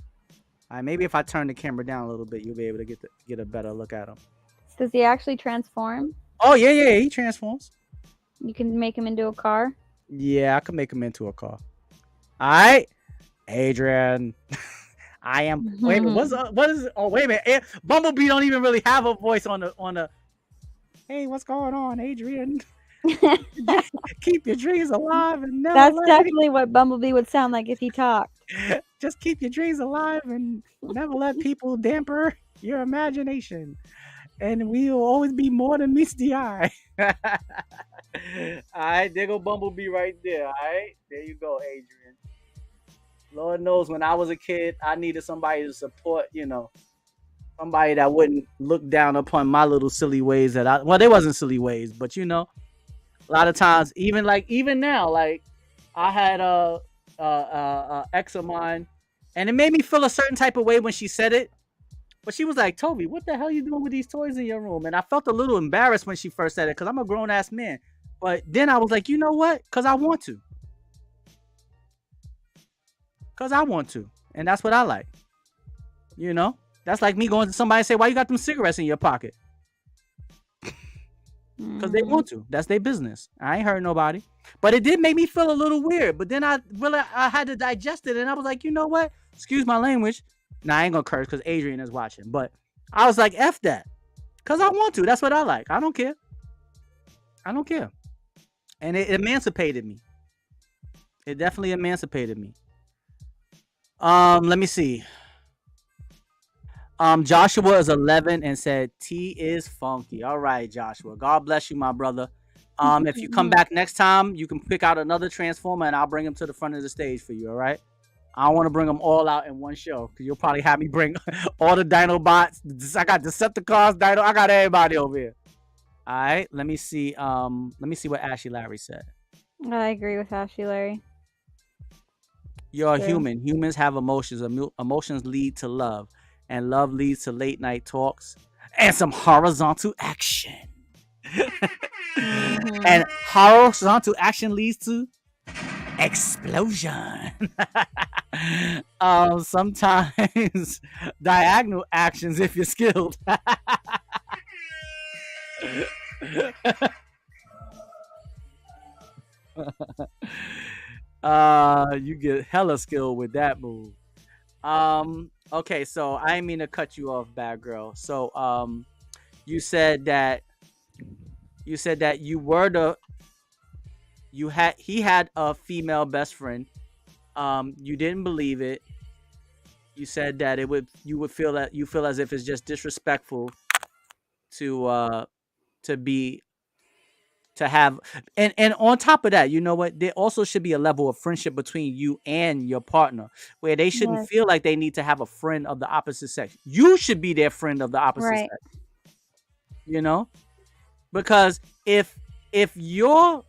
All right, maybe if I turn the camera down a little bit, you'll be able to get a better look at him. Does he actually transform? Oh, yeah, he transforms. You can make him into a car? Yeah, I can make him into a car. All right, Adrian. I am. Wait a minute. What is? Oh, wait a minute. Bumblebee don't even really have a voice on the. Hey, what's going on, Adrian? Keep your dreams alive and never. That's definitely what Bumblebee would sound like if he talked. Just keep your dreams alive and never let people damper your imagination. And we will always be more than meets the eye. All right, there go Bumblebee right there. All right, there you go, Adrian. Lord knows when I was a kid, I needed somebody to support, somebody that wouldn't look down upon my little silly ways they wasn't silly ways, but a lot of times, even now, like I had a ex of mine, and it made me feel a certain type of way when she said it. But she was like, Toby, what the hell are you doing with these toys in your room? And I felt a little embarrassed when she first said it because I'm a grown ass man. But then I was like, you know what? Because I want to. And that's what I like. That's like me going to somebody and say, why you got them cigarettes in your pocket? Because they want to. That's their business. I ain't hurt nobody. But it did make me feel a little weird. But then I had to digest it. And I was like, you know what? Excuse my language. Nah, I ain't going to curse because Adrian is watching. But I was like, F that. Because I want to. That's what I like. I don't care. And it emancipated me. It definitely emancipated me. Let me see. Joshua is 11 and said T is funky. All right, Joshua. God bless you, my brother. If you come back next time, you can pick out another Transformer and I'll bring him to the front of the stage for you. All right. I don't want to bring them all out in one show because you'll probably have me bring all the Dinobots. I got Decepticons, Dino. I got everybody over here. All right. Let me see what Ashley Larry said. I agree with Ashley Larry. You're a human. Humans have emotions. Emotions lead to love. And love leads to late night talks and some horizontal action. And horizontal action leads to explosion. Sometimes diagonal actions if you're skilled. You get hella skill with that move. Okay, so I didn't mean to cut you off, Badgurl. So you said that he had a female best friend. You didn't believe it. You said that you feel as if it's just disrespectful to have, and on top of that, you know what? There also should be a level of friendship between you and your partner where they shouldn't feel like they need to have a friend of the opposite sex. You should be their friend of the opposite sex. Because if your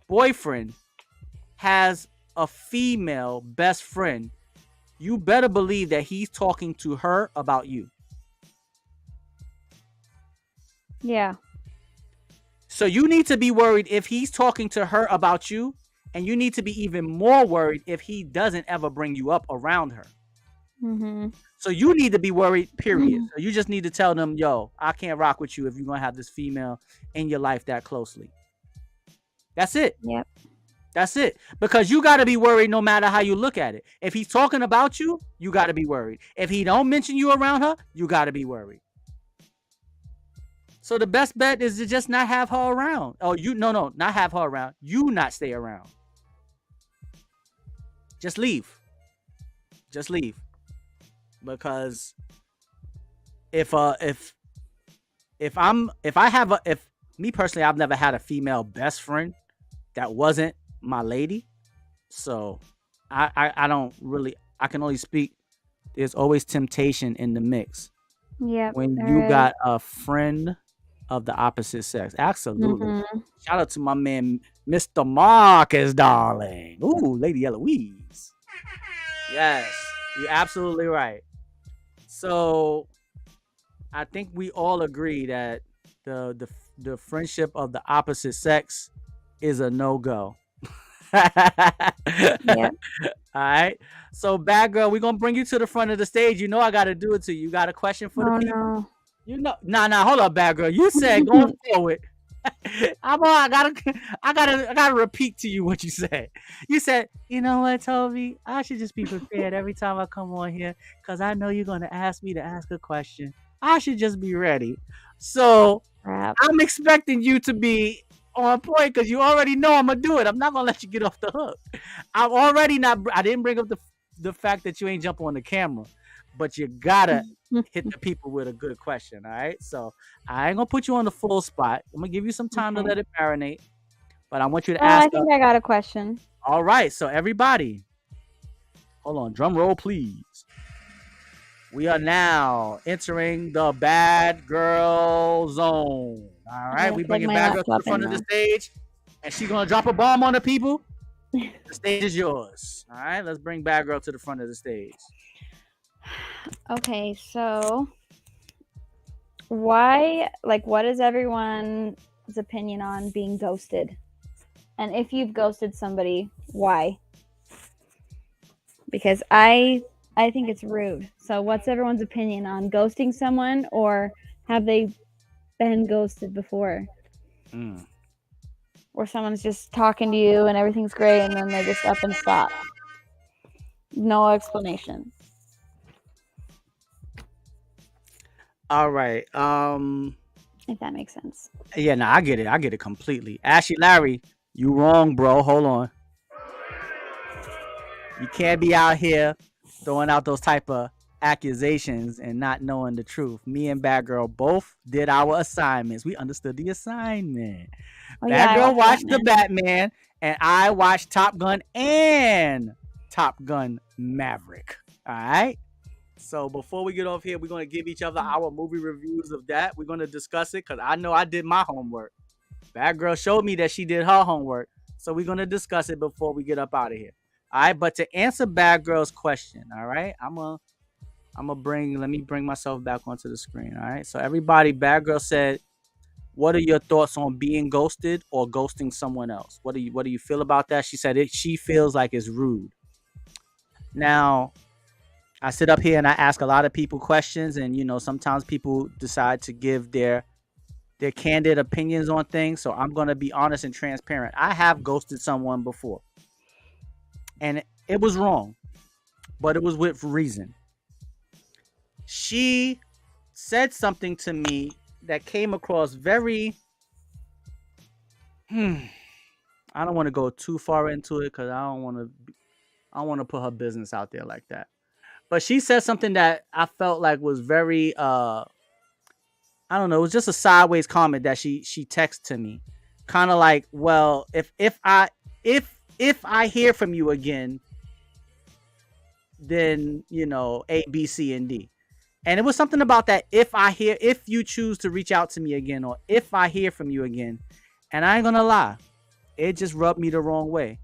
boyfriend has a female best friend, you better believe that he's talking to her about you. Yeah. So you need to be worried if he's talking to her about you, and you need to be even more worried if he doesn't ever bring you up around her. Mm-hmm. So you need to be worried, period. So you just need to tell them, yo, I can't rock with you if you're going to have this female in your life that closely. That's it. Yep. That's it. Because you got to be worried no matter how you look at it. If he's talking about you, you got to be worried. If he don't mention you around her, you got to be worried. So the best bet is to just not have her around. Oh, not have her around. You not stay around. Just leave. Just leave. Because if me personally, I've never had a female best friend that wasn't my lady. So I don't really, I can only speak. There's always temptation in the mix. Yeah. When you got a friend of the opposite sex. Absolutely. Mm-hmm. Shout out to my man, Mr. Marcus, darling. Ooh, Lady Eloise. Yes, you're absolutely right. So I think we all agree that the friendship of the opposite sex is a no-go. Yeah. All right. So, bad girl, we're gonna bring you to the front of the stage. You know I gotta do it to you. You got a question for the people? No. You know, nah, hold up, bad girl. You said going forward. I gotta repeat to you what you said. You said, you know what, Toby? I should just be prepared every time I come on here because I know you're gonna ask me to ask a question. I should just be ready. So Crap. I'm expecting you to be on point because you already know I'm gonna do it. I'm not gonna let you get off the hook. I'm already not. I didn't bring up the fact that you ain't jumping on the camera, but you gotta hit the people with a good question. All right. So I ain't gonna put you on the full spot. I'm gonna give you some time to let it marinate. But I want you to ask. I think I got a question. All right. So everybody, hold on. Drum roll, please. We are now entering the bad girl zone. All right. We bringing bad girl to the front of the stage, and she's gonna drop a bomb on the people. The stage is yours. All right. Let's bring bad girl to the front of the stage. Okay, so what is everyone's opinion on being ghosted? And if you've ghosted somebody, why? Because I think it's rude. So what's everyone's opinion on ghosting someone, or have they been ghosted before? Or someone's just talking to you and everything's great and then they just up and stop. No explanation. All right. If that makes sense. Yeah, no, I get it completely. Ashley Larry, you wrong, bro. Hold on. You can't be out here throwing out those type of accusations and not knowing the truth. Me and Bad Girl both did our assignments. We understood the assignment. Bad Girl watched the Batman, and I watched Top Gun and Top Gun Maverick. All right. So before we get off here, we're going to give each other our movie reviews of that. We're going to discuss it because I know I did my homework. Bad Girl showed me that she did her homework. So we're going to discuss it before we get up out of here. All right. But to answer Bad Girl's question, all right, let me bring myself back onto the screen. All right. So everybody, Bad Girl said, what are your thoughts on being ghosted or ghosting someone else? What do you feel about that? She said she feels like it's rude. Now, I sit up here and I ask a lot of people questions, and sometimes people decide to give their candid opinions on things. So I'm going to be honest and transparent. I have ghosted someone before, and it was wrong, but it was with reason. She said something to me that came across very I don't want to go too far into it because I don't want to put her business out there like that. But she said something that I felt like was very I don't know, it was just a sideways comment that she texted to me. Kind of like, well, if I hear from you again, then A, B, C, and D. And it was something about that if you choose to reach out to me again, or if I hear from you again. And I ain't gonna lie, it just rubbed me the wrong way.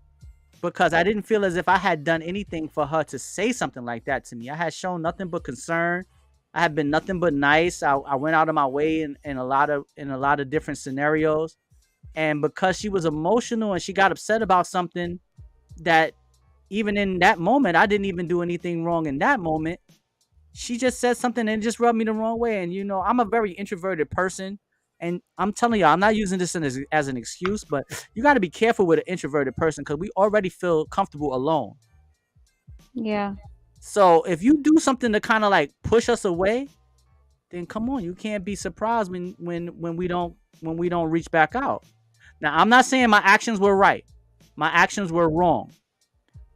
because I didn't feel as if I had done anything for her to say something like that to me. I had shown nothing but concern. I had been nothing but nice. I went out of my way in a lot of different scenarios. And because she was emotional and she got upset about something that even in that moment, I didn't even do anything wrong in that moment. She just said something and it just rubbed me the wrong way. And, you know, I'm a very introverted person. And I'm telling you, I'm not using this as an excuse, but you got to be careful with an introverted person because we already feel comfortable alone. Yeah. So if you do something to kind of like push us away, then come on, you can't be surprised when we don't reach back out. Now, I'm not saying my actions were right. My actions were wrong.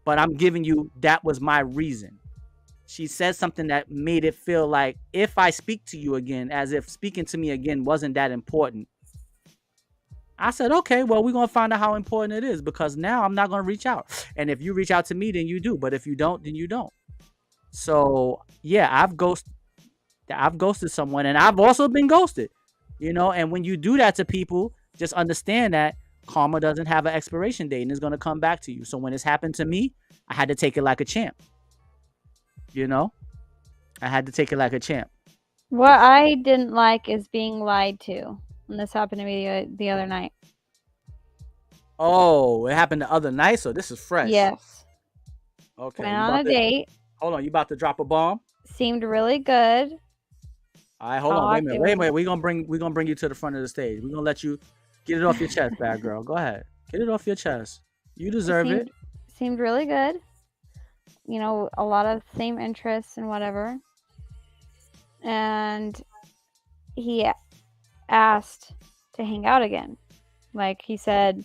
But I'm giving you that was my reason. She said something that made it feel like if I speak to you again, as if speaking to me again wasn't that important. I said, okay, well, we're going to find out how important it is because now I'm not going to reach out. And if you reach out to me, then you do. But if you don't, then you don't. So, yeah, I've ghosted someone and I've also been ghosted, you know, and when you do that to people, just understand that karma doesn't have an expiration date and it's going to come back to you. So when it's happened to me, I had to take it like a champ. You know, I had to take it like a champ. What I didn't like is being lied to. And this happened to me the other night. Oh, it happened the other night, so this is fresh. Yes. Okay. Went on a date. Hold on, you about to drop a bomb? Seemed really good. All right, hold on. Wait a minute. We're gonna bring you to the front of the stage. We're gonna let you get it off your chest, bad girl. Go ahead. Get it off your chest. You deserve it. Seemed really good. You know, a lot of same interests and whatever. And he asked to hang out again. Like he said,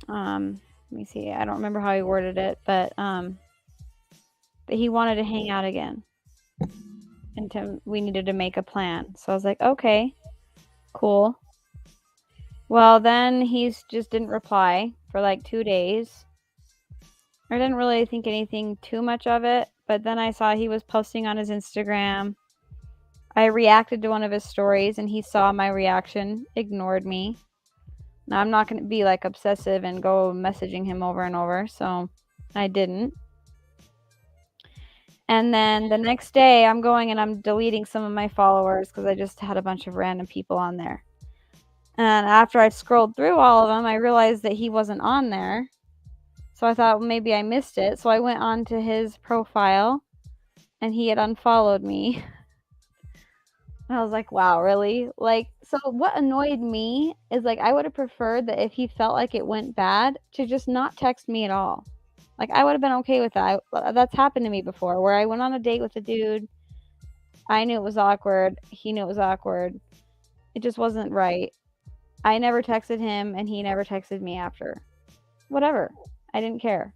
let me see, I don't remember how he worded it, but that he wanted to hang out again. And we needed to make a plan. So I was like, okay, cool. Well, then he just didn't reply for like 2 days. I didn't really think anything too much of it, but then I saw he was posting on his Instagram. I reacted to one of his stories and he saw my reaction, ignored me. Now I'm not going to be like obsessive and go messaging him over and over, so I didn't. And then the next day I'm going and I'm deleting some of my followers because I just had a bunch of random people on there. And after I scrolled through all of them, I realized that he wasn't on there. So I thought, well, maybe I missed it. So I went on to his profile and he had unfollowed me. And I was like, wow, really? Like, so what annoyed me is like, I would have preferred that if he felt like it went bad to just not text me at all. Like, I would have been okay with that. That's happened to me before where I went on a date with a dude. I knew it was awkward. He knew it was awkward. It just wasn't right. I never texted him and he never texted me after. Whatever. I didn't care.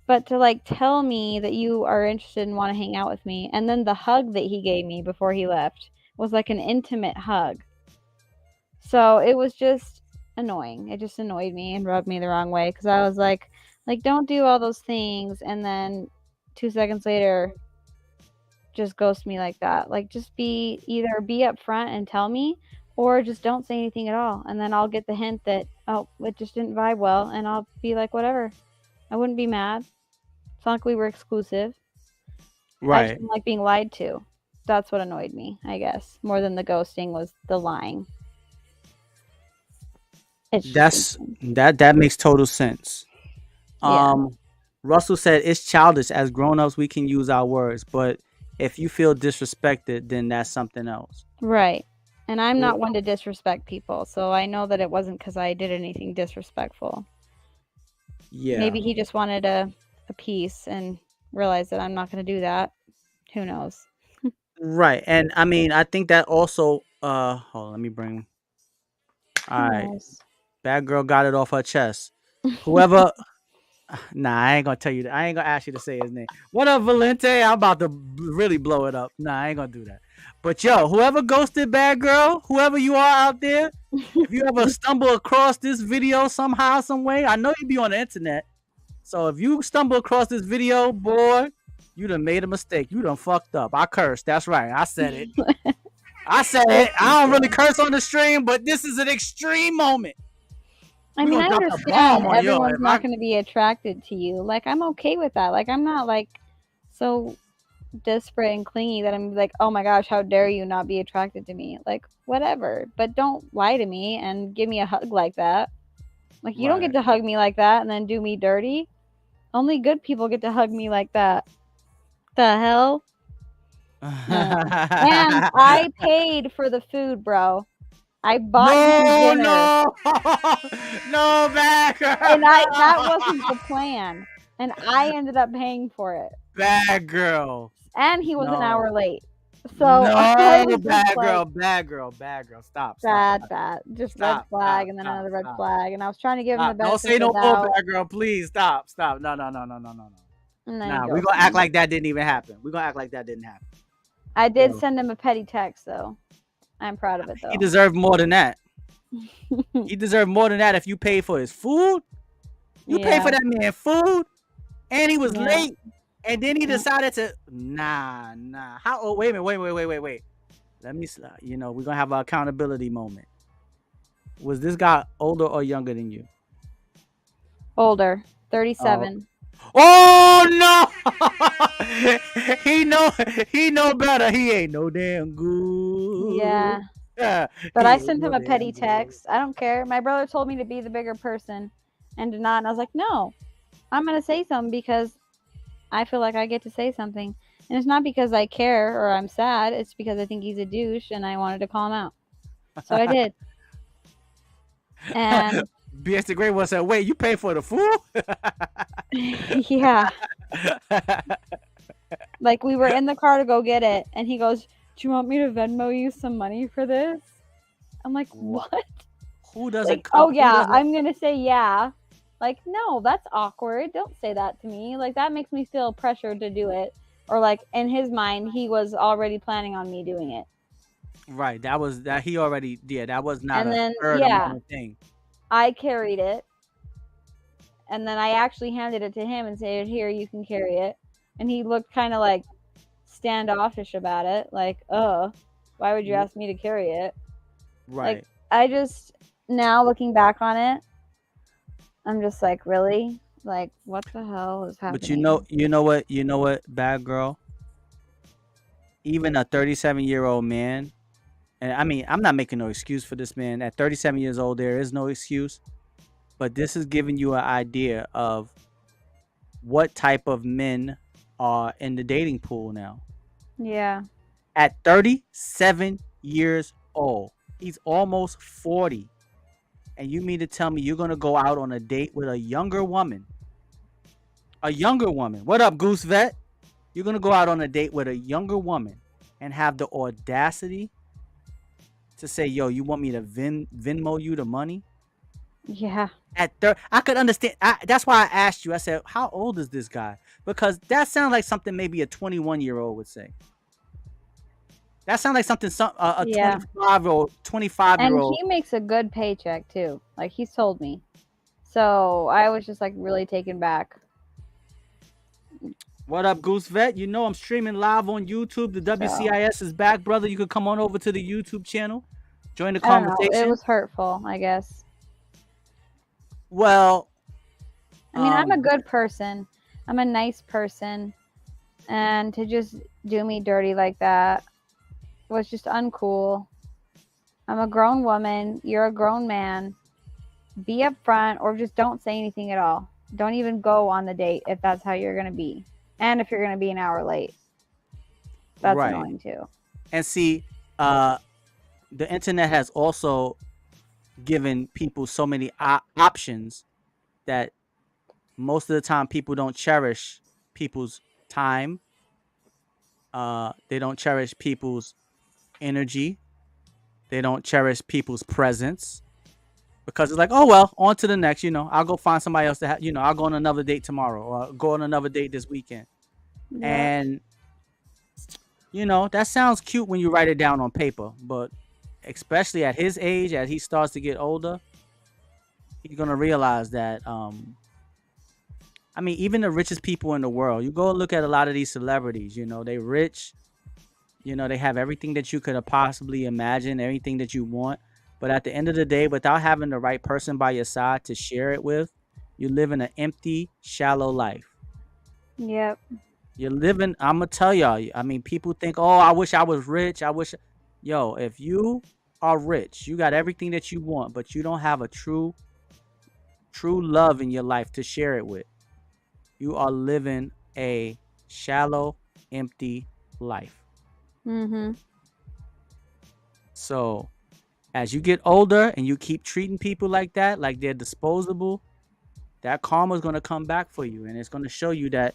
But to like tell me that you are interested and want to hang out with me, and then the hug that he gave me before he left was like an intimate hug. So it was just annoying. It just annoyed me and rubbed me the wrong way because I was like, don't do all those things and then 2 seconds later just ghost me like that. Like, just either be upfront and tell me, or just don't say anything at all. And then I'll get the hint that, oh, it just didn't vibe well, and I'll be like, whatever. I wouldn't be mad. It's not like we were exclusive. Right. I just didn't like being lied to. That's what annoyed me, I guess. More than the ghosting was the lying. That makes total sense. Yeah. Russell said it's childish. As grown-ups, we can use our words, but if you feel disrespected, then that's something else. Right. And I'm not one to disrespect people, so I know that it wasn't because I did anything disrespectful. Yeah. Maybe he just wanted a piece and realized that I'm not going to do that. Who knows? Right. And I mean, I think that also, hold on, let me bring. All right. Bad girl got it off her chest. Whoever. Nah, I ain't gonna tell you that. I ain't gonna ask you to say his name. What up, Valente? I'm about to really blow it up. Nah, I ain't gonna do that. But yo, whoever ghosted Bad Girl, whoever you are out there, if you ever stumble across this video somehow, some way, I know you be on the internet. So if you stumble across this video, boy, you done made a mistake. You done fucked up. I cursed. That's right. I said it. I said it. I don't really curse on the stream, but this is an extreme moment. I We mean, gonna I drop the bomb understand on you. everyone's not going to be attracted to you. Like, I'm okay with that. Like, I'm not like so desperate and clingy that I'm like, oh my gosh, how dare you not be attracted to me? Like, whatever. But don't lie to me and give me a hug like that. Like, you don't get to hug me like that and then do me dirty. Only good people get to hug me like that. The hell? And I paid for the food, bro. I bought him dinner. No, Badgurl. And that wasn't the plan. And I ended up paying for it. Badgurl. And he was an hour late. So No, Badgurl. Stop. Bad. Just red flag and then another red flag. And I was trying to give him the benefit. Don't say no more, Badgurl. Please stop. No. Nah, we're gonna act like that didn't even happen. We're gonna act like that didn't happen. I did send him a petty text though. I'm proud of it though. He deserved more than that. He deserved more than that if you paid for his food. You paid for that man food, and he was late, and then he decided to nah. How old? Wait a minute. Wait. Let me. We're gonna have an accountability moment. Was this guy older or younger than you? Older, 37. Oh no! He know better. He ain't no damn good. Yeah. But I sent him a petty text. I don't care. My brother told me to be the bigger person and to not. And I was like, no, I'm going to say something because I feel like I get to say something. And it's not because I care or I'm sad. It's because I think he's a douche and I wanted to call him out. So I did. And BS the Great One said, wait, you paid for the food? Yeah. Like, we were in the car to go get it. And he goes, do you want me to Venmo you some money for this? I'm like, what? Who doesn't come? Oh, yeah, I'm going to say yeah. Like, no, that's awkward. Don't say that to me. Like, that makes me feel pressured to do it. Or, like, in his mind, he was already planning on me doing it. Right. That was not and then, a thing. I carried it. And then I actually handed it to him and said, here, you can carry it. And he looked kind of like standoffish about it. Like, why would you ask me to carry it? Right. Like, I just, now looking back on it, I'm just like, really? Like, what the hell is happening? But you know what, Badgurl? Even a 37-year-old man, and I mean, I'm not making no excuse for this man. At 37 years old, there is no excuse. But this is giving you an idea of what type of men are in the dating pool now. Yeah. At 37 years old, he's almost 40. And you mean to tell me you're going to go out on a date with a younger woman? A younger woman. What up, Goose Vet? You're going to go out on a date with a younger woman and have the audacity to say, yo, you want me to Venmo you the money? Yeah. I could understand. That's why I asked you. I said, how old is this guy? Because that sounds like something maybe a 21-year-old would say. That sounds like something a 25-year-old. And he makes a good paycheck too. Like, he's told me. So I was just like really taken back. What up, Goose Vet? You know I'm streaming live on YouTube. The WCIS is back, brother. You could come on over to the YouTube channel. Join the conversation. It was hurtful, I guess. Well, I mean, I'm a good person. I'm a nice person. And to just do me dirty like that was just uncool. I'm a grown woman. You're a grown man. Be upfront or just don't say anything at all. Don't even go on the date if that's how you're going to be. And if you're going to be an hour late. That's annoying too. And see, the internet has also given people so many options that most of the time people don't cherish people's time. They don't cherish people's energy. They don't cherish people's presence because it's like, oh, well, on to the next, I'll go find somebody else to have, I'll go on another date tomorrow or go on another date this weekend. Yeah. And, that sounds cute when you write it down on paper, but especially at his age, as he starts to get older, he's going to realize that, I mean, even the richest people in the world, you go look at a lot of these celebrities, they rich, they have everything that you could have possibly imagine, everything that you want. But at the end of the day, without having the right person by your side to share it with, you live in an empty, shallow life. Yep. You're living, I'm gonna tell y'all, I mean, people think, oh, I wish I was rich. I wish, yo, if you are rich, you got everything that you want, but you don't have a true love in your life to share it with, you are living a shallow, empty life. Mm-hmm. So as you get older and you keep treating people like that, like they're disposable, that karma is going to come back for you, and it's going to show you that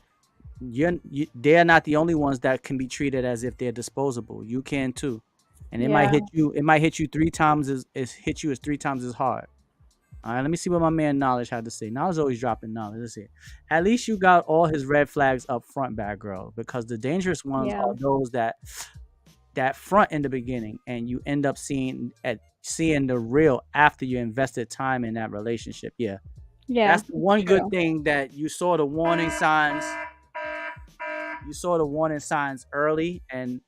they're not the only ones that can be treated as if they're disposable. You can too, and it might Yeah. hit you. It might hit you 3 times as hit you as 3 times as hard. All right, let me see what my man Knowledge had to say. Knowledge always dropping knowledge. Let's see. At least you got all his red flags up front, Badgurl, because the dangerous ones Yeah. are those that front in the beginning, and you end up seeing the real after you invested time in that relationship. Yeah. Yeah. That's the one true. good thing, that you saw the warning signs. You saw the warning signs early, and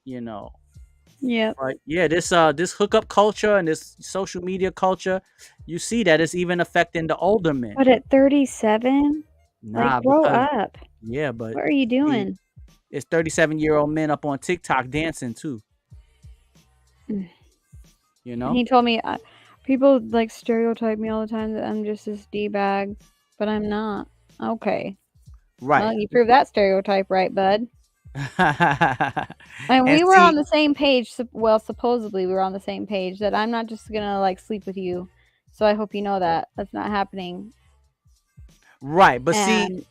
Yep. but yeah, this hookup culture and this social media culture, you see that it's even affecting the older men. But at 37, Nah, like, grow because up. yeah, but What are you doing? it's 37-year-old men up on TikTok dancing too. You know, He told me people like stereotype me all the time that I'm just this D-bag, but I'm not. Okay. right? Well, you proved that stereotype right, bud. And And we were see, on the same page. Well, supposedly we were on the same page that I'm not just gonna like sleep with you. So I hope you know that that's not happening. right, but And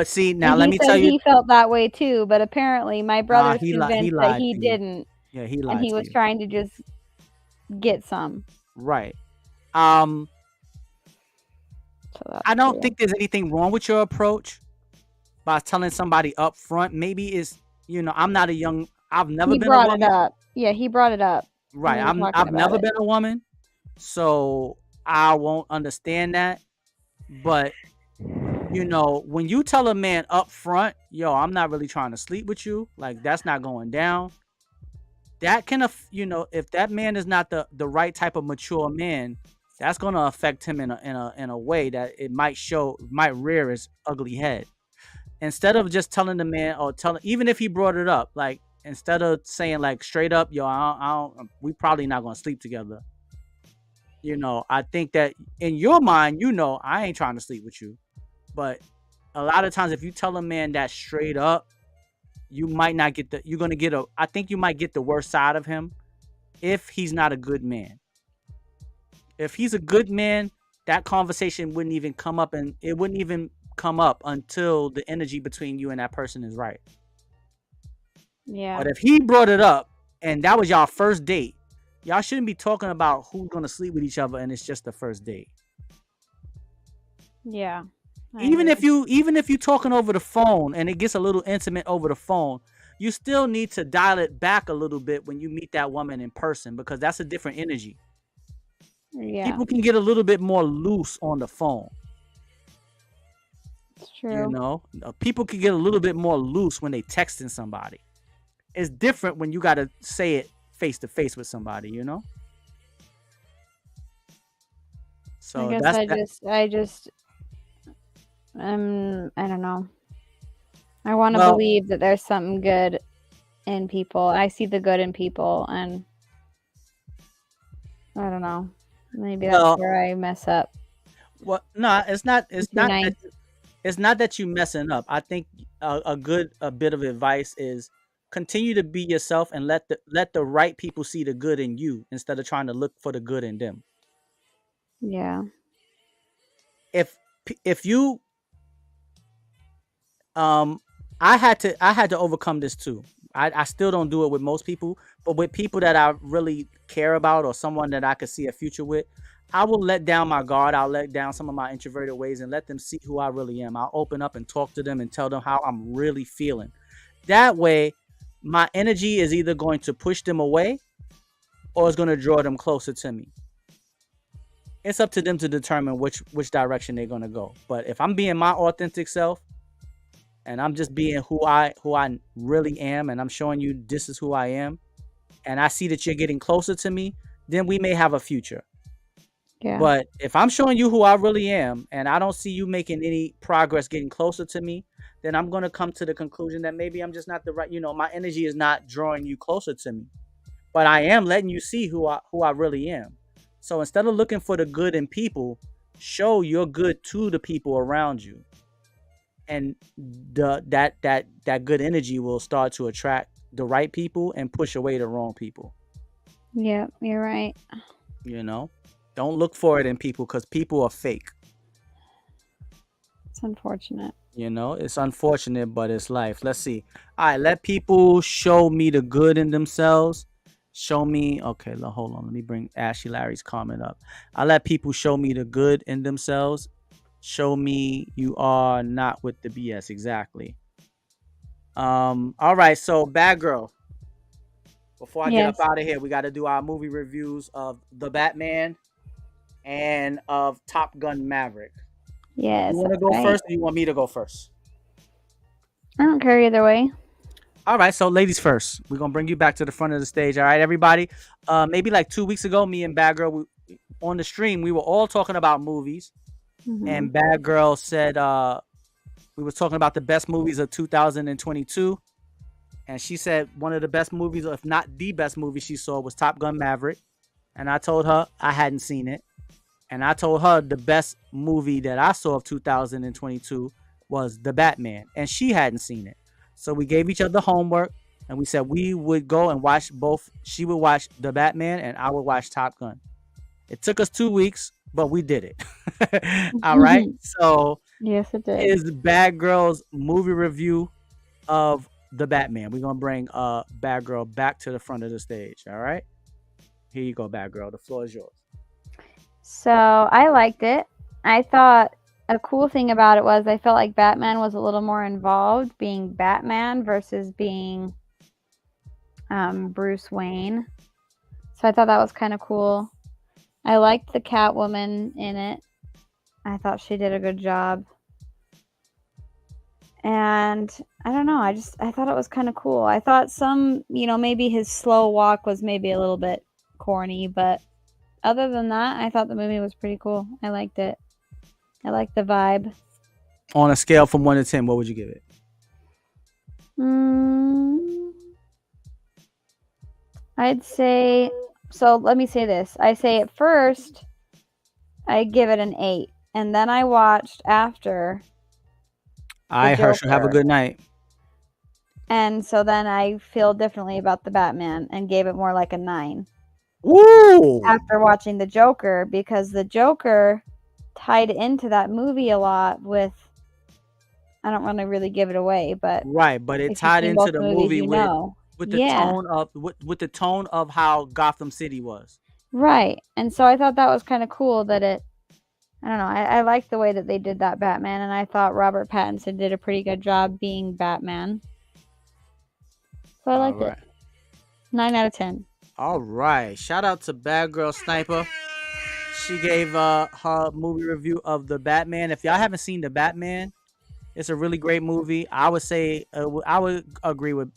see, now and let he me said tell you, he felt that way too, but apparently my brother's he convinced that lied he to you. didn't, Yeah, he and lied he to was you. trying to just get some. Right. So that's I don't cool. think there's anything wrong with your approach by telling somebody up front. Maybe it's, I'm not a young, I've never He been a brought it woman. up. Yeah, he brought it up. Right. We were talking I've about never it. been a woman, so I won't understand that. But when you tell a man up front, yo, I'm not really trying to sleep with you, like that's not going down. That can, if that man is not the right type of mature man, that's going to affect him in a way that it might rear his ugly head. Instead of just telling the man, or even if he brought it up, like instead of saying like straight up, yo, I don't, we probably not gonna sleep together. I think that in your mind, I ain't trying to sleep with you. But a lot of times, if you tell a man that straight up, you might not get I think you might get the worst side of him if he's not a good man. If he's a good man, that conversation wouldn't even come up, and it wouldn't even come up until the energy between you and that person is right. Yeah. But if he brought it up and that was y'all first date, y'all shouldn't be talking about who's gonna sleep with each other and it's just the first date. Yeah. Even if you talking over the phone and it gets a little intimate over the phone, you still need to dial it back a little bit when you meet that woman in person, because that's a different energy. Yeah. People can get a little bit more loose on the phone. It's true. People can get a little bit more loose when they texting somebody. It's different when you got to say it face to face with somebody, So I guess I don't know. I want to believe that there's something good in people. I see the good in people, and I don't know. Maybe that's where I mess up. Well, no, it's not. It's not. Nice. It's not that you messing up. I think a bit of advice is continue to be yourself and let the right people see the good in you instead of trying to look for the good in them. Yeah. If you I had to overcome this too. I still don't do it with most people, but with people that I really care about or someone that I could see a future with, I will let down my guard. I'll let down some of my introverted ways and let them see who I really am. I'll open up and talk to them and tell them how I'm really feeling. That way, my energy is either going to push them away or it's going to draw them closer to me. It's up to them to determine which direction they're going to go. But if I'm being my authentic self and I'm just being who I really am, and I'm showing you this is who I am, and I see that you're getting closer to me, then we may have a future. Yeah. But if I'm showing you who I really am and I don't see you making any progress getting closer to me, then I'm going to come to the conclusion that maybe I'm just not the right, my energy is not drawing you closer to me. But I am letting you see who I really am. So instead of looking for the good in people, show your good to the people around you. And that good energy will start to attract the right people and push away the wrong people. Yeah, you're right. Don't look for it in people, because people are fake. It's unfortunate. It's unfortunate, but it's life. Let's see. All right, let people show me the good in themselves. Show me. Okay, hold on. Let me bring Ashley Larry's comment up. I let people show me the good in themselves. Show me you are not with the BS. Exactly. All right. So, Badgurl. Before I get up Yes. out of here, we got to do our movie reviews of The Batman and of Top Gun Maverick. Yes. You want to go first, or you want me to go first? I don't care either way. All right, so ladies first. We're gonna bring you back to the front of the stage. All right, everybody. Maybe like 2 weeks ago, me and Badgurl, on the stream, we were all talking about movies, and Badgurl said we were talking about the best movies of 2022, and she said one of the best movies, if not the best movie she saw, was Top Gun Maverick, and I told her I hadn't seen it, and I told her the best movie that I saw of 2022 was The Batman, and she hadn't seen it. So we gave each other homework, and we said we would go and watch both. She would watch The Batman, and I would watch Top Gun. It took us 2 weeks, but we did it. All right. So yes, it did. Is Badgurl's movie review of The Batman. We're gonna bring Badgurl back to the front of the stage. All right. Here you go, Badgurl. The floor is yours. So I liked it. I thought a cool thing about it was I felt like Batman was a little more involved, being Batman versus being Bruce Wayne. So I thought that was kind of cool. I liked the Catwoman in it. I thought she did a good job. And I don't know, I thought it was kind of cool. I thought maybe his slow walk was maybe a little bit corny, but other than that, I thought the movie was pretty cool. I liked it. I liked the vibe. On a scale from 1 to 10, what would you give it? I'd say, so let me say this. I say at first, I give it an 8. And then I watched after. I Herschel, have a good night. And so then I feel differently about the Batman and gave it more like a 9. Ooh. After watching the Joker, because the Joker tied into that movie a lot with, I don't want to really give it away, but right, but it tied into the movie with the tone of how Gotham City was. Right. And so I thought that was kind of cool that I don't know, I liked the way that they did that Batman, and I thought Robert Pattinson did a pretty good job being Batman. So I liked it. 9 out of 10. All right. Shout out to Badgurl Sniper. She gave her movie review of The Batman. If y'all haven't seen The Batman, it's a really great movie. I would say, I would agree with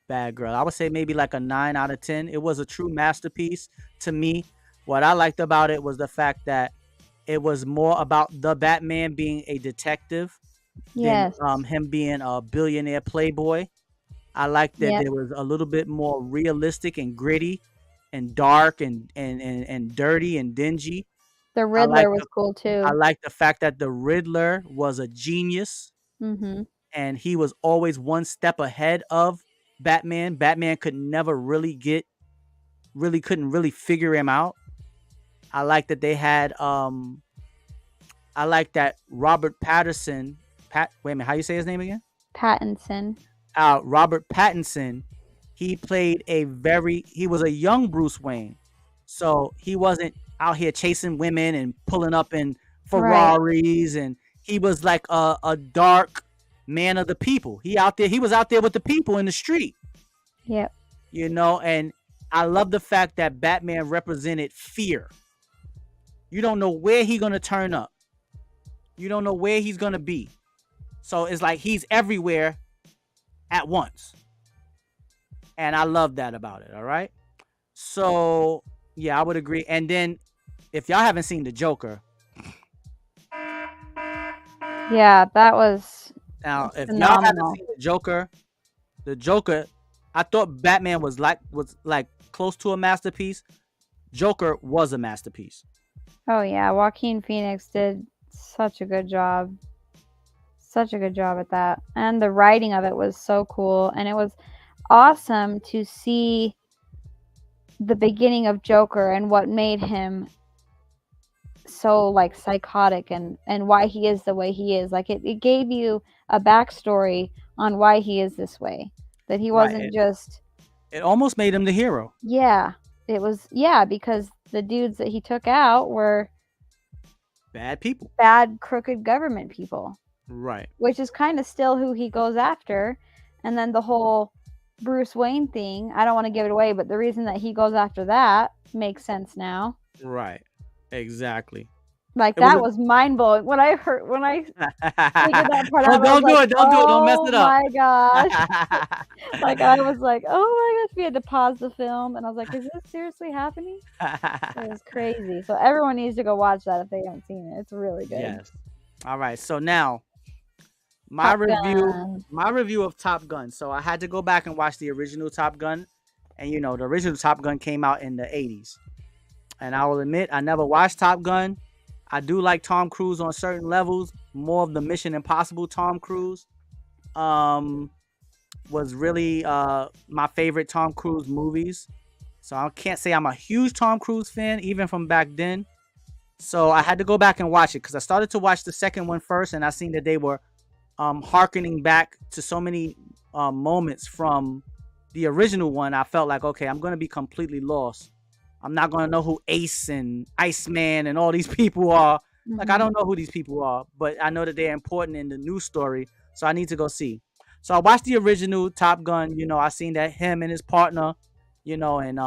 Badgurl. I would say maybe like a 9 out of 10. It was a true masterpiece to me. What I liked about it was the fact that it was more about the Batman being a detective than him being a billionaire playboy. I liked that there was a little bit more realistic and gritty and dark and dirty and dingy. The Riddler was cool too. I like the fact that the Riddler was a genius. And he was always one step ahead of Batman. Batman could never couldn't really figure him out. I like that they had I like that Robert Pattinson. Wait a minute, how you say his name again? Pattinson. Robert Pattinson. He played he was a young Bruce Wayne. So he wasn't out here chasing women and pulling up in Ferraris, and he was like a dark man of the people. He was out there with the people in the street. Yep. And I love the fact that Batman represented fear. You don't know where he's gonna turn up. You don't know where he's gonna be. So it's like he's everywhere at once. And I love that about it. All right. So yeah, I would agree. And then if y'all haven't seen the Joker, Yeah, that was now if y'all haven't phenomenal. seen the Joker, I thought Batman was like close to a masterpiece. Joker was a masterpiece. Oh yeah, Joaquin Phoenix did such a good job. Such a good job at that. And the writing of it was so cool, and it was awesome to see the beginning of Joker and what made him so like psychotic and why he is the way he is. Like it gave you a backstory on why he is this way. That he wasn't Right. just It almost made him the hero. yeah. It was because the dudes that he took out were Bad people. bad, crooked government people. Right. Which is kind of still who he goes after. And then the whole Bruce Wayne thing, I don't want to give it away, but the reason that he goes after that makes sense now. Right. Exactly. Like that was mind blowing. When I figured that part out, Don't do it. Don't do it. Don't mess it up. Oh my gosh. Like I was like, oh my gosh, we had to pause the film and I was like, is this seriously happening? It was crazy. So everyone needs to go watch that if they haven't seen it. It's really good. Yes. All right. So now my review of Top Gun. So I had to go back and watch the original Top Gun. And the original Top Gun came out in the 80s. And I will admit, I never watched Top Gun. I do like Tom Cruise on certain levels. More of the Mission Impossible Tom Cruise was really my favorite Tom Cruise movies. So I can't say I'm a huge Tom Cruise fan, even from back then. So I had to go back and watch it because I started to watch the second one first, and I seen that they were hearkening back to so many moments from the original one. I felt like, okay, I'm going to be completely lost. I'm not going to know who Ace and Iceman and all these people are. Mm-hmm. Like, I don't know who these people are, but I know that they're important in the new story. So I need to go see. So I watched the original Top Gun. I seen that him and his partner, and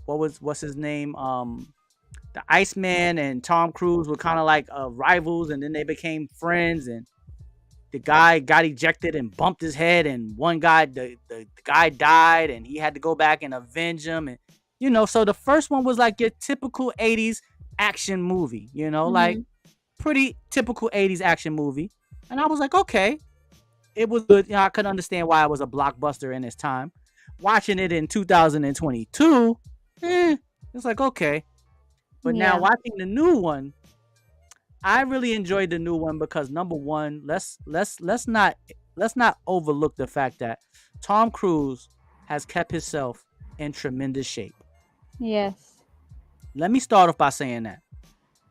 what's his name? The Iceman and Tom Cruise were kind of like rivals, and then they became friends. And the guy got ejected and bumped his head, and one guy, the guy died, and he had to go back and avenge him. And so the first one was like your typical 80s action movie, like pretty typical 80s action movie. And I was like, okay, it was good. I could understand why it was a blockbuster in its time. Watching it in 2022, it's like, okay. But now watching the new one, I really enjoyed the new one because number one, let's not overlook the fact that Tom Cruise has kept himself in tremendous shape. Yes. Let me start off by saying that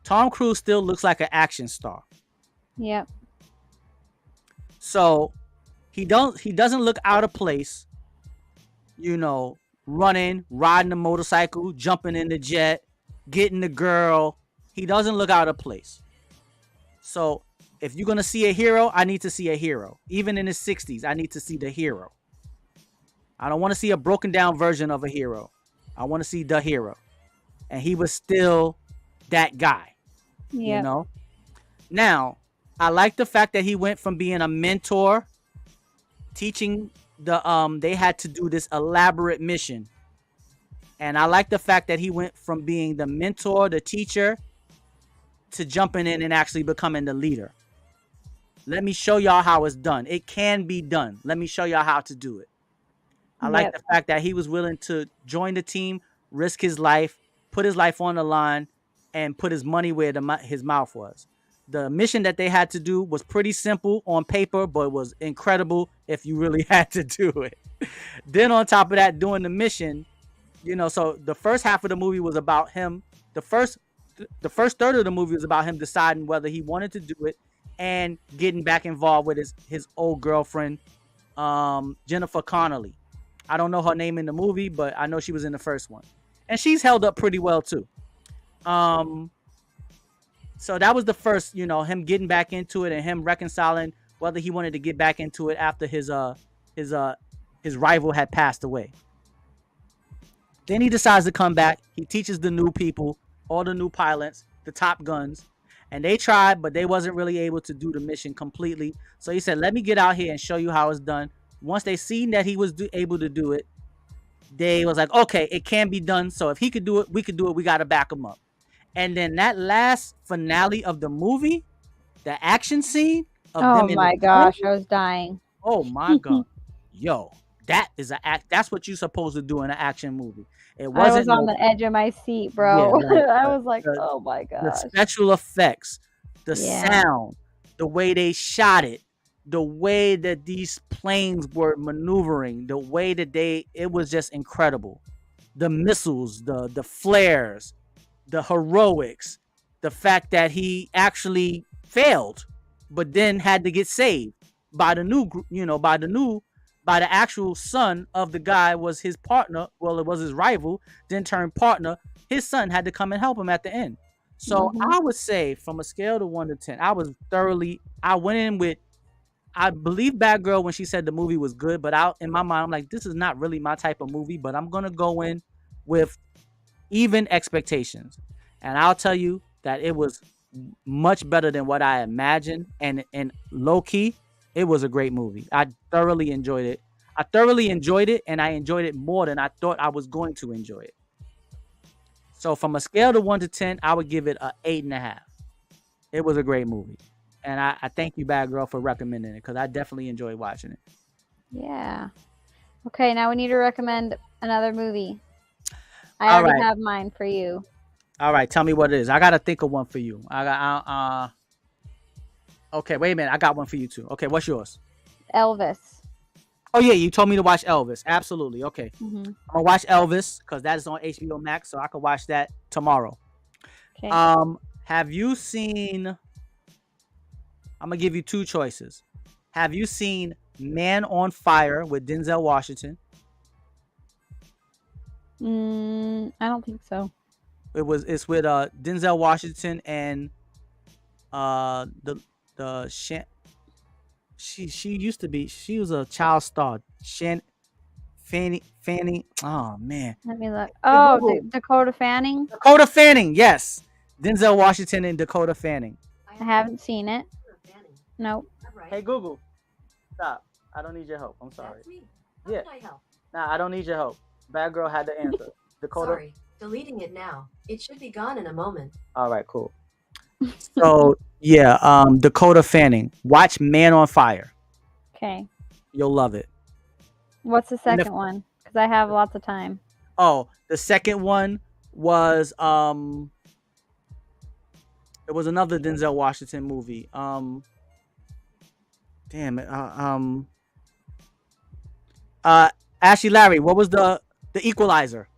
Tom Cruise still looks like an action star. Yep. So he doesn't look out of place, running, riding a motorcycle, jumping in the jet, getting the girl. He doesn't look out of place. So if you're going to see a hero, I need to see a hero. Even in his 60s, I need to see the hero. I don't want to see a broken down version of a hero. I want to see the hero. And he was still that guy. Yeah. Now, I like the fact that he went from being a mentor, teaching they had to do this elaborate mission. And I like the fact that he went from being the mentor, the teacher, to jumping in and actually becoming the leader. Let me show y'all how it's done. It can be done. Let me show y'all how to do it. I like the fact that he was willing to join the team, risk his life, put his life on the line, and put his money where his mouth was. The mission that they had to do was pretty simple on paper, but it was incredible if you really had to do it. Then on top of that, doing the mission, so the first half of the movie was about him. The first third of the movie was about him deciding whether he wanted to do it and getting back involved with his old girlfriend, Jennifer Connelly. I don't know her name in the movie, but I know she was in the first one. And she's held up pretty well too. So that was the first, him getting back into it and him reconciling whether he wanted to get back into it after his rival had passed away. Then he decides to come back. He teaches the new people, all the new pilots, the Top Guns, and they tried, but they wasn't really able to do the mission completely. So he said, let me get out here and show you how it's done. Once they seen that he was able to do it, they was like, okay, it can be done. So if he could do it, we could do it. We got to back him up. And then that last finale of the movie, the action scene of Oh them in the my plane, gosh, I was dying. oh my God. Yo, that is a act. That's what you're supposed to do in an action movie. It I was wasn't on no, the edge of my seat, yeah, bro. like I was like, the, oh my the gosh. special effects, the Yeah. sound, the way they shot it, the way that these planes were maneuvering, the way that it was just incredible. The missiles, the flares, the heroics, the fact that he actually failed, but then had to get saved by the new, by the actual son of the guy was his partner. Well, it was his rival, then turned partner. His son had to come and help him at the end. So I would say, from a scale to 1 to 10, I went in with, I believe Badgurl when she said the movie was good, but in my mind, I'm like, this is not really my type of movie, but I'm going to go in with even expectations. And I'll tell you that it was much better than what I imagined. And low key, it was a great movie. I thoroughly enjoyed it. And I enjoyed it more than I thought I was going to enjoy it. So from a scale to 1 to 10, I would give it a 8.5. It was a great movie. And I thank you, Badgurl, for recommending it, because I definitely enjoyed watching it. Yeah. Okay, now we need to recommend another movie. I already have mine for you. All right, tell me what it is. I gotta think of one for you. Okay, wait a minute. I got one for you too. Okay, what's yours? Elvis. Oh yeah, you told me to watch Elvis. Absolutely. Okay, Mm-hmm. I'm gonna watch Elvis because that is on HBO Max, so I can watch that tomorrow. Okay. Have you seen? I'm gonna give you two choices. Have you seen Man on Fire with Denzel Washington? I don't think so. It's with Denzel Washington and she was a child star. Fanny. Oh man. Let me look. Oh, Dakota Fanning. Dakota Fanning, yes. Denzel Washington and Dakota Fanning. I haven't seen it. Nope. Hey Google, stop. I don't need your help. I'm sorry. Yeah. Nah, I don't need your help. Badgurl had the answer. Dakota. Sorry, deleting it now. It should be gone in a moment. All right, cool. So yeah, Dakota Fanning. Watch Man on Fire. Okay. You'll love it. What's the second one? Because I have lots of time. Oh, the second one was it was another Denzel Washington movie. Damn it. Ashley Larry, what was the Equalizer?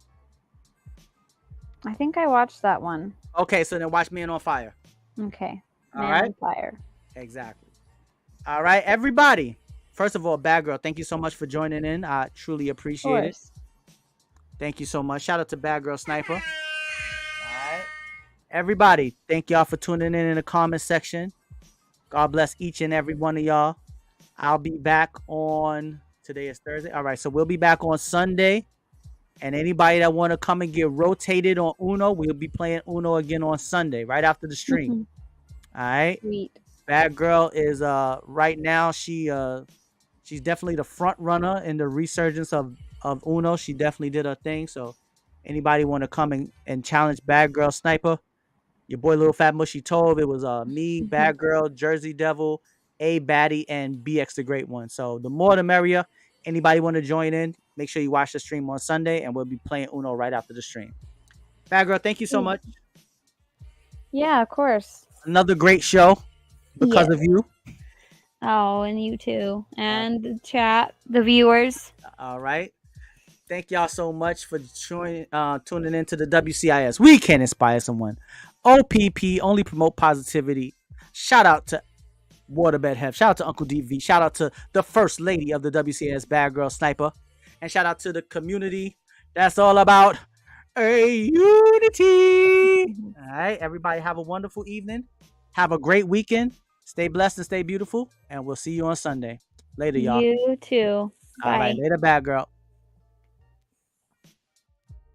I think I watched that one. Okay, so then watch Man on Fire. Okay. All Man right. on Fire. Exactly. All right, everybody. First of all, Badgurl, thank you so much for joining in. I truly appreciate it. Thank you so much. Shout out to Badgurl Sniper. All right. Everybody, thank y'all for tuning in the comment section. God bless each and every one of y'all. I'll be back on, today is Thursday. All right, so we'll be back on Sunday. And anybody that want to come and get rotated on Uno, we'll be playing Uno again on Sunday, right after the stream. All right. Sweet. Badgurl is right now, she's definitely the front runner in the resurgence of Uno. She definitely did her thing. So anybody want to come and challenge Badgurl Sniper, your boy Little Fat Mushy Tove. It was me, Badgurl, Jersey Devil, A Baddie, and BX the Great One. So the more the merrier. Anybody want to join in, make sure you watch the stream on Sunday, and we'll be playing Uno right after the stream. Badgurl, thank you so much. Yeah, of course. Another great show because of you. Oh, and you too. And the chat, the viewers. All right. Thank y'all so much for tuning into the WCIS. We can inspire someone. OPP, only promote positivity. Shout out to Waterbed Hef. Shout out to Uncle DV. Shout out to the First Lady of the WCIS, Badgurl Sniper. And shout out to the community. That's all about a unity. All right. Everybody have a wonderful evening. Have a great weekend. Stay blessed and stay beautiful. And we'll see you on Sunday. Later, y'all. You too. Bye. All right. Later, Badgurl.